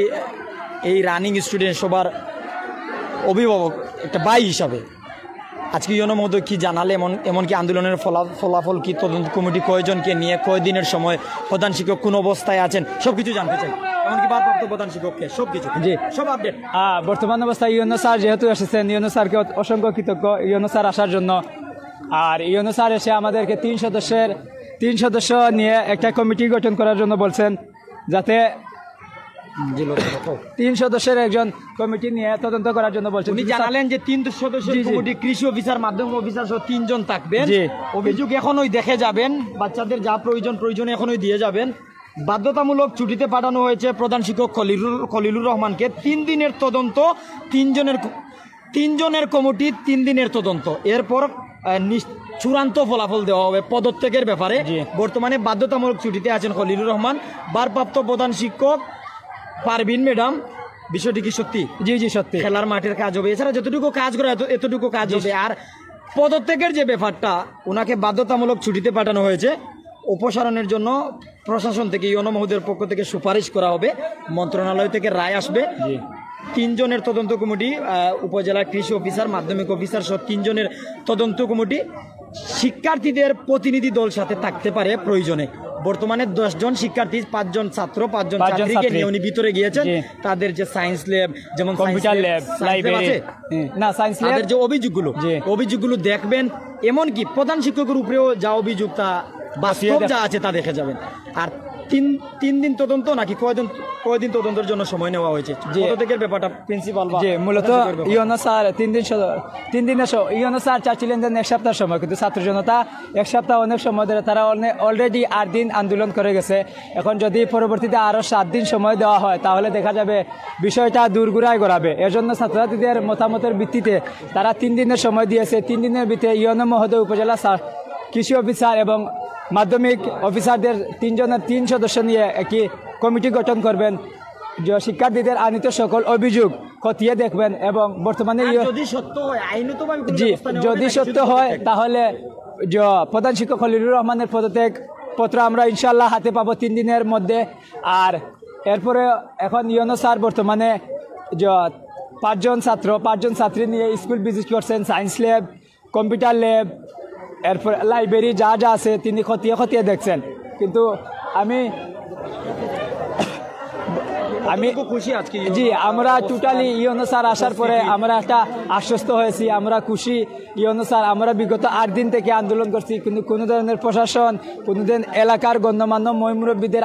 এই রানিং স্টুডেন্ট সবার অভিভাবক, একটা ভাই হিসাবে আজকে ইয়নো মহোদয় কি জানালে, এমনকি আন্দোলনের ফলাফল কি, তদন্ত কমিটি কয়জনকে নিয়ে, কয়দিনের সময়, প্রধান শিক্ষক কোন অবস্থায় আছেন, সবকিছু জানতে চাই, এমনকি ভারপ্রাপ্ত প্রধান শিক্ষককে সবকিছু, জি সব আপডেট।
বর্তমান অবস্থায় ইয়নো স্যার যেহেতু এসেছেন, ইয়নো স্যারকে অসংখ্য কৃতজ্ঞ ইয়নো স্যার আসার জন্য। আর ইয়নো স্যার এসে আমাদেরকে 3 সদস্য নিয়ে একটা কমিটি গঠন করার জন্য বলছেন, যাতে 3 সদস্যের একজন কমিটি নিয়ে তদন্ত করার জন্য বলছেন।
উনি জানালেন যে 3 সদস্যের কমিটি কৃষি অফিসার, মাধ্যমিক অফিসার সহ 3 জন থাকবেন। অভিযোগ এখনই দেখে যাবেন, বাচ্চাদের যা প্রয়োজন এখনই দিয়ে যাবেন। বাধ্যতামূলক ছুটিতে পাঠানো হয়েছে প্রধান শিক্ষক খলিলুর রহমানকে। 3 দিনের তদন্ত, 3 জনের কমিটি 3 দিনের তদন্ত, এরপর চূড়ান্ত ফলাফল দেওয়া হবে পদত্যাগের ব্যাপারে। বর্তমানে বাধ্যতামূলক ছুটিতে আছেন খলিলুর রহমান, ভারপ্রাপ্ত প্রধান শিক্ষক পারভিন ম্যাডাম। বিষয়টি কি সত্যি?
জি জি সত্যি।
খেলার মাঠের কাজ হবে, এছাড়া যতটুকু কাজ করে এতটুকু কাজ হবে। আর পদত্যাগের যে ব্যাপারটা, ওনাকে বাধ্যতামূলক ছুটিতে পাঠানো হয়েছে, অপসারণের জন্য প্রশাসন থেকে ইয়নো মহোদয়ের পক্ষ থেকে সুপারিশ করা হবে, মন্ত্রণালয় থেকে রায় আসবে। 3 জনের তদন্ত কমিটি, উপজেলা কৃষি অফিসার, মাধ্যমিক অফিসার সহ 3 জনের তদন্ত কমিটি শিক্ষার্থীদের প্রতিনিধি দল সাথে থাকতে পারে প্রয়োজনে। বর্তমানে 10 জন শিক্ষার্থী, 5 জন ছাত্র, 5 জন ছাত্রীকে নিয়ে উনি ভিতরে গিয়েছেন। তাদের যে সায়েন্স ল্যাব, যেমন
কম্পিউটার ল্যাব, লাইব্রেরি, না সায়েন্স ল্যাব,
তাদের যে অভিযোগগুলো দেখবেন, এমনকি প্রধান শিক্ষকের উপরেও যা অভিযোগ, তা বাস্তব যা আছে তা দেখে যাবেন। আর 3 দিন তদন্ত নাকি কয়দিন তদন্তের জন্য সময় নেওয়া হয়েছে? পদত্যাগের ব্যাপারটা প্রিন্সিপাল বা
মূলত ইয়নো স্যার 3 দিনের ইয়নো স্যার চাচ্ছিলেন যে 1 সপ্তাহ সময়, কিন্তু ছাত্র জনতা 1 সপ্তাহ অনেক সময় ধরে, তারা অলরেডি 8 দিন আন্দোলন করে গেছে। এখন যদি পরবর্তীতে আরও 7 দিন সময় দেওয়া হয়, তাহলে দেখা যাবে বিষয়টা দূরগোড়ায় গড়াবে। এর জন্য ছাত্রছাত্রীদের মতামতের ভিত্তিতে তারা 3 দিনের সময় দিয়েছে। 3 দিনের ভিতরে ইয়নো মহোদয় উপজেলা কৃষি অফিসার এবং মাধ্যমিক অফিসারদের 3 সদস্য নিয়ে একটি কমিটি গঠন করবেন, যে শিক্ষার্থীদের আনিত সকল অভিযোগ খতিয়ে দেখবেন। এবং বর্তমানে
যদি সত্য হয়,
যদি সত্য হয়, তাহলে প্রধান শিক্ষক খলিলুর রহমানের পদত্যাগ পত্র আমরা ইনশাল্লাহ হাতে পাবো 3 দিনের মধ্যে। আর এরপরে এখন ইয়নো স্যার বর্তমানে 5 জন ছাত্র, 5 জন ছাত্রী নিয়ে স্কুল ভিজিট করছেন, সায়েন্স ল্যাব, কম্পিউটার ল্যাব, এরপর লাইব্রেরি যা আছে তিনি খতিয়ে দেখছেন। কিন্তু আমি
খুশি আজকে।
জি, আমরা টোটালি ইয়নো স্যার আসার পরে আমরা একটা আশ্বস্ত হয়েছি, আমরা খুশি। ইয়নো স্যার, আমরা বিগত 8 দিন থেকে আন্দোলন করছি, কিন্তু কোনো ধরনের প্রশাসন, কোনোদিন এলাকার গণ্যমান্য মুরব্বীদের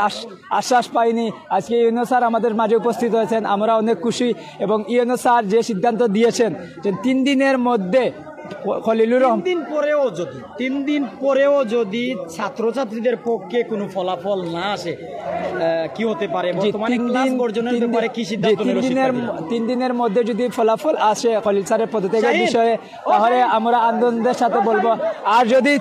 আশ্বাস পাইনি। আজকে ইয়নো স্যার আমাদের মাঝে উপস্থিত হয়েছেন, আমরা অনেক খুশি। এবং ইয়নো স্যার যে সিদ্ধান্ত দিয়েছেন যে 3 দিনের মধ্যে খলিলুর রহমান,
3 দিন পরেও যদি ছাত্রছাত্রীদের পক্ষে কোনো ফলাফল না আসে, কি হতে পারে?
3 দিনের মধ্যে যদি ফলাফল আসে খলিল স্যারের পদত্যাগের বিষয়ে, তাহলে আমরা আন্দোলনদের সাথে বলবো। আর যদি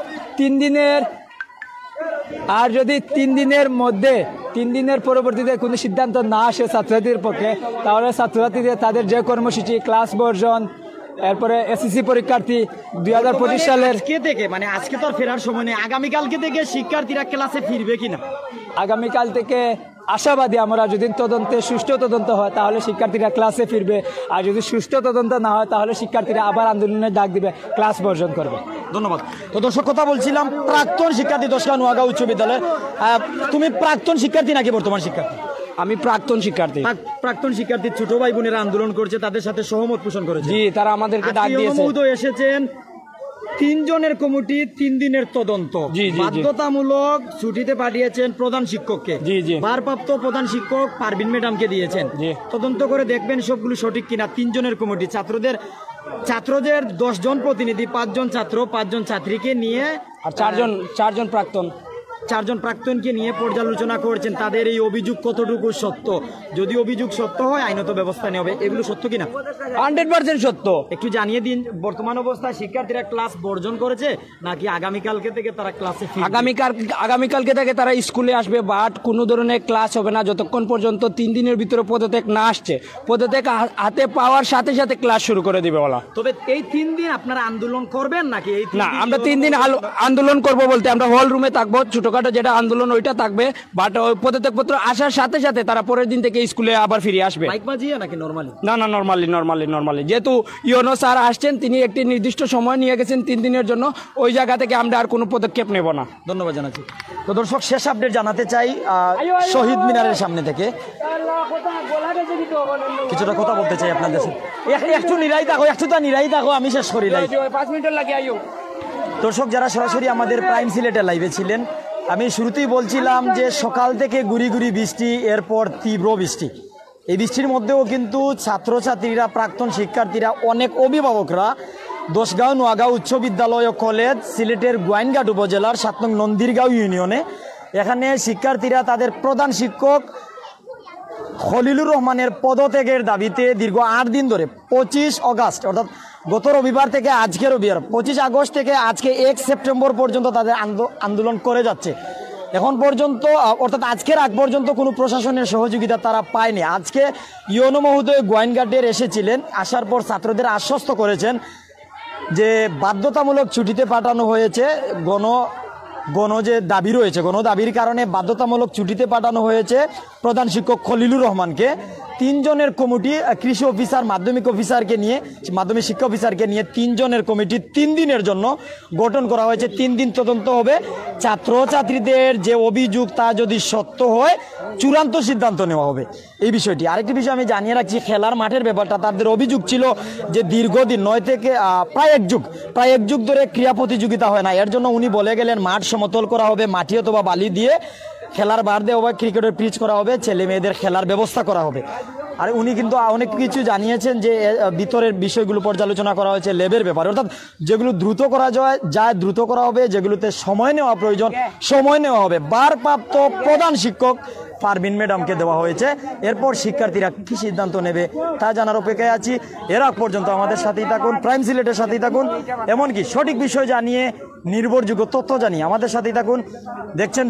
3 দিনের মধ্যে 3 দিনের পরবর্তীতে কোনো সিদ্ধান্ত না আসে ছাত্রছাত্রীদের পক্ষে, তাহলে ছাত্রছাত্রীদের তাদের যে কর্মসূচি, ক্লাস বর্জন, এরপরে এসএসসি পরীক্ষার্থী 2025 সালের
আজকে তো আর ফেরার সময় নেই, আগামীকালকে থেকে শিক্ষার্থীরা ক্লাসে ফিরবে কিনা?
আগামীকাল থেকে আশাবাদী আমরা। যদি সুষ্ঠু তদন্ত হয়, তাহলে শিক্ষার্থীরা ক্লাসে ফিরবে। আর যদি সুষ্ঠু তদন্ত না হয়, তাহলে শিক্ষার্থীরা আবার আন্দোলনের ডাক দিবে, ক্লাস বর্জন করবে।
ধন্যবাদ। তো দর্শক, কথা বলছিলাম প্রাক্তন শিক্ষার্থী, দশগাঁ নোয়াগাঁও উচ্চ বিদ্যালয়। তুমি প্রাক্তন শিক্ষার্থী নাকি বর্তমান শিক্ষার্থী?
আমি প্রাক্তন শিক্ষার্থী।
প্রাক্তন শিক্ষার্থী ছোট ভাই বোনেরা আন্দোলন করছে, তাদের সাথে সহমত পোষণ করেছে।
জি, তারা আমাদেরকে ডাক দিয়েছে।
এসেছেন 3 জনের কমিটি, 3 দিনের তদন্ত, বাধ্যতামূলক ছুটিতে পাঠিয়েছেন প্রধান শিক্ষককে। ভারপ্রাপ্ত প্রধান শিক্ষক পারভিন ম্যাডামকে দিয়েছেন। তদন্ত করে দেখবেন সবগুলো সঠিক কিনা। 3 জনের কমিটি, ছাত্রদের 10 জন প্রতিনিধি, 5 জন ছাত্র, 5 জন ছাত্রীকে নিয়ে,
আর 4 জন প্রাক্তন।
চারজন প্রাক্তনকে নিয়ে পর্যালোচনা করছেন, তাদের এই অভিযোগ কতটুকু সত্য, যদি অভিযোগ সত্য হয় আইনত ব্যবস্থা নেওয়া হবে, এগুলো সত্য কিনা?
100% সত্য।
একটু জানিয়ে দিন, বর্তমান অবস্থায় শিক্ষার্থীরা ক্লাস বর্জন করেছে নাকি আগামীকালকে থেকে তারা ক্লাসে ফিরবে?
আগামীকালকে থেকে তারা স্কুলে আসবে, বাট কোনো ধরনের ক্লাস হবে না যতক্ষণ পর্যন্ত 3 দিনের ভিতরে পদত্যাগ না আসছে। পদত্যাগ হাতে পাওয়ার সাথে সাথে ক্লাস শুরু করে দিবে বলা।
তবে এই 3 দিন আপনারা আন্দোলন করবেন নাকি? এই
না, আমরা 3 দিন আন্দোলন করব বলতে আমরা হল রুমে থাকবো, ছোটখাটো যেটা আন্দোলন ওইটা থাকবে, বাট ওই পদত্যাগপত্র আসার সাথে সাথে তারা পরের দিন থেকে স্কুলে আবার ফিরে আসবে।
মাইক বাজিয়ে নাকি নরমালি?
না, নরমালি যেহেতু ইউনো স্যার আসছেন, তিনি একটি নির্দিষ্ট সময় নিয়ে গেছেন 3 দিনের জন্য, ওই জায়গা থেকে আমরা আর কোনো পদক্ষেপ নেব না।
ধন্যবাদ জানাচ্ছি। তো দর্শক, শেষ আপডেট জানাতে চাই শহীদ মিনারের সামনে থেকে কিছুটা কথা বলতে চাই আপনাদের সাথে। একটু নিরাই থাকো, আমি শেষ করি লাইভ।
5 মিনিট লাগে আইও।
দর্শক, যারা সরাসরি আমাদের প্রাইম সিলেটে লাইভে ছিলেন, আমি শুরুতেই বলছিলাম যে সকাল থেকে গুড়ি গুড়ি বৃষ্টি, এরপর তীব্র বৃষ্টি। এই বৃষ্টির মধ্যেও কিন্তু ছাত্রছাত্রীরা, প্রাক্তন শিক্ষার্থীরা, অনেক অভিভাবকরা দোষগাঁও নোয়াগাঁও উচ্চ বিদ্যালয় ও কলেজ, সিলেটের গোয়াইনঘাট উপজেলার 7 নং নন্দীরগাঁও ইউনিয়নে, এখানে শিক্ষার্থীরা তাদের প্রধান শিক্ষক খলিলুর রহমানের পদত্যাগের দাবিতে দীর্ঘ 8 দিন ধরে 25 আগস্ট অর্থাৎ গত রবিবার থেকে আজকে রবিবার 25 আগস্ট থেকে আজকে 1 সেপ্টেম্বর পর্যন্ত তাদের আন্দোলন করে যাচ্ছে। এখন পর্যন্ত অর্থাৎ আজকের আগ পর্যন্ত কোনো প্রশাসনের সহযোগিতা তারা পায়নি। আজকে ইউনো মহোদয় গোয়াইনঘাটের এসেছিলেন, আসার পর ছাত্রদের আশ্বস্ত করেছেন যে বাধ্যতামূলক ছুটিতে পাঠানো হয়েছে, গণ যে দাবি রয়েছে, গণ দাবির কারণে বাধ্যতামূলক ছুটিতে পাঠানো হয়েছে প্রধান শিক্ষক খলিলুর রহমানকে। 3 জনের কমিটি, কৃষি অফিসার, মাধ্যমিক অফিসারকে নিয়ে, মাধ্যমিক শিক্ষা অফিসারকে নিয়ে 3 জনের কমিটি 3 দিনের জন্য গঠন করা হয়েছে। 3 দিন তদন্ত হবে। ছাত্রছাত্রীদের যে অভিযোগ তা যদি সত্য হয় চূড়ান্ত সিদ্ধান্ত নেওয়া হবে এই বিষয়টি। আরেকটি বিষয় আমি জানিয়ে রাখছি, খেলার মাঠের ব্যাপারটা। তাদের অভিযোগ ছিল যে দীর্ঘদিন 9 থেকে প্রায় এক যুগ ধরে ক্রীড়া প্রতিযোগিতা হয় না। এর জন্য উনি বলে গেলেন মাঠ সমতল করা হবে, মাটি অথবা বালি দিয়ে খেলার বার দেওয়া হবে, ক্রিকেটের পিচ করা হবে, ছেলে মেয়েদের খেলার ব্যবস্থা করা হবে। আর উনি কিন্তু অনেক কিছু জানিয়েছেন যে ভিতরের বিষয়গুলো পর্যালোচনা করা হয়েছে, ল্যাবের ব্যাপারে, অর্থাৎ যেগুলো দ্রুত করা যায় দ্রুত করা হবে, যেগুলোতে সময় নেওয়া প্রয়োজন সময় নেওয়া হবে। ভারপ্রাপ্ত প্রধান শিক্ষক পারভিন ম্যাডামকে দেওয়া হয়েছে। এরপর শিক্ষার্থীরা কি সিদ্ধান্ত নেবে তা জানার অপেক্ষায় আছি। এর আগ পর্যন্ত আমাদের সাথেই থাকুন, প্রাইম সিলেটের সাথেই থাকুন, এমনকি সঠিক বিষয় জানিয়ে, নির্ভরযোগ্য তথ্য জানিয়ে আমাদের সাথেই থাকুন। দেখবেন